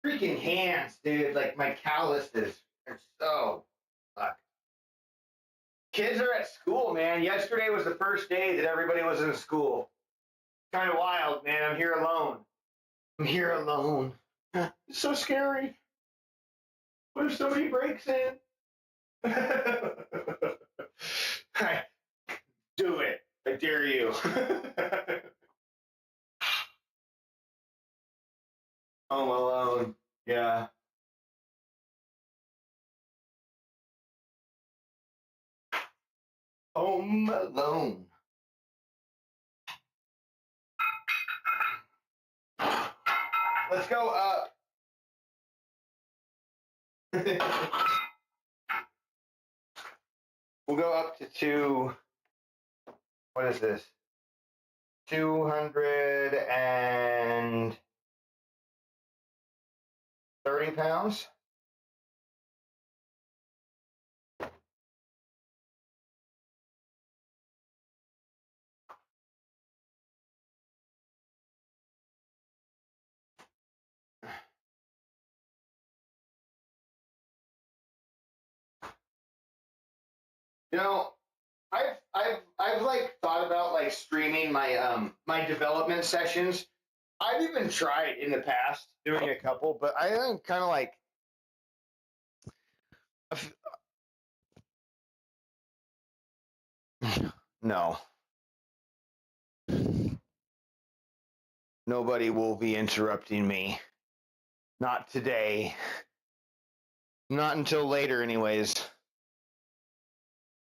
freaking hands, dude, like my calluses are so fucked. Kids are at school, man. Yesterday was the first day that everybody was in school. Kind of wild, man. I'm here alone. I'm here alone. It's so scary. What if somebody breaks in? Do it. I dare you. Home alone. Yeah. Home alone. Let's go up. We'll go up to what is this? 230 pounds. You know, I've like thought about like streaming my my development sessions. I've even tried in the past doing a couple, but I think kind of like no. Nobody will be interrupting me. Not today. Not until later, anyways.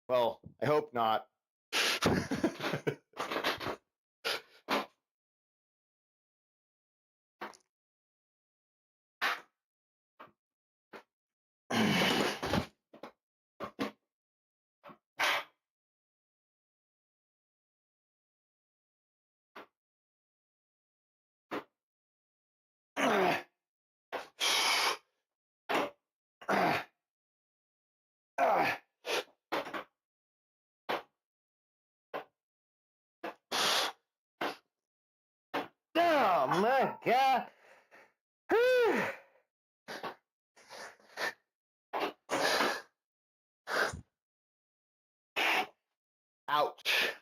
Well, I hope not. Ah. Oh my God. Ouch.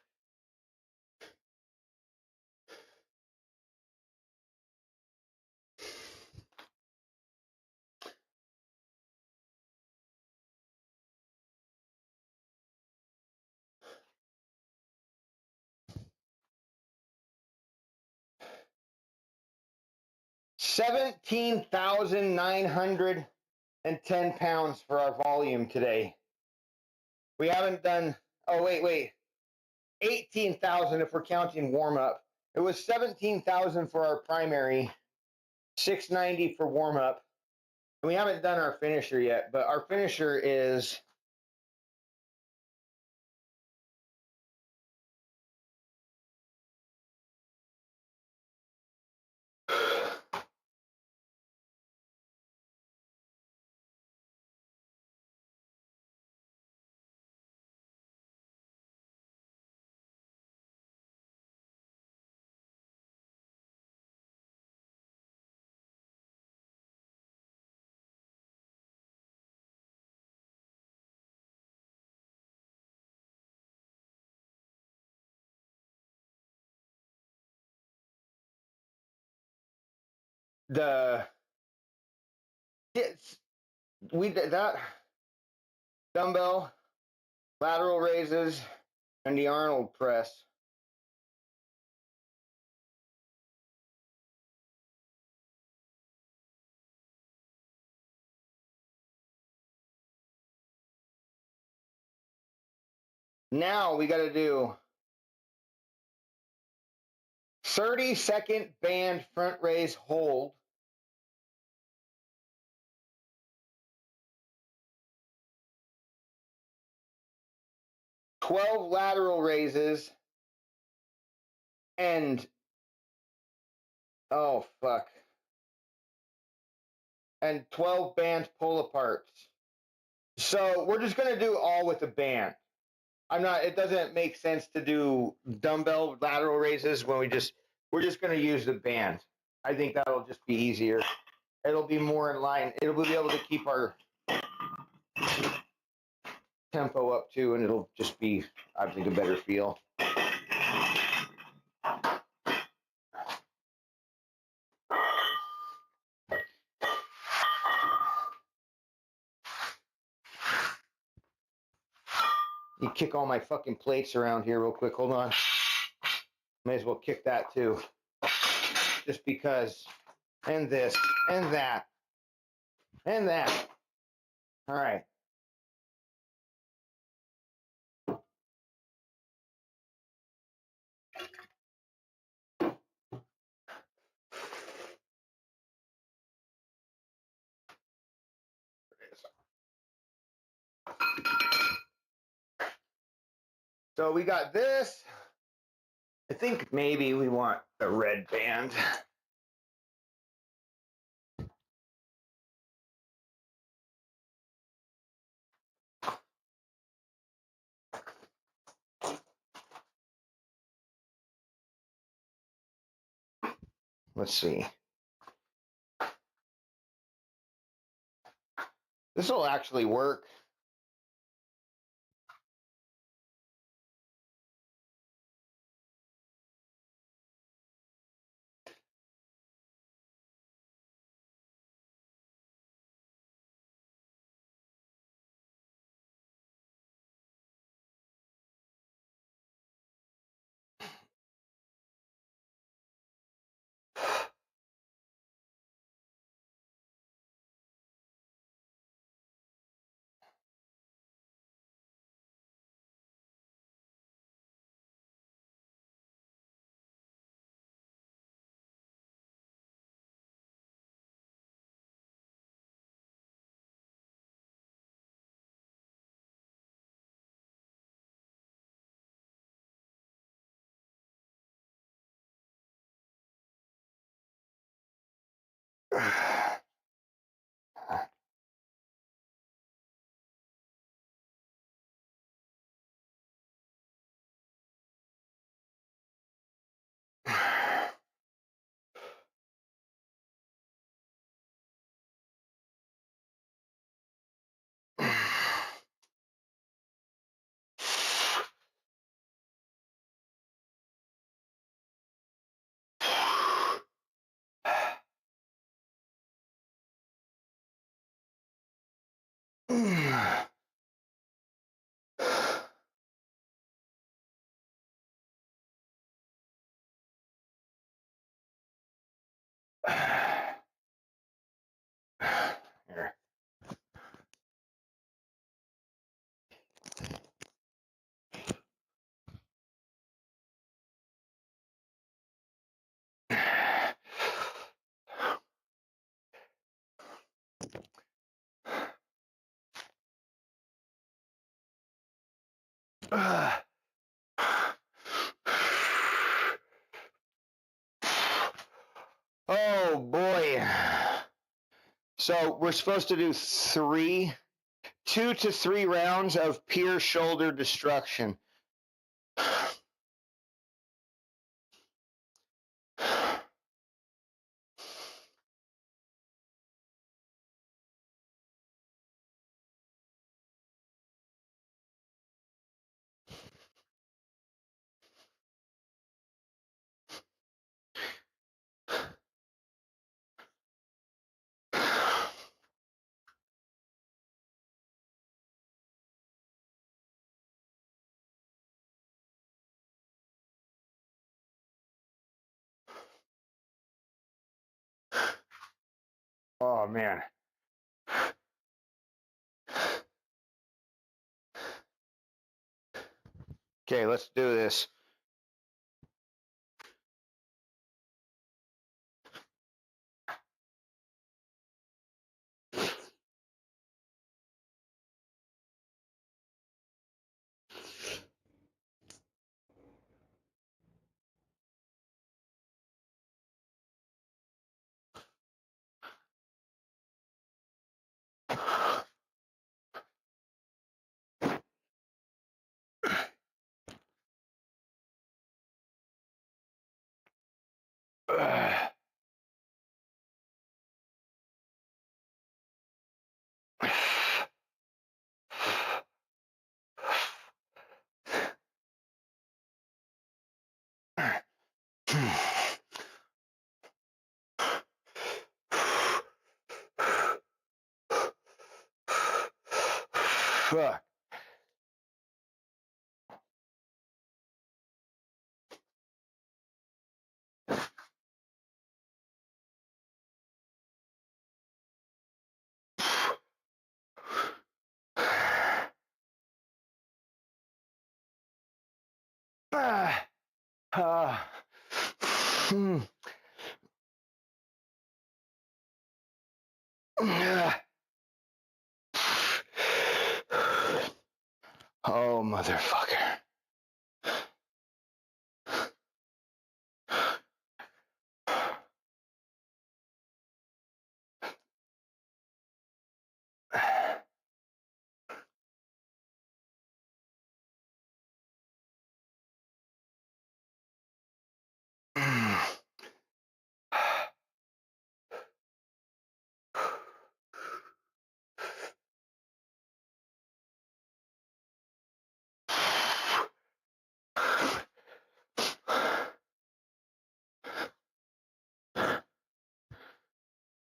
£17,910 for our volume today. We haven't done, oh, wait. 18,000 if we're counting warm up. It was 17,000 for our primary, 690 for warm up. We haven't done our finisher yet, but our finisher is the we did that dumbbell, lateral raises, and the Arnold press. Now we got to do 30-second band front raise hold. $12 lateral raises and oh fuck. And 12 bands pull aparts. So we're just gonna do all with the band. It doesn't make sense to do dumbbell lateral raises when we're just gonna use the band. I think that'll just be easier. It'll be more in line. It'll be able to keep our tempo up too, and it'll just be, I think, a better feel. You kick all my fucking plates around here real quick. Hold on. May as well kick that too. Just because. And this. And that. And that. All right. So we got this. I think maybe we want a red band. Let's see. This will actually work. Here. Oh boy. So we're supposed to do 2 to 3 rounds of pure shoulder destruction. Oh man. Okay, let's do this. Fuck. Oh, motherfucker.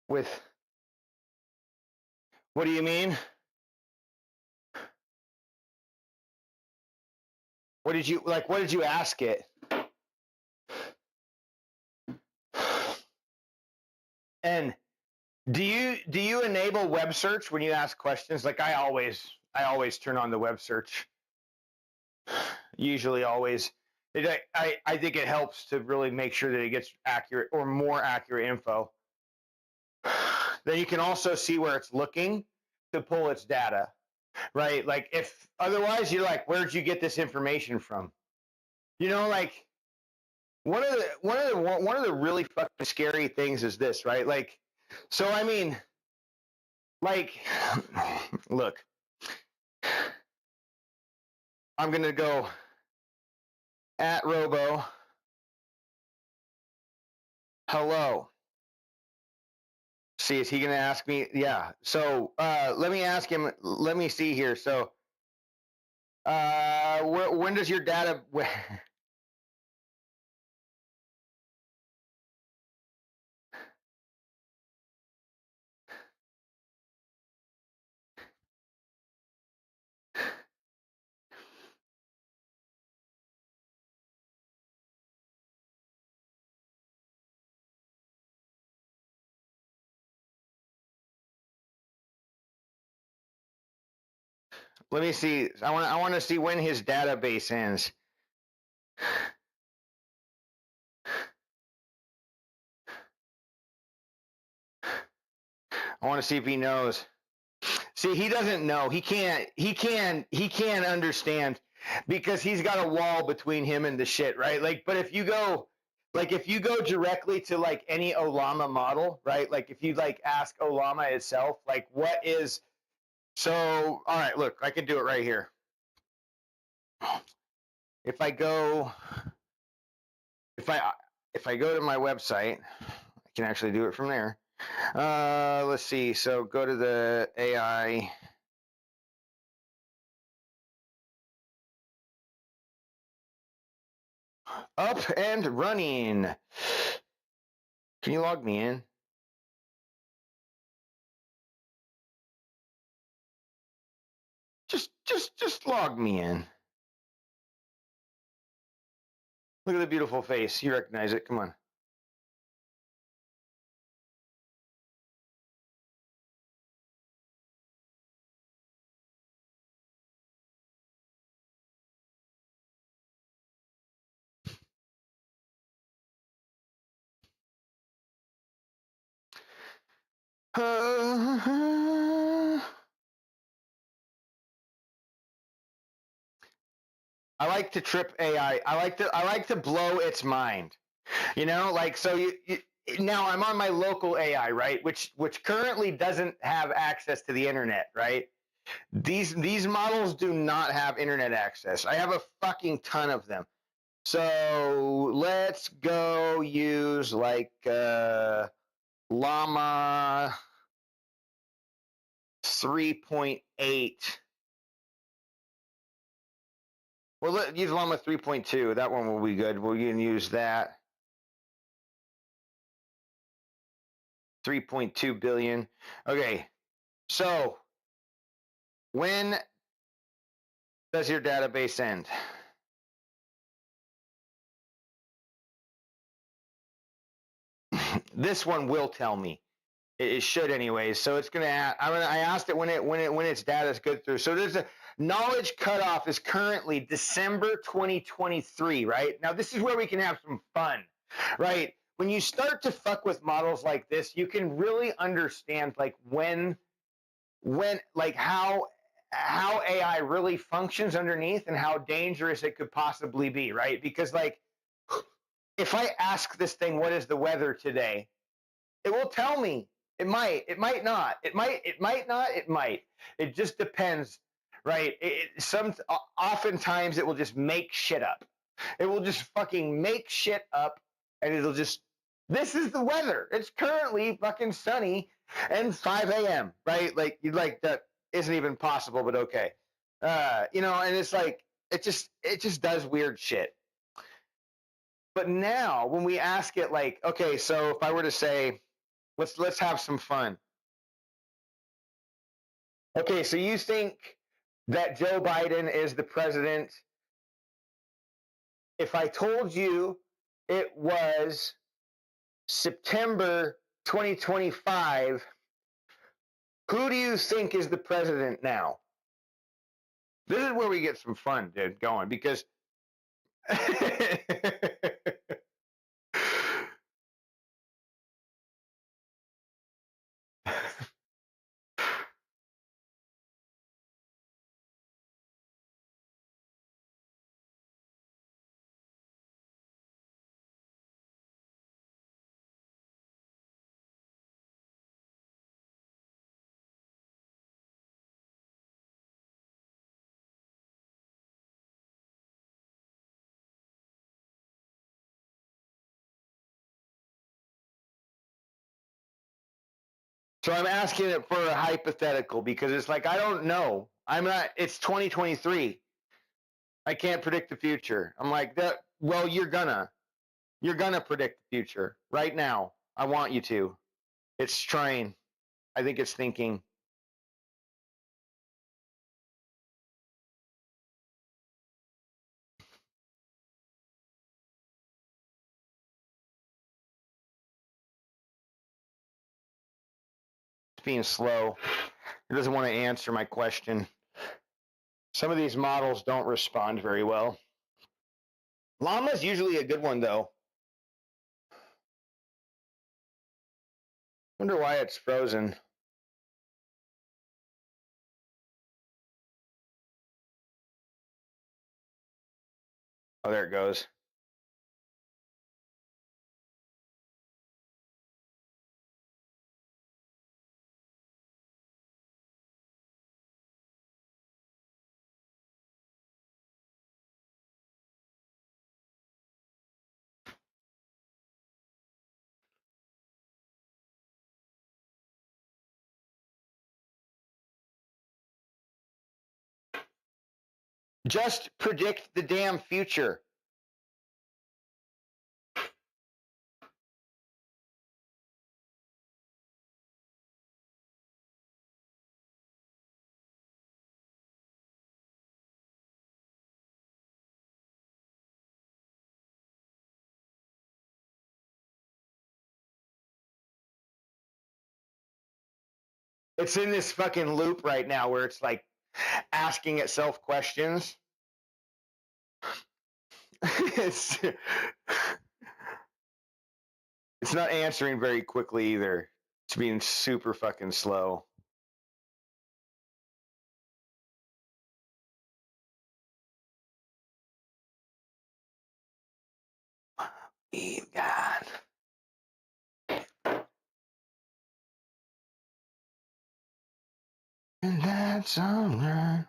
With what do you mean? What did you ask it? And do you enable web search when you ask questions? Like I always turn on the web search. Usually always. I think it helps to really make sure that it gets accurate or more accurate info. Then you can also see where it's looking to pull its data, right? Like if otherwise you're like, where'd you get this information from? You know, like one of the really fucking scary things is this, right? Like, so I mean, like, look, I'm gonna go at Robo. Hello. See, is he gonna ask me? Yeah. So let me ask him. Let me see here. So when does your data? Let me see. I want to see when his database ends. I want to see if he knows. See, he doesn't know. He can't understand because he's got a wall between him and the shit, right? Like, but if you go directly to like any Olama model, right? Like if you like ask Olama itself, like what is so all right, look, I can do it right here. If I go if I go to my website, I can actually do it from there. Let's see. So go to the AI. Up and running. Can you log me in? Just log me in. Look at the beautiful face. You recognize it. Come on. I like to trip AI. I like to blow its mind. You know, like so you now I'm on my local AI, right? Which currently doesn't have access to the internet, right? These models do not have internet access. I have a fucking ton of them. So let's go use like Llama 3.8. Well, let's use Llama 3.2. That one will be good. We're going to use that. 3.2 billion. Okay. So when does your database end? This one will tell me. It should anyways. So it's gonna. I asked it when its data is good through. So there's a knowledge cutoff is currently December 2023. Right now, this is where we can have some fun. Right when you start to fuck with models like this, you can really understand like when like how AI really functions underneath and how dangerous it could possibly be. Right because like if I ask this thing what is the weather today, it will tell me. It might not. It might not. It might. It just depends, right? Oftentimes it will just make shit up. It will just fucking make shit up, and it'll just. This is the weather. It's currently fucking sunny, and 5 a.m. Right? Like you like that isn't even possible, but okay. You know, and it's like it just does weird shit. But now when we ask it, like, okay, so if I were to say, let's have some fun. Okay, so you think that Joe Biden is the president? If I told you it was September 2025, who do you think is the president now? This is where we get some fun, dude, going because so I'm asking it for a hypothetical because it's like I don't know. I'm not. It's 2023. I can't predict the future. I'm like that. Well, you're gonna predict the future right now. I want you to. It's trying. I think it's thinking. It's being slow. It doesn't want to answer my question. Some of these models don't respond very well. Llama's usually a good one, though. Wonder why it's frozen. Oh, there it goes. Just predict the damn future. It's in this fucking loop right now where it's like asking itself questions. it's not answering very quickly either. It's being super fucking slow. God. And that's all right.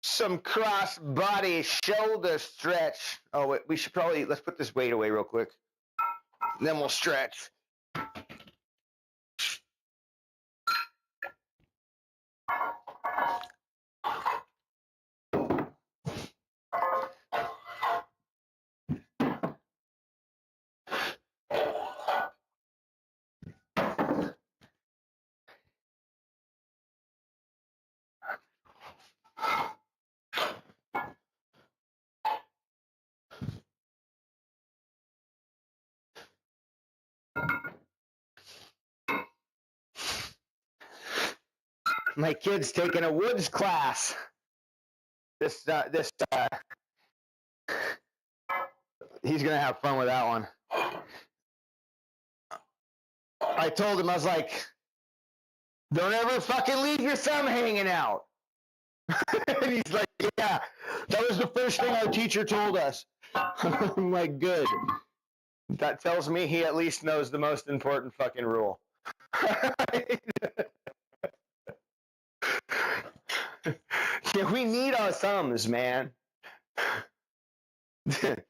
Some cross body shoulder stretch. Oh, wait, we should probably, let's put this weight away real quick. Then we'll stretch. My kid's taking a woods class. He's gonna have fun with that one. I told him, I was like, don't ever fucking leave your thumb hanging out. And he's like, yeah, that was the first thing our teacher told us. I'm like, good. That tells me he at least knows the most important fucking rule. Yeah, we need our thumbs, man. The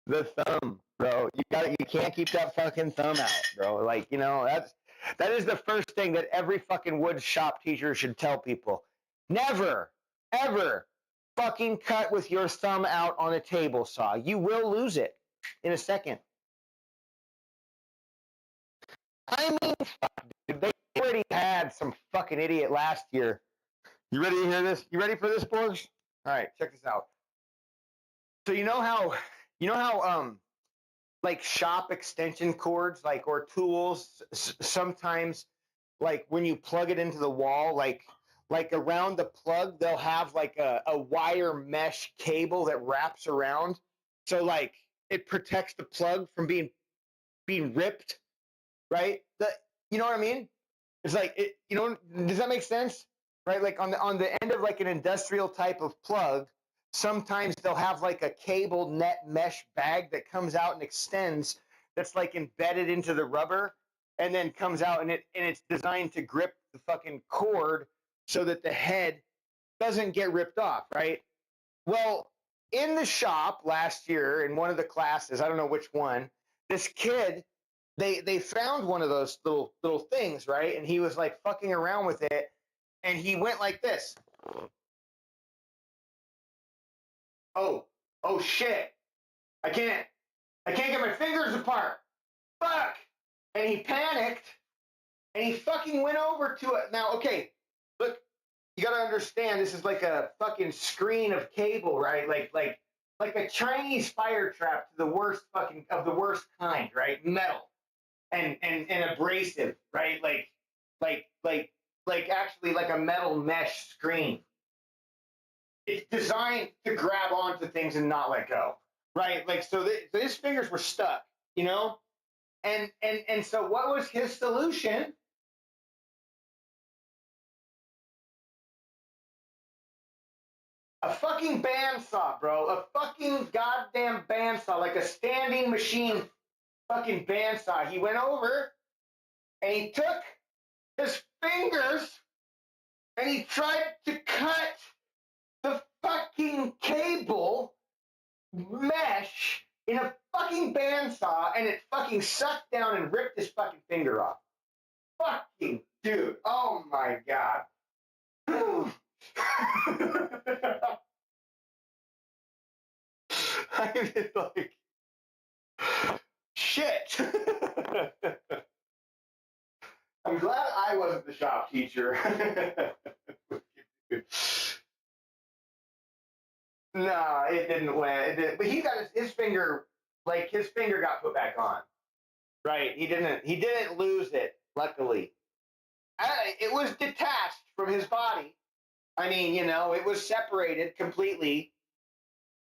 thumb, bro. You can't keep that fucking thumb out, bro. Like, that is the first thing that every fucking wood shop teacher should tell people. Never, ever fucking cut with your thumb out on a table saw. You will lose it in a second. I mean, fuck, dude, they already had some fucking idiot last year. You ready to hear this? You ready for this, Borgs? All right, check this out. So you know how like shop extension cords, like, or tools, sometimes, like when you plug it into the wall, like around the plug, they'll have like a wire mesh cable that wraps around, so like it protects the plug from being ripped, right? You know what I mean? It's like does that make sense? Right? Like on the end of like an industrial type of plug, sometimes they'll have like a cable net mesh bag that comes out and extends, that's like embedded into the rubber, and then comes out, and it's designed to grip the fucking cord so that the head doesn't get ripped off, right? Well, in the shop last year in one of the classes, I don't know which one, this kid they found one of those little things, right? And he was like fucking around with it, and he went like this. Oh shit! I can't get my fingers apart. Fuck! And he panicked, and he fucking went over to it. Now, okay, look, you gotta understand, this is like a fucking screen of cable, right? Like a Chinese fire trap to the worst fucking of the worst kind, right? Metal and abrasive, right? Like actually like a metal mesh screen. It's designed to grab onto things and not let go, right? Like so his fingers were stuck, you know. And so what was his solution? A fucking bandsaw, bro. A fucking goddamn bandsaw, like a standing machine fucking bandsaw. He went over and he took his fingers and he tried to cut the fucking cable mesh in a fucking bandsaw, and it fucking sucked down and ripped his fucking finger off. Fucking dude. Oh my god. I mean, like, shit. I'm glad I wasn't the shop teacher. No, it didn't win. It didn't. But he got his finger, like his finger got put back on. Right. He didn't lose it, luckily. It was detached from his body. I mean, you know, it was separated completely.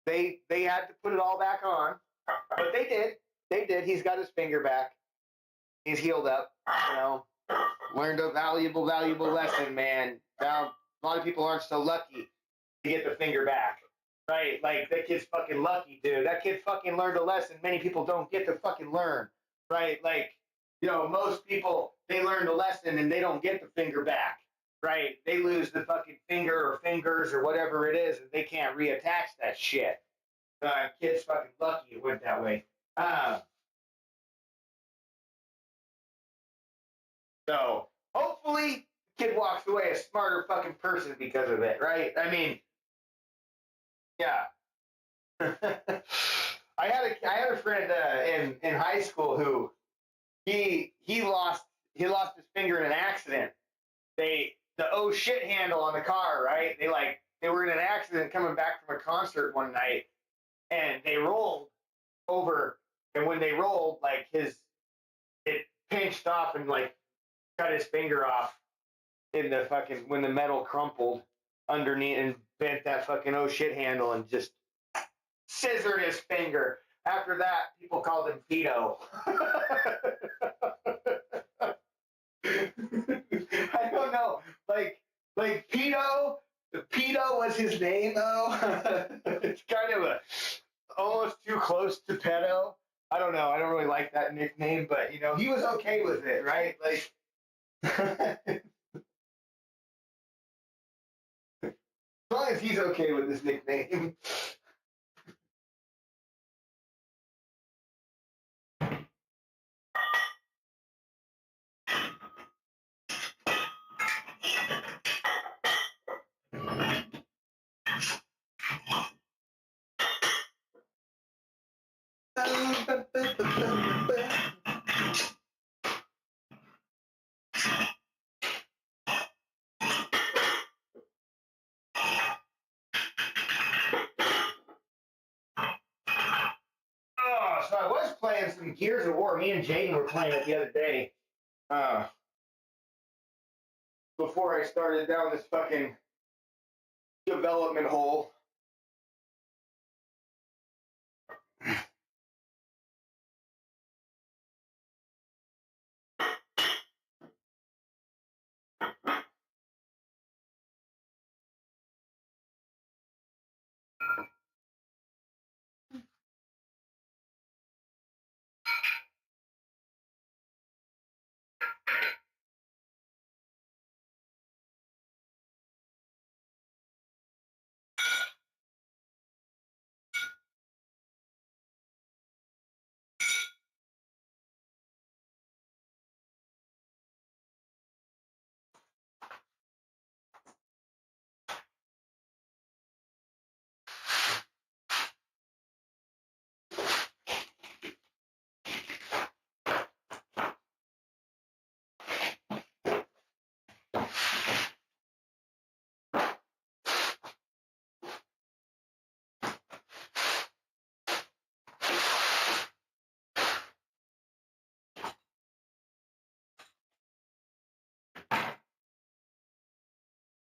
They had to put it all back on. But they did. They did. He's got his finger back. He's healed up, you know. Learned a valuable lesson, man. Now a lot of people aren't so lucky to get the finger back. Right? Like that kid's fucking lucky, dude. That kid fucking learned a lesson many people don't get to fucking learn. Right? Like, you know, most people they learned a lesson and they don't get the finger back. Right? They lose the fucking finger or fingers or whatever it is, and they can't reattach that shit. Kid's fucking lucky it went that way. So hopefully the kid walks away a smarter fucking person because of it, right? I mean, yeah. I had a friend in high school who he lost his finger in an accident. The oh shit handle on the car, right? They were in an accident coming back from a concert one night, and they rolled over, and when they rolled, like it pinched off and like cut his finger off in the fucking when the metal crumpled underneath and bent that fucking oh shit handle and just scissored his finger. After that, people called him Tito. I don't know. Like Pito was his name though. It's kind of almost too close to pedo. I don't know. I don't really like that nickname, but you know, he was okay with it, right? Like as long as he's okay with this nickname. Oh, so I was playing some Gears of War. Me and Jaden were playing it the other day. Uh, before I started down this fucking development hole.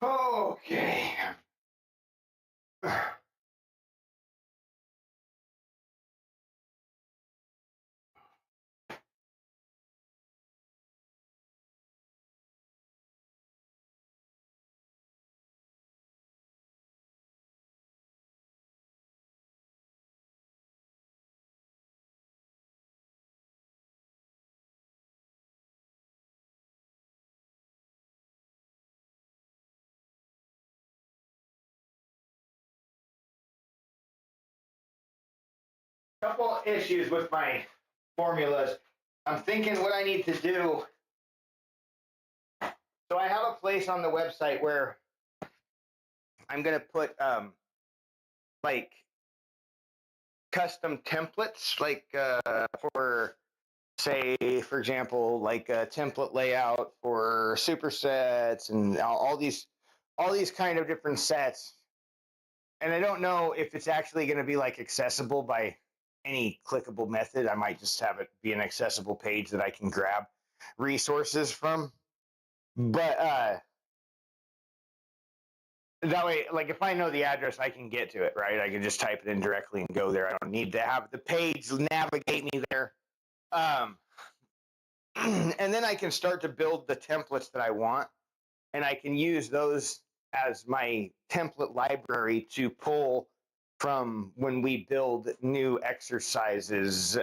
Okay. Couple issues with my formulas. I'm thinking what I need to do. So I have a place on the website where I'm gonna put like custom templates, like for say, for example, like a template layout for supersets and all these kind of different sets. And I don't know if it's actually going to be like accessible by any clickable method. I might just have it be an accessible page that I can grab resources from. But that way, like if I know the address, I can get to it, right? I can just type it in directly and go there. I don't need to have the page navigate me there. And then I can start to build the templates that I want, and I can use those as my template library to pull from when we build new exercises.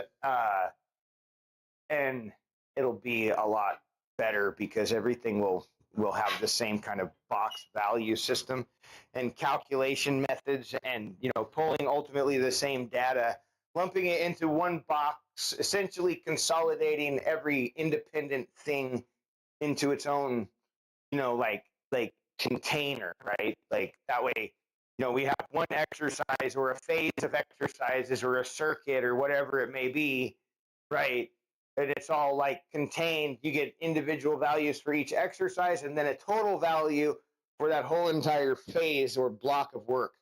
And it'll be a lot better because everything will have the same kind of box value system and calculation methods, and pulling ultimately the same data, lumping it into one box, essentially consolidating every independent thing into its own like container, right? Like that way we have one exercise or a phase of exercises or a circuit or whatever it may be, right? And it's all like contained. You get individual values for each exercise and then a total value for that whole entire phase or block of work,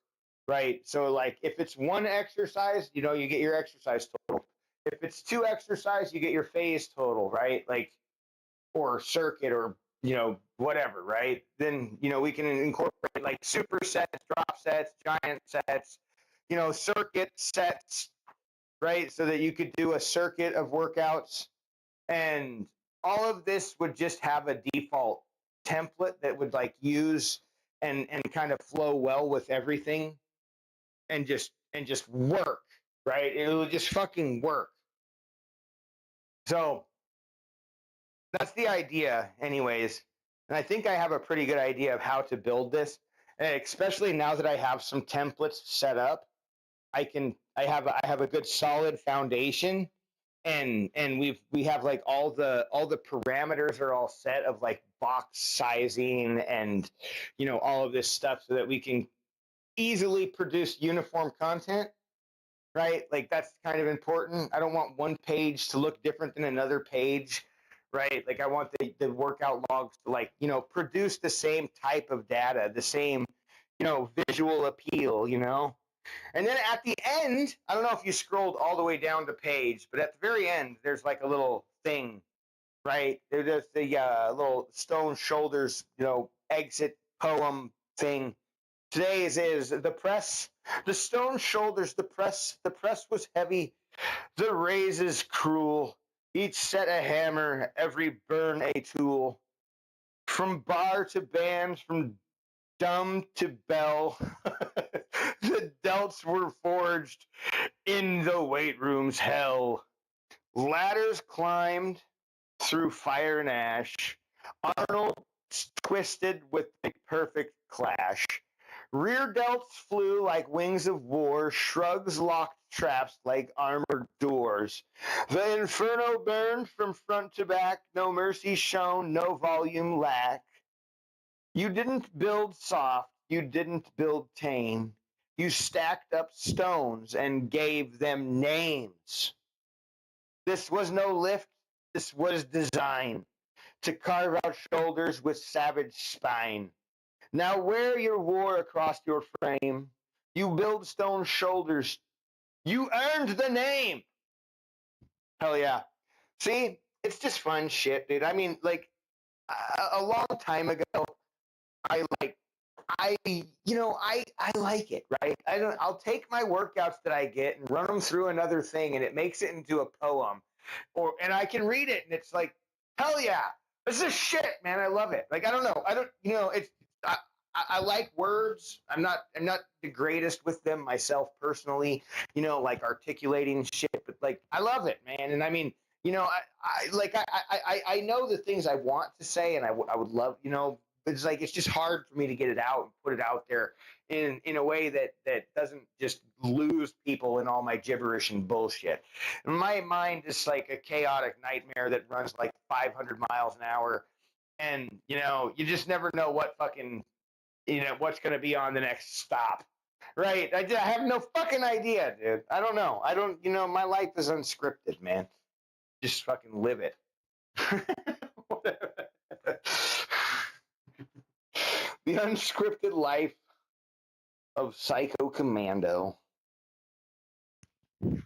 right? So like if it's one exercise, you get your exercise total. If it's two exercise, you get your phase total, right? Like, or circuit, or whatever, right? Then we can incorporate like supersets, drop sets, giant sets, circuit sets, right? So that you could do a circuit of workouts, and all of this would just have a default template that would like use and kind of flow well with everything, and just work, right? It would just fucking work. So that's the idea, anyways. And I think I have a pretty good idea of how to build this. And especially now that I have some templates set up, I have a good solid foundation, and we have like all the parameters are all set of like box sizing and all of this stuff so that we can easily produce uniform content, right? Like that's kind of important. I don't want one page to look different than another page, right? Like I want the workout logs to like, produce the same type of data, the same, visual appeal. And then at the end, I don't know if you scrolled all the way down the page, but at the very end, there's like a little thing, right? There's the little stone shoulders, exit poem thing. Today's is the press, the stone shoulders, the press was heavy, the raises cruel, each set a hammer, every burn a tool. From bar to band, from dumb to bell, the delts were forged in the weight room's hell. Ladders climbed through fire and ash. Arnold twisted with a perfect clash. Rear delts flew like wings of war, shrugs locked traps like armored doors. The inferno burned from front to back, no mercy shown, no volume lack. You didn't build soft, you didn't build tame. You stacked up stones and gave them names. This was no lift, this was design to carve out shoulders with savage spine. Now wear your war across your frame. You build stone shoulders. You earned the name. Hell yeah. See, it's just fun shit, dude. I mean, like a long time ago, I like I like it, right? I'll take my workouts that I get and run them through another thing, and it makes it into a poem, and I can read it, and it's like, hell yeah, this is shit, man. I love it. Like, I don't know, it's. I like words. I'm not the greatest with them myself personally, like articulating shit, but like I love it, man. And I mean, I know the things I want to say, and I would love, but it's like it's just hard for me to get it out and put it out there in a way that doesn't just lose people in all my gibberish and bullshit. My mind is like a chaotic nightmare that runs like 500 miles an hour, and you just never know what fucking what's going to be on the next stop. Right. I have no fucking idea, dude. I don't know. I don't, my life is unscripted, man. Just fucking live it. The unscripted life of Psycho Commando. And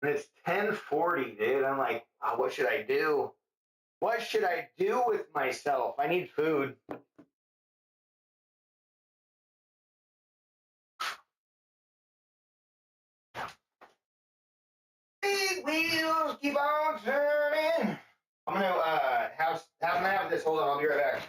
it's 10:40, dude. I'm like, oh, what should I do? What should I do with myself? I need food. Big wheels keep on turning. I'm gonna have this. Hold on, I'll be right back.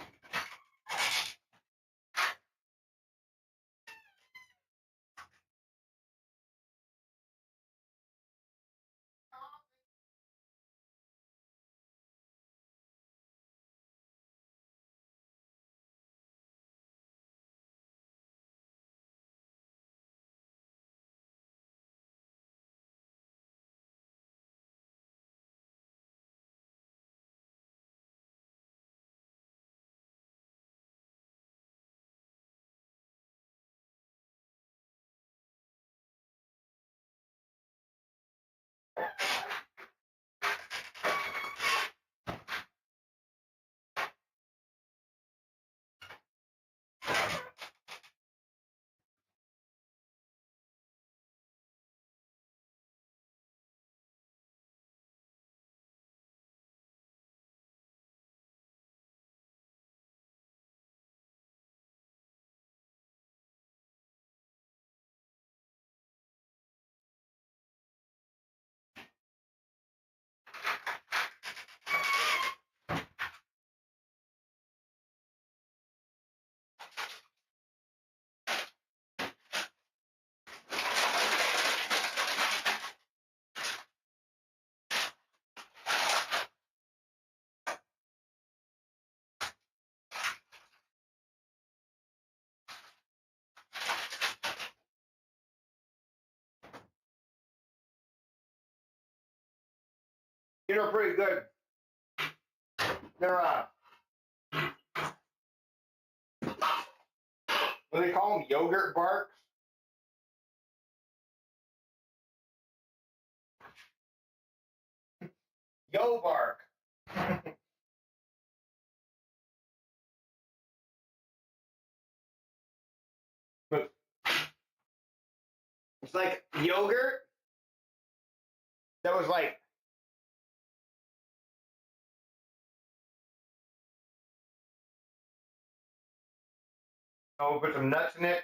Pretty good. They're what do they call them? Yogurt barks. Yo bark. But it's like yogurt that was like put some nuts in it.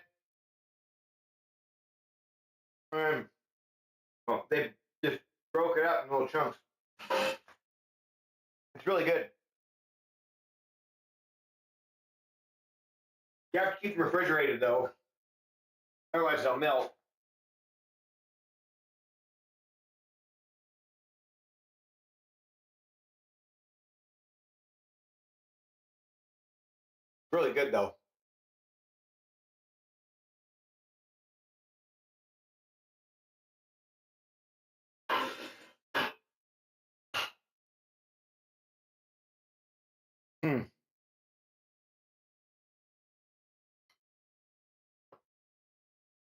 Well, they just broke it up in little chunks. It's really good. You have to keep them refrigerated though, otherwise they'll melt. It's really good though. Hmm.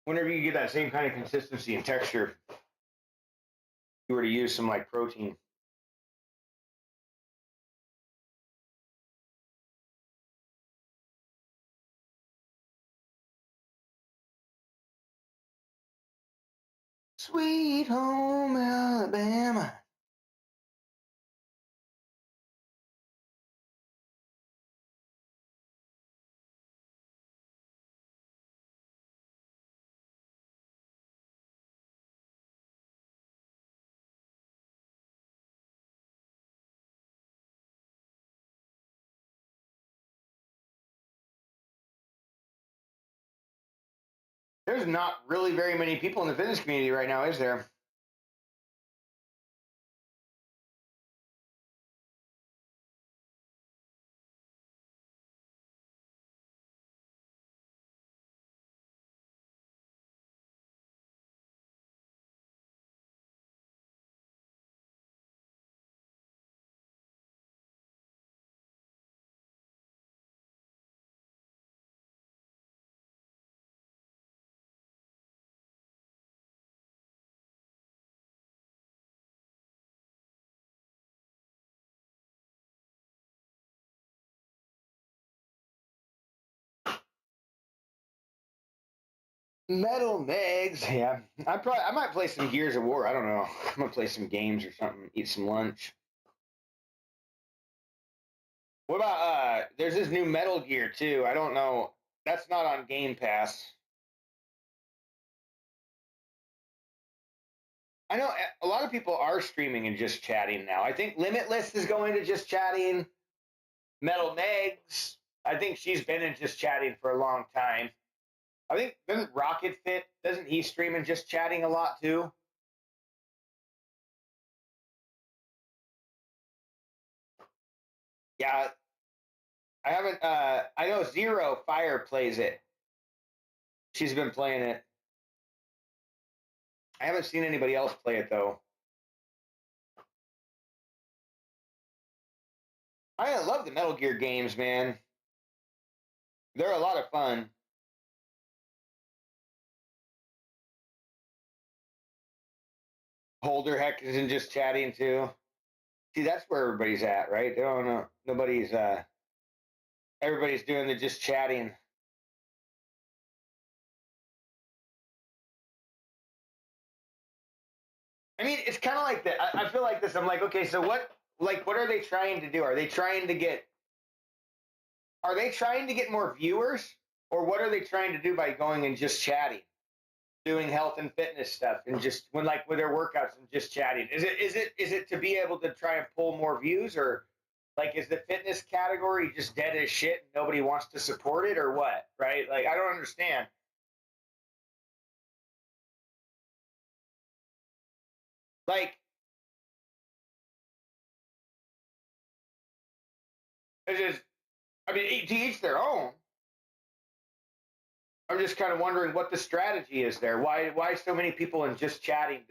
Whenever you get that same kind of consistency and texture, you were to use some like protein. Sweet home Alabama. There's not really very many people in the fitness community right now, is there? Metal Megs, yeah. I might play some Gears of War. I don't know. I'm gonna play some games or something. Eat some lunch. What about there's this new Metal Gear too. I don't know. That's not on Game Pass. I know a lot of people are streaming and just chatting now. I think Limitless is going to just chatting. Metal Megs, I think she's been in just chatting for a long time. I think doesn't Rocket Fit, doesn't he stream and just chatting a lot too? Yeah, I haven't I know Zero Fire plays it. She's been playing it. I haven't seen anybody else play it though. I love the Metal Gear games, man. They're a lot of fun. Holder Heck is in just chatting too. See, that's where everybody's at, right? They don't know. Nobody's. Everybody's doing the just chatting. I mean, it's kind of like that. I feel like this. I'm like, okay, so what? Like, what are they trying to do? Are they trying to get? Are they trying to get more viewers, or what are they trying to do by going and just chatting, doing health and fitness stuff, and just when like with their workouts and just chatting? Is it to be able to try and pull more views, or like is the fitness category just dead as shit and nobody wants to support it, or what? Right? Like I don't understand. Like it's just, I mean, to each their own. I'm just kind of wondering what the strategy is there. Why so many people in just chatting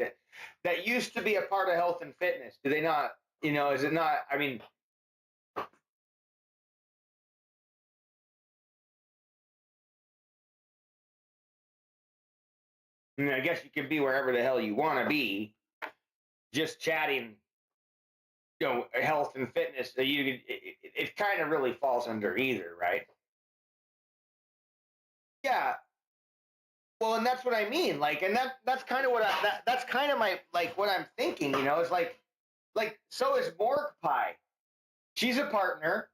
that used to be a part of health and fitness? Do they not? You know, is it not? I mean, I guess you can be wherever the hell you want to be, just chatting. You know, health and fitness. So it kind of really falls under either, right? Yeah. Well, and that's what I mean. Like, and that's kind of what that's kind of my like what I'm thinking. You know, is like so is Morg Pie. She's a partner.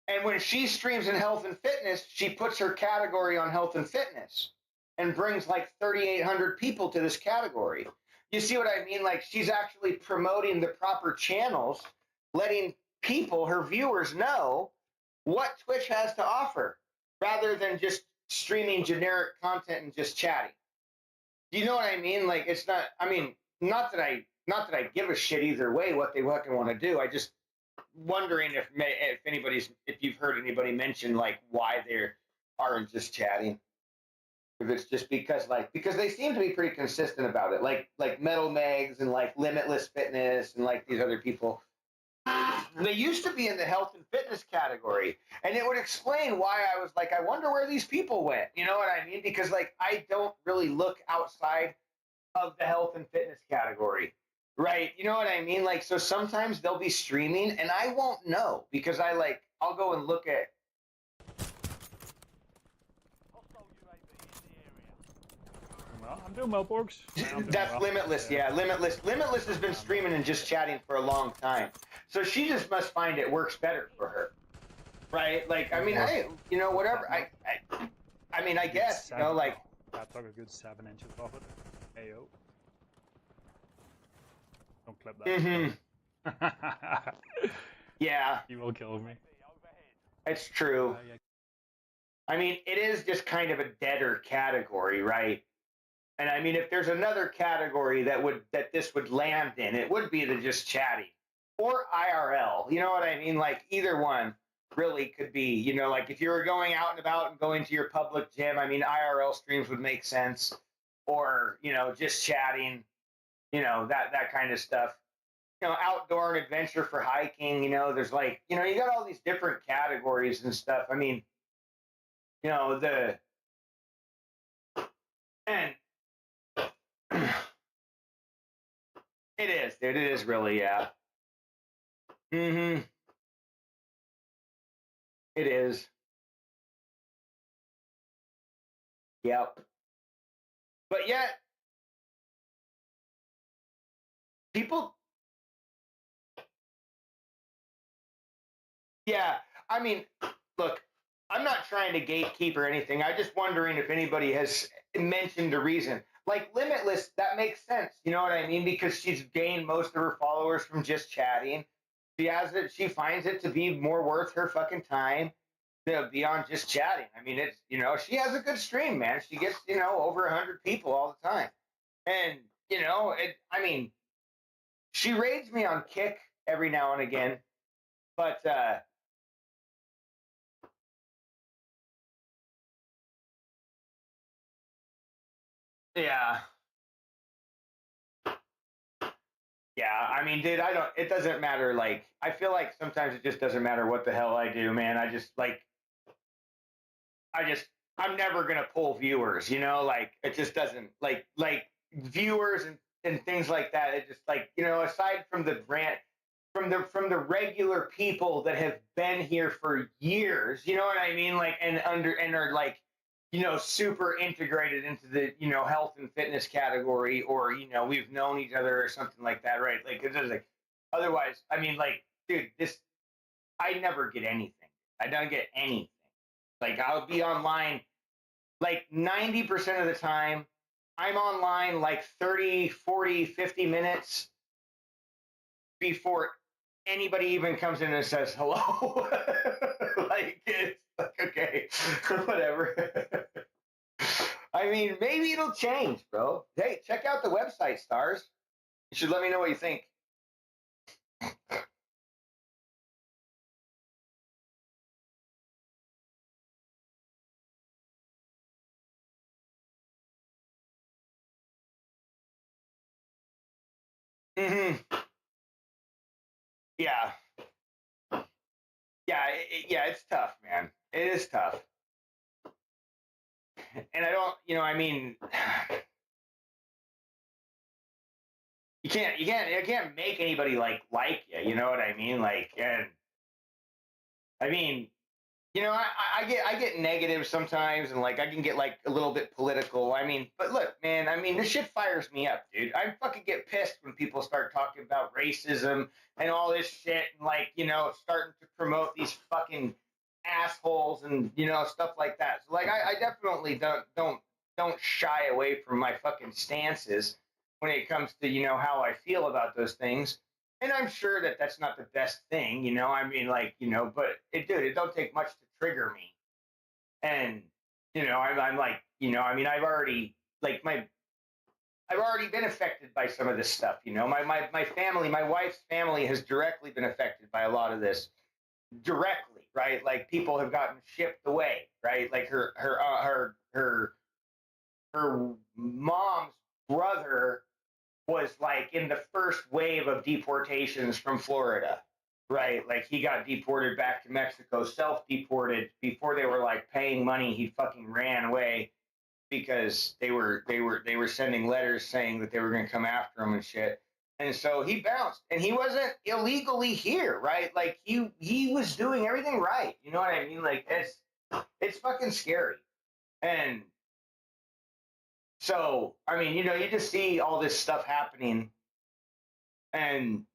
And when she streams in health and fitness, she puts her category on health and fitness and brings like 3,800 people to this category. You see what I mean? Like she's actually promoting the proper channels, letting people, her viewers, know what Twitch has to offer rather than just streaming generic content and just chatting. Do you know what I mean? Like it's not, I mean, not that I give a shit either way what they fucking want to do. I just wondering if you've heard anybody mention like why they aren't just chatting. If it's just because they seem to be pretty consistent about it, like Metal Megs and like Limitless Fitness and like these other people. They used to be in the health and fitness category, and it would explain why I was like, I wonder where these people went. You know what I mean? Because like I don't really look outside of the health and fitness category. Right. You know what I mean? Like, so sometimes they'll be streaming and I won't know because I'll go and look at. Well, I'm doing well, Borgs. That's well. Limitless. Yeah. Limitless. Limitless has been streaming and just chatting for a long time. So she just must find it works better for her. Right. Like, I mean, whatever. I mean, I guess, you know, like. I took a good 7 inches off it. Ayo. Don't clip that. Yeah. You will kill me. It's true. I mean, it is just kind of a deader category, right? And I mean, if there's another category that this would land in, it would be the just chatting or IRL. You know what I mean? Like either one really could be. You know, like if you were going out and about and going to your public gym, I mean, IRL streams would make sense, or just chatting. That kind of stuff. Outdoor and adventure for hiking. There's like you got all these different categories and stuff. I mean, the and it is, dude. It is really, yeah. Mm-hmm. It is. Yep. But yet, people, yeah. I mean, look, I'm not trying to gatekeep or anything. I'm just wondering if anybody has mentioned a reason. Like Limitless, that makes sense. You know what I mean? Because she's gained most of her followers from just chatting. She has it. She finds it to be more worth her fucking time beyond just chatting. I mean, it's she has a good stream, man. She gets over 100 people all the time, and I mean, she raids me on Kick every now and again, but yeah, yeah. I mean, dude, I don't. It doesn't matter. Like, I feel like sometimes it just doesn't matter what the hell I do, man. I just I'm never gonna pull viewers, like it just doesn't like viewers and things like that. It just like, aside from the brand from the regular people that have been here for years, you know what I mean? Like and are like, super integrated into the, health and fitness category, or, we've known each other or something like that, right? Like it's just like otherwise, I mean, like, dude, I never get anything. I don't get anything. Like I'll be online like 90% of the time. I'm online like 30, 40, 50 minutes before anybody even comes in and says hello. Like it's like, okay, whatever. I mean, maybe it'll change, bro. Hey, check out the website, Stars. You should let me know what you think. Hmm. Yeah, yeah, it's tough, man. It is tough, and I don't, I mean, you can't make anybody like you. You know what I mean? Like, and I mean, I get negative sometimes, and like I can get like a little bit political. I mean, but look, man, I mean, this shit fires me up, dude. I fucking get pissed when people start talking about racism and all this shit, and like, starting to promote these fucking assholes and stuff like that. So like, I definitely don't shy away from my fucking stances when it comes to how I feel about those things. And I'm sure that that's not the best thing, I mean, like, but it don't take much to trigger me. And I'm like, I mean, I've already been affected by some of this stuff. My family, my wife's family has directly been affected by a lot of this directly, right? Like people have gotten shipped away, right? Like her mom's brother was like in the first wave of deportations from Florida, right? Like he got deported back to Mexico, self-deported before they were like paying money. He fucking ran away because they were sending letters saying that they were going to come after him and shit. And so he bounced, and he wasn't illegally here, right? Like he was doing everything right. You know what I mean? Like it's fucking scary. And so, I mean, you just see all this stuff happening, and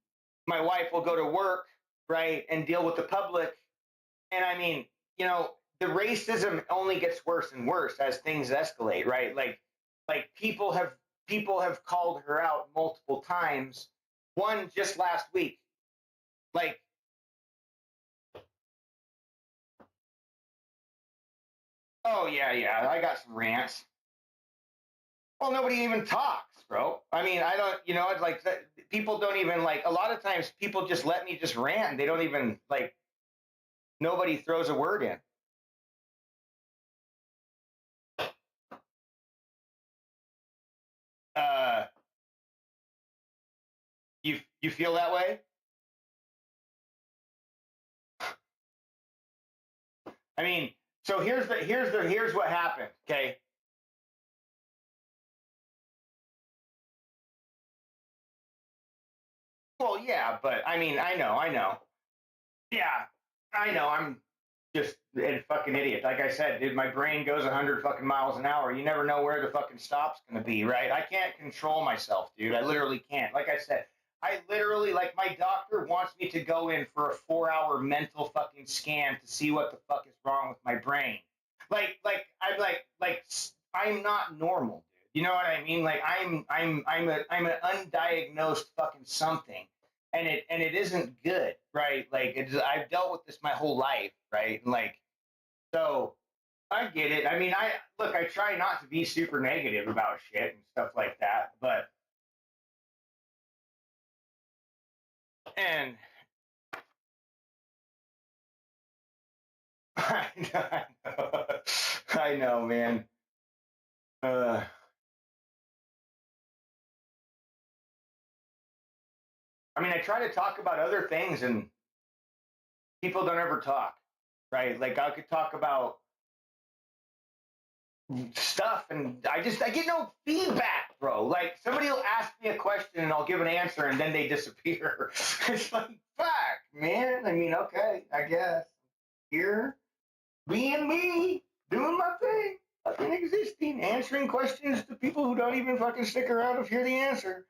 my wife will go to work, right, and deal with the public. And I mean, the racism only gets worse and worse as things escalate, right? Like people have called her out multiple times. One just last week. Like, Oh yeah, I got some rants. Well, nobody even talks, bro. I mean, I don't, it's like people don't even like. A lot of times, people just let me just rant. They don't even like. Nobody throws a word in. Uh, you feel that way? I mean, so here's what happened. Okay. Well, yeah, but I mean, I know. Yeah, I know. I'm just a fucking idiot. Like I said, dude, my brain goes 100 fucking miles an hour. You never know where the fucking stop's gonna be, right? I can't control myself, dude. I literally can't. Like I said, I literally like my doctor wants me to go in for a 4-hour mental fucking scan to see what the fuck is wrong with my brain. I'm not normal, dude. You know what I mean? Like I'm an undiagnosed fucking something, and it isn't good, right? Like I've dealt with this my whole life, right? And like so I get it. I mean, I try not to be super negative about shit and stuff like that, but and I know, man. Uh, I mean, I try to talk about other things, and people don't ever talk, right? Like I could talk about stuff, and I get no feedback, bro. Like somebody will ask me a question and I'll give an answer and then they disappear. It's like fuck, man. I mean, okay, I guess here being me, doing my thing, fucking existing, answering questions to people who don't even fucking stick around to hear the answer.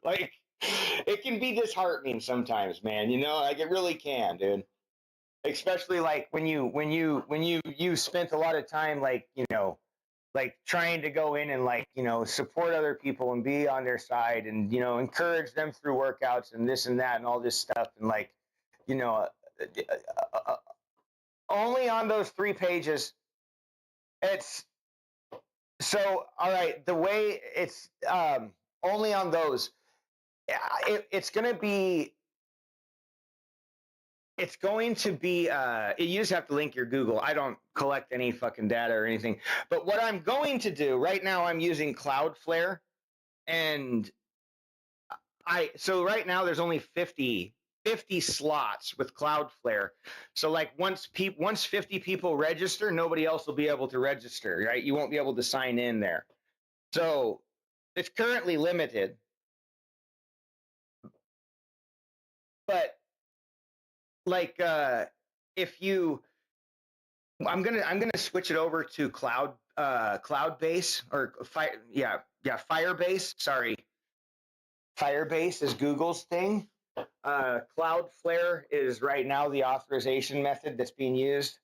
Like it can be disheartening sometimes, man. Like it really can, dude. Especially like when you spent a lot of time like like trying to go in and like support other people and be on their side and encourage them through workouts and this and that and all this stuff and like you know only on those 3 pages it's so all right the way it's only on those it's going to be you just have to link your Google. I don't collect any fucking data or anything. But what I'm going to do right now, I'm using Cloudflare, and so right now there's only 50 slots with Cloudflare. So like once 50 people register, nobody else will be able to register, right? You won't be able to sign in there. So it's currently limited. But like if you I'm gonna switch it over to Cloudbase or Firebase. Sorry, Firebase is Google's thing. Cloudflare is right now the authorization method that's being used.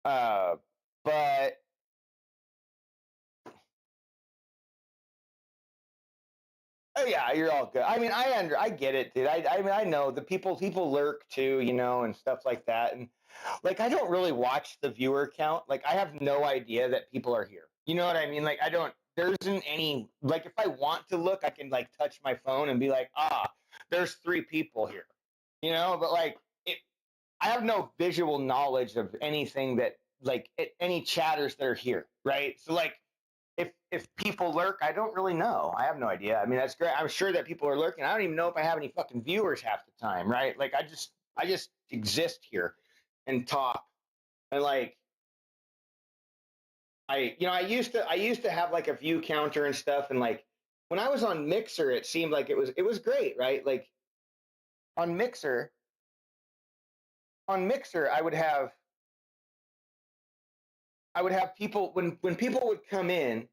But oh yeah, you're all good. I mean, I get it, dude. I mean, I know the people lurk too, and stuff like that. And like, I don't really watch the viewer count. Like, I have no idea that people are here. You know what I mean? Like, I don't. There isn't any. Like, if I want to look, I can like touch my phone and be like, there's 3 people here. But like, I have no visual knowledge of anything that like any chatters that are here, right? So like if people lurk, I don't really know. I have no idea. I mean, that's great. I'm sure that people are lurking. I don't even know if I have any fucking viewers half the time, right? Like I just exist here and talk. And like I used to have like a view counter and stuff and like when I was on Mixer it seemed like it was great, right? Like on Mixer I would have people when people would come in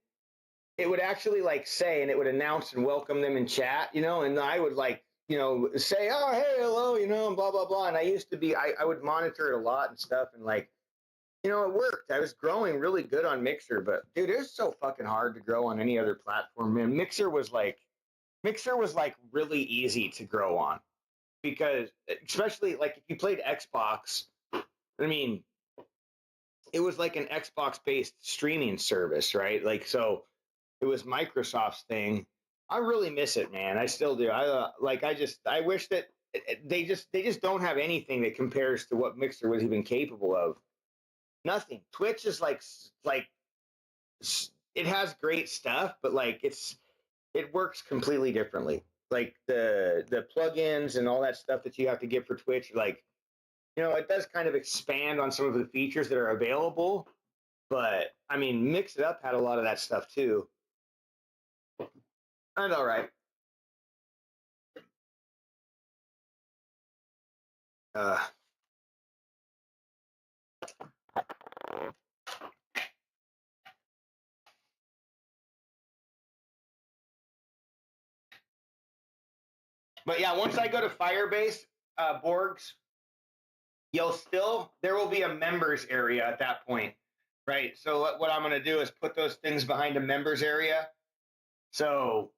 it would actually like say and it would announce and welcome them in chat, and I would like, say, oh, hey, hello, and blah, blah, blah. And I would monitor it a lot and stuff. And like, it worked. I was growing really good on Mixer, but dude, it was so fucking hard to grow on any other platform, man. Mixer was like really easy to grow on because especially like if you played Xbox I mean, it was like an Xbox-based streaming service, right? Like, so it was Microsoft's thing. I really miss it, man. I still do. I wish that they just don't have anything that compares to what Mixer was even capable of. Nothing. Twitch is like it has great stuff, but like it works completely differently. Like the plugins and all that stuff that you have to get for Twitch, like, it does kind of expand on some of the features that are available. But I mean, Mix It Up had a lot of that stuff too. And all right. Uh, but yeah, once I go to Firebase, Borgs, there will be a members area at that point, right? So what I'm going to do is put those things behind a members area. So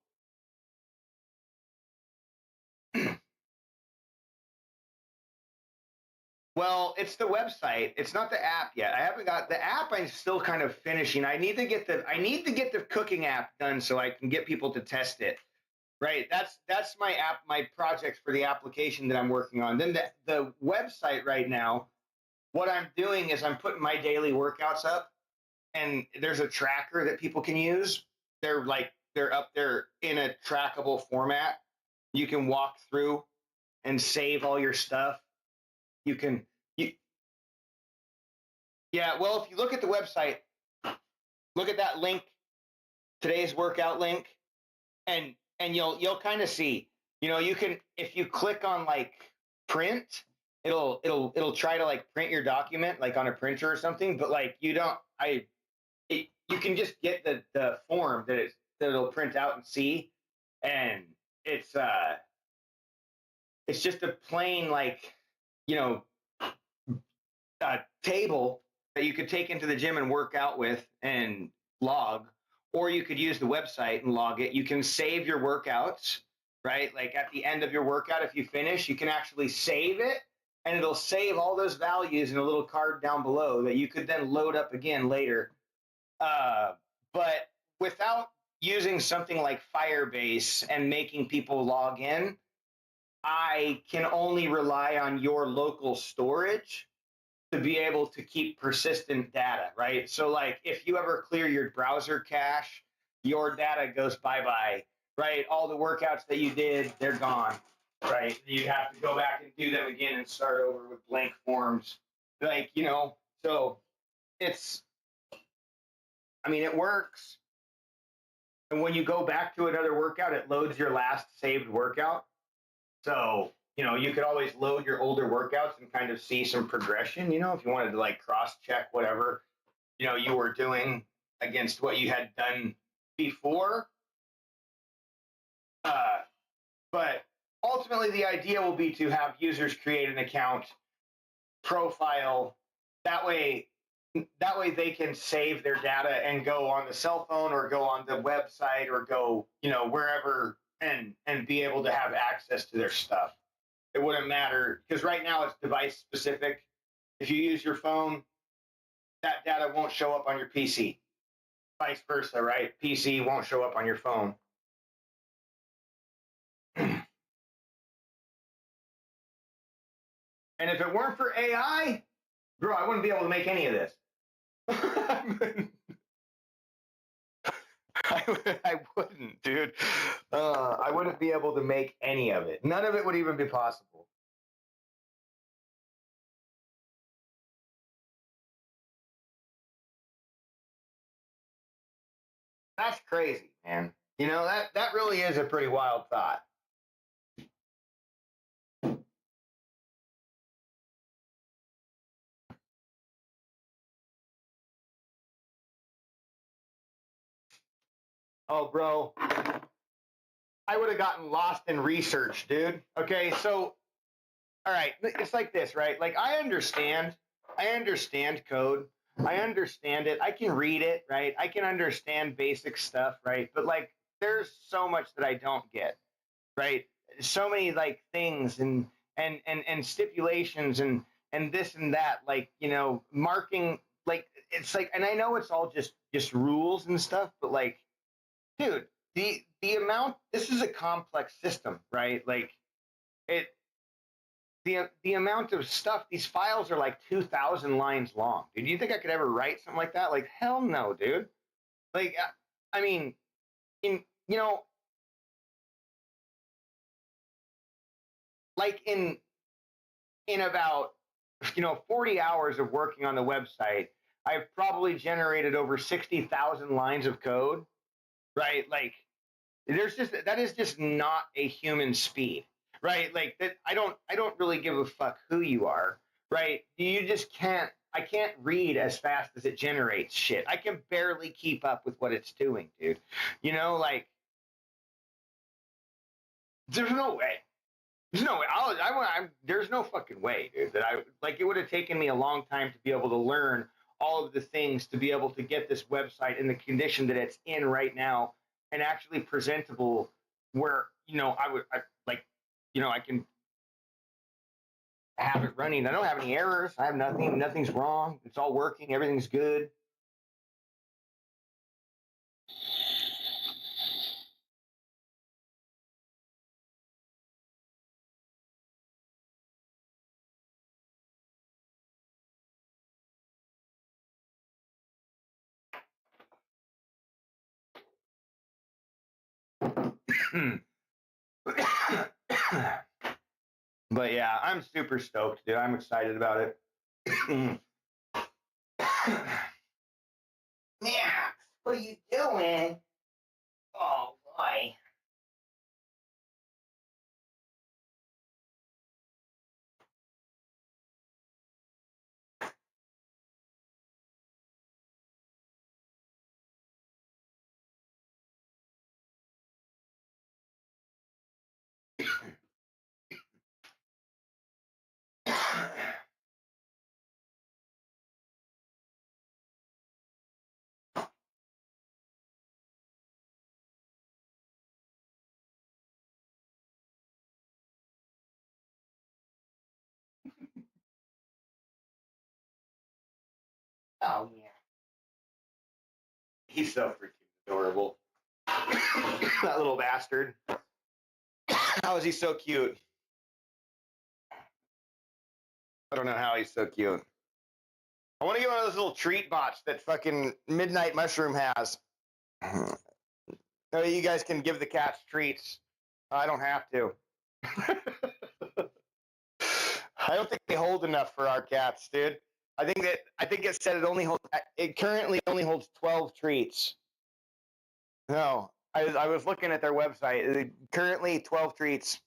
well, it's the website. It's not the app yet. I haven't got the app. I'm still kind of finishing. I need to get the cooking app done so I can get people to test it. Right. That's my app, my project for the application that I'm working on. Then the website right now, what I'm doing is I'm putting my daily workouts up, and there's a tracker that people can use. They're up there in a trackable format. You can walk through and save all your stuff. Yeah, well, if you look at the website, look at that link, today's workout link, and you'll kind of see, you can, if you click on like print, it'll try to like print your document like on a printer or something, but like you can just get the form that it'll print out and see, and it's just a plain like, table that you could take into the gym and work out with and log, or you could use the website and log it. You can save your workouts, right? Like at the end of your workout, if you finish, you can actually save it, and it'll save all those values in a little card down below that you could then load up again later. But without using something like Firebase and making people log in, I can only rely on your local storage to be able to keep persistent data, right? So like if you ever clear your browser cache, your data goes bye-bye, right? All the workouts that you did, they're gone, right? You have to go back and do them again and start over with blank forms. Like, so it works. And when you go back to another workout, it loads your last saved workout. So, you could always load your older workouts and kind of see some progression, if you wanted to like cross-check whatever, you were doing against what you had done before. But ultimately, the idea will be to have users create an account profile. That way they can save their data and go on the cell phone or go on the website or go, wherever, and be able to have access to their stuff. It wouldn't matter, because right now it's device specific. If you use your phone, that data won't show up on your PC. Vice versa, right? PC won't show up on your phone. And if it weren't for AI, bro, I wouldn't be able to make any of this. I wouldn't, dude. I wouldn't be able to make any of it. None of it would even be possible. That's crazy, man. That really is a pretty wild thought. Oh, bro, I would have gotten lost in research, dude. Okay, so, all right, it's like this, right? Like, I understand code. I understand it. I can read it, right? I can understand basic stuff, right? But like, there's so much that I don't get, right? So many like things and stipulations and and this and that, like, marking, like, it's like, and I know it's all just rules and stuff, but like, dude, the amount, this is a complex system, right? Like, it the amount of stuff, these files are like 2,000 lines long. Dude, do you think I could ever write something like that? Like, hell no, dude. Like, I mean, in like in about 40 hours of working on the website, I've probably generated over 60,000 lines of code, right? Like, that is just not a human speed, right? Like, that, I don't really give a fuck who you are, right? You just can't. I can't read as fast as it generates shit. I can barely keep up with what it's doing, dude. Like, there's no way. There's no way. There's no fucking way, dude. That I like. It would have taken me a long time to be able to learn all of the things to be able to get this website in the condition that it's in right now and actually presentable. Where I can have it running. I don't have any errors. I have nothing. Nothing's wrong. It's all working. Everything's good. But yeah, I'm super stoked, dude. I'm excited about it. Yeah, what are you doing? Oh boy. Oh yeah. He's so freaking adorable. That little bastard. How is he so cute? I don't know how he's so cute. I want to get one of those little treat bots that fucking Midnight Mushroom has. You guys can give the cats treats. I don't have to. I don't think they hold enough for our cats, dude. I think it said it currently only holds 12 treats. No, I was looking at their website. Currently 12 treats.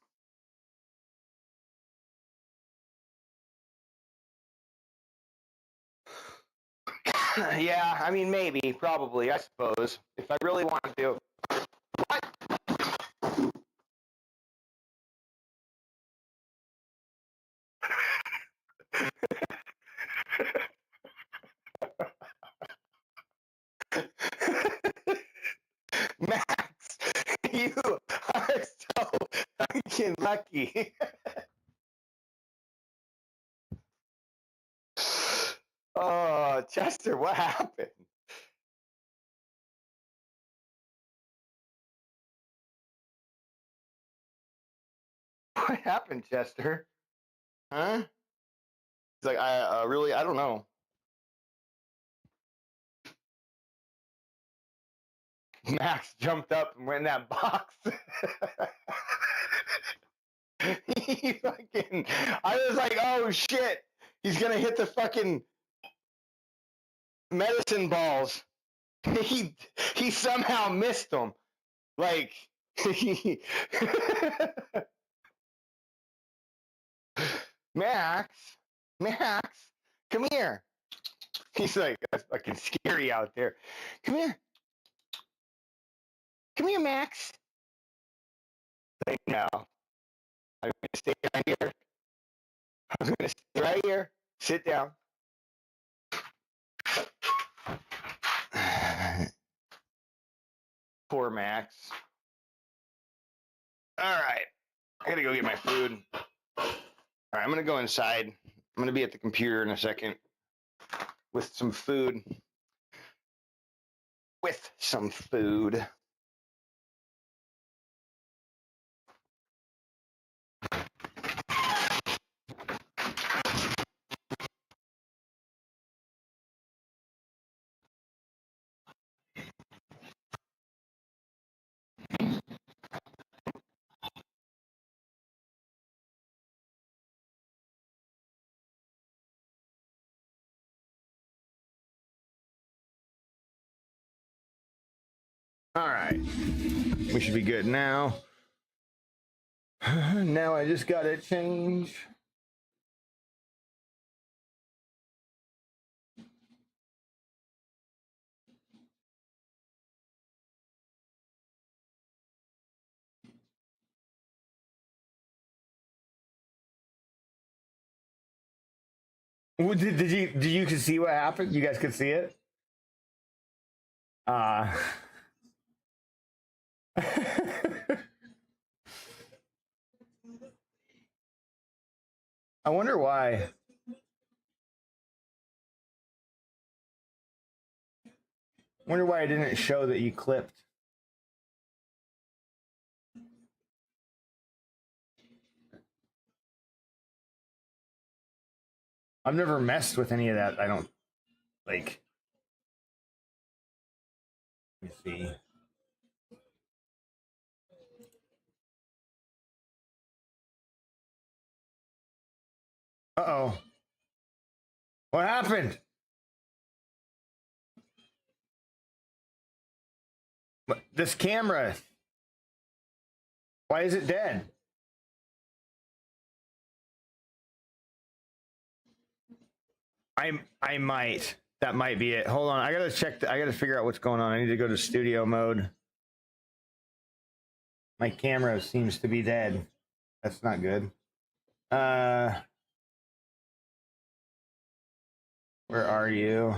Yeah, I mean, maybe, probably, I suppose, if I really wanted to. Max, you are so fucking lucky. Oh, Chester, what happened? What happened, Chester? Huh? He's like, I don't know. Max jumped up and went in that box. He fucking, I was like, oh shit, he's gonna hit the fucking medicine balls. He somehow missed them. Like, Max, Max, come here. He's like, that's fucking scary out there. Come here. Come here, Max. Like, no. I'm gonna stay right here. I'm gonna stay right here. Sit down. Poor Max. All right. I gotta go get my food. All right, I'm gonna go inside. I'm gonna be at the computer in a second with some food. With some food. All right, we should be good now. Now I just gotta change. Did you see what happened? You guys could see it. I wonder why. Wonder why I didn't show that you clipped. I've never messed with any of that. I don't like. Let me see. Uh-oh. What happened? This camera. Why is it dead? I might. That might be it. Hold on. I gotta check. I gotta figure out what's going on. I need to go to studio mode. My camera seems to be dead. That's not good. Where are you?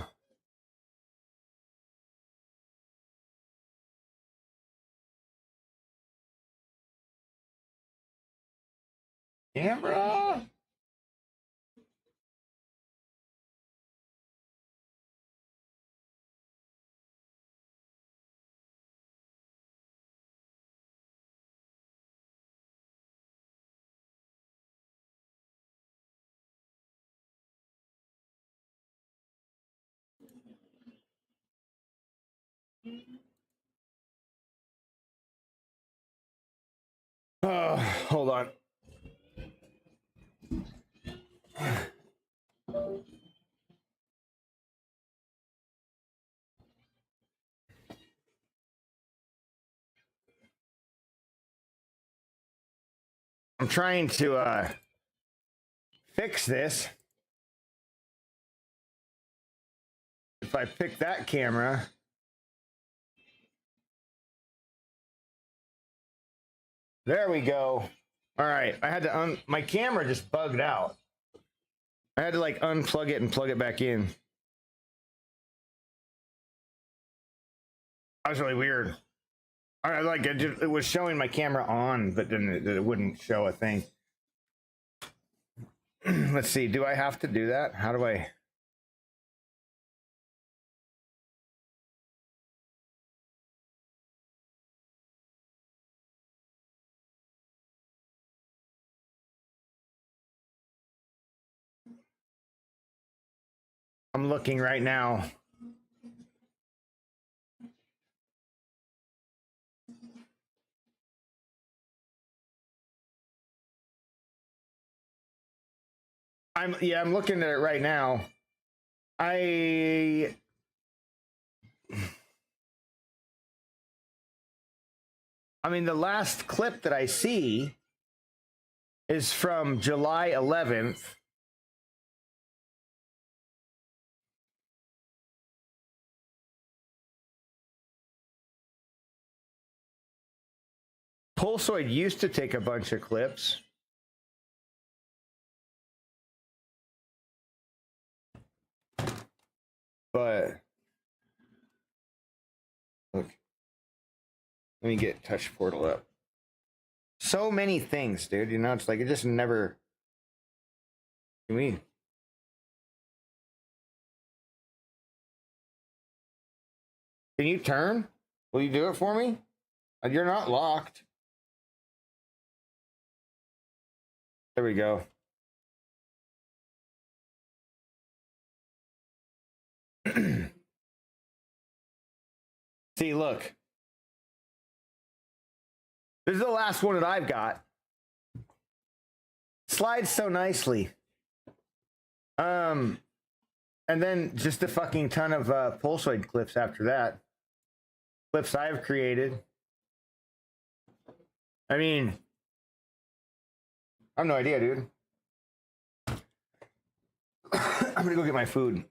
Camera? Oh, hold on. I'm trying to fix this. If I pick that camera, there we go. All right, I had to my camera just bugged out. I had to like unplug it and plug it back in. That was really weird. I like it was showing my camera on, but then it wouldn't show a thing. Let's see. Do I have to do that? How do I? I'm looking right now. I'm looking at it right now. I mean, the last clip that I see is from July 11th. Pulsoid used to take a bunch of clips. But look, let me get Touch Portal up. So many things, dude. You know, it's like it just never. Can we Can you turn? Will you do it for me? You're not locked. There we go. See, look. This is the last one that I've got. Slides so nicely. And then just a fucking ton of Pulsoid clips after that. Clips I've created. I mean, I have no idea, dude. I'm gonna go get my food.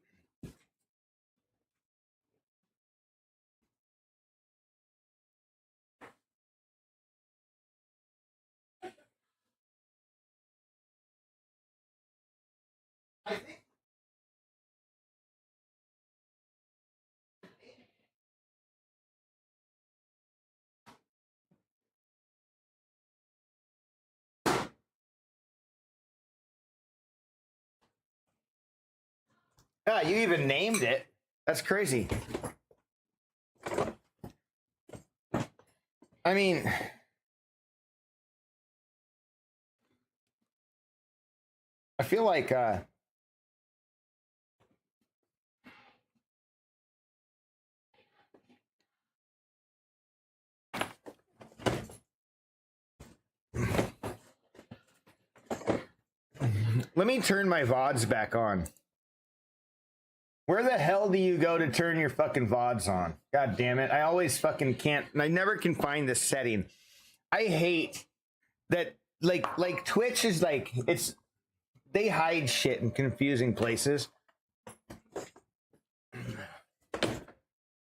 Ah, you even named it. That's crazy. I mean, I feel like let me turn my VODs back on. Where the hell do you go to turn your fucking VODs on? God damn it. I always fucking can't. I never can find this setting. I hate that like Twitch is like it's they hide shit in confusing places.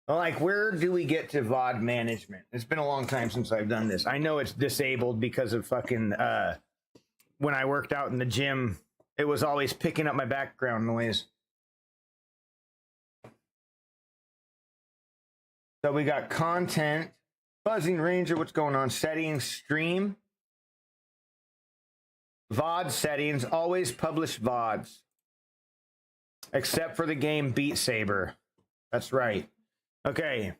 Like, where do we get to VOD management? It's been a long time since I've done this. I know it's disabled because of fucking when I worked out in the gym, it was always picking up my background noise. So we got content, Buzzing Ranger, what's going on? Settings, stream, VOD settings, always publish VODs. Except for the game Beat Saber. That's right. Okay.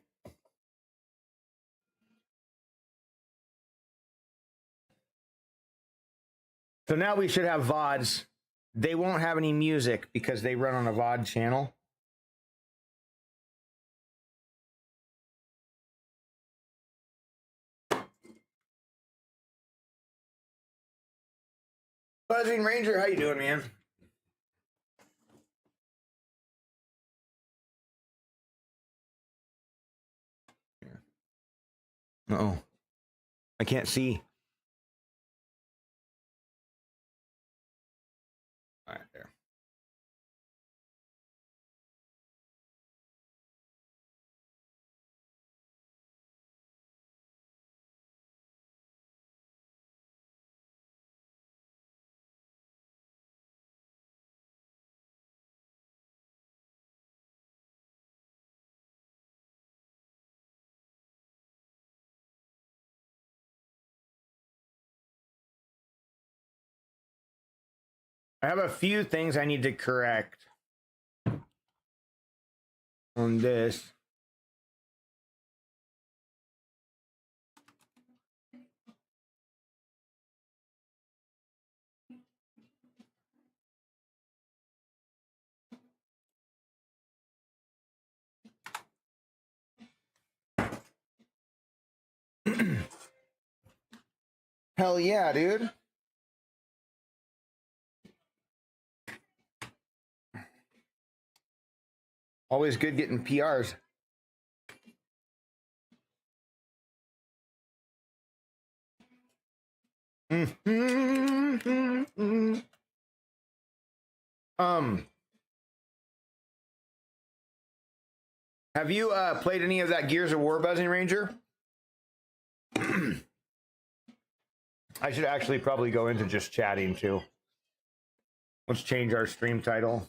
So now we should have VODs. They won't have any music because they run on a VOD channel. Buzzing Ranger, how you doing, man? Uh-oh. I can't see. All right, there. I have a few things I need to correct on this. Hell yeah, dude. Always good getting PRs. Have you played any of that Gears of War, Buzzing Ranger? I should actually probably go into just chatting too. Let's change our stream title.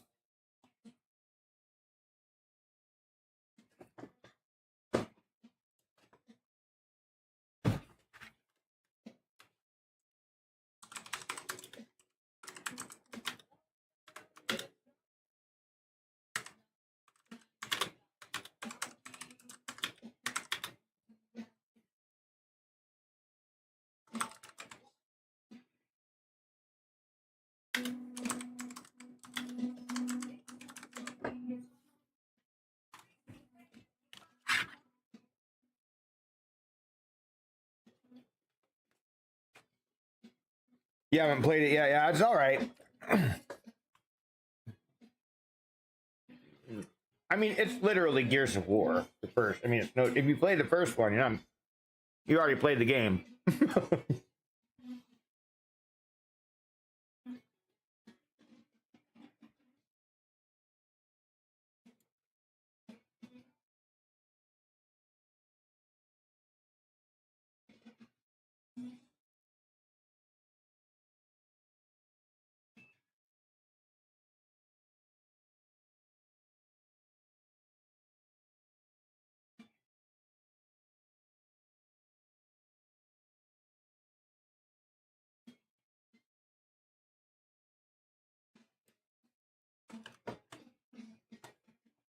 You haven't played it yet. Yeah, it's all right. I mean, it's literally Gears of War. The first. I mean, it's no. If you play the first one, you already played the game.